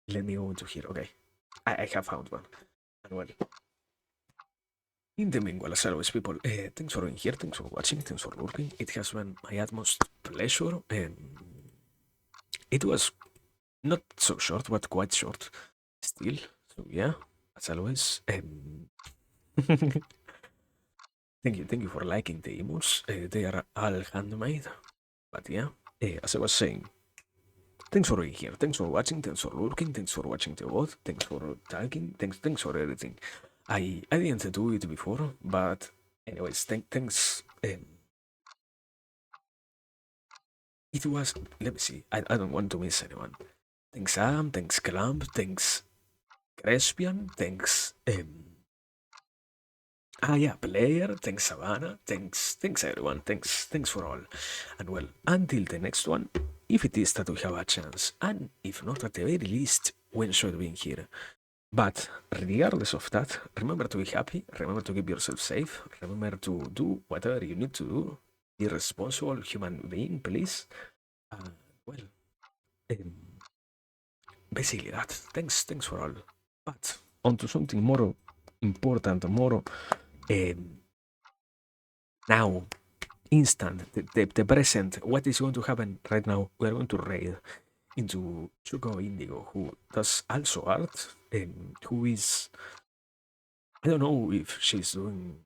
go into here. Okay, I have found one. And well, in the meanwhile, as always, people, thanks for being here, thanks for watching, thanks for lurking. It has been my utmost pleasure. it was not so short, but quite short still. So yeah, as always. Thank you for liking the emotes. They are all handmade. But yeah, as I was saying, thanks for being here. Thanks for watching. Thanks for lurking. Thanks for watching the VOD. Thanks for tagging. Thanks for everything. I didn't do it before, but anyways, thanks. It was. Let me see. I don't want to miss anyone. Thanks Adam. Thanks Clamp. Thanks Crespian. Thanks. Yeah, player. Thanks Savannah. Thanks everyone. Thanks for all. And well, until the next one, if it is that we have a chance, and if not, at the very least, we enjoyed being here. But regardless of that, remember to be happy, remember to keep yourself safe, remember to do whatever you need to do. Be a responsible human being, please. Well, um, basically that. Thanks for all. But on to something more important, more now, instant, the present. What is going to happen right now? We are going to raid into Chuko Indigo, who does also art, who is, I don't know if she's doing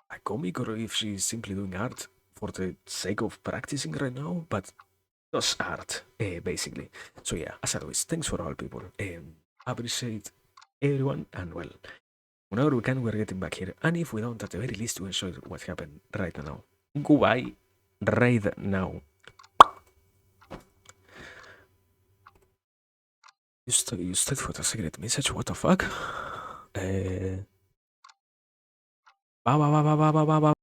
a comic or if she's simply doing art for the sake of practicing right now, but does art, basically. So yeah, as always, thanks for all people. Appreciate everyone, and well, whenever we can, we're getting back here. And if we don't, at the very least, we enjoy what happened right now. Goodbye, right now. You stayed for the secret message? What the fuck? Ba ba ba ba ba ba ba ba.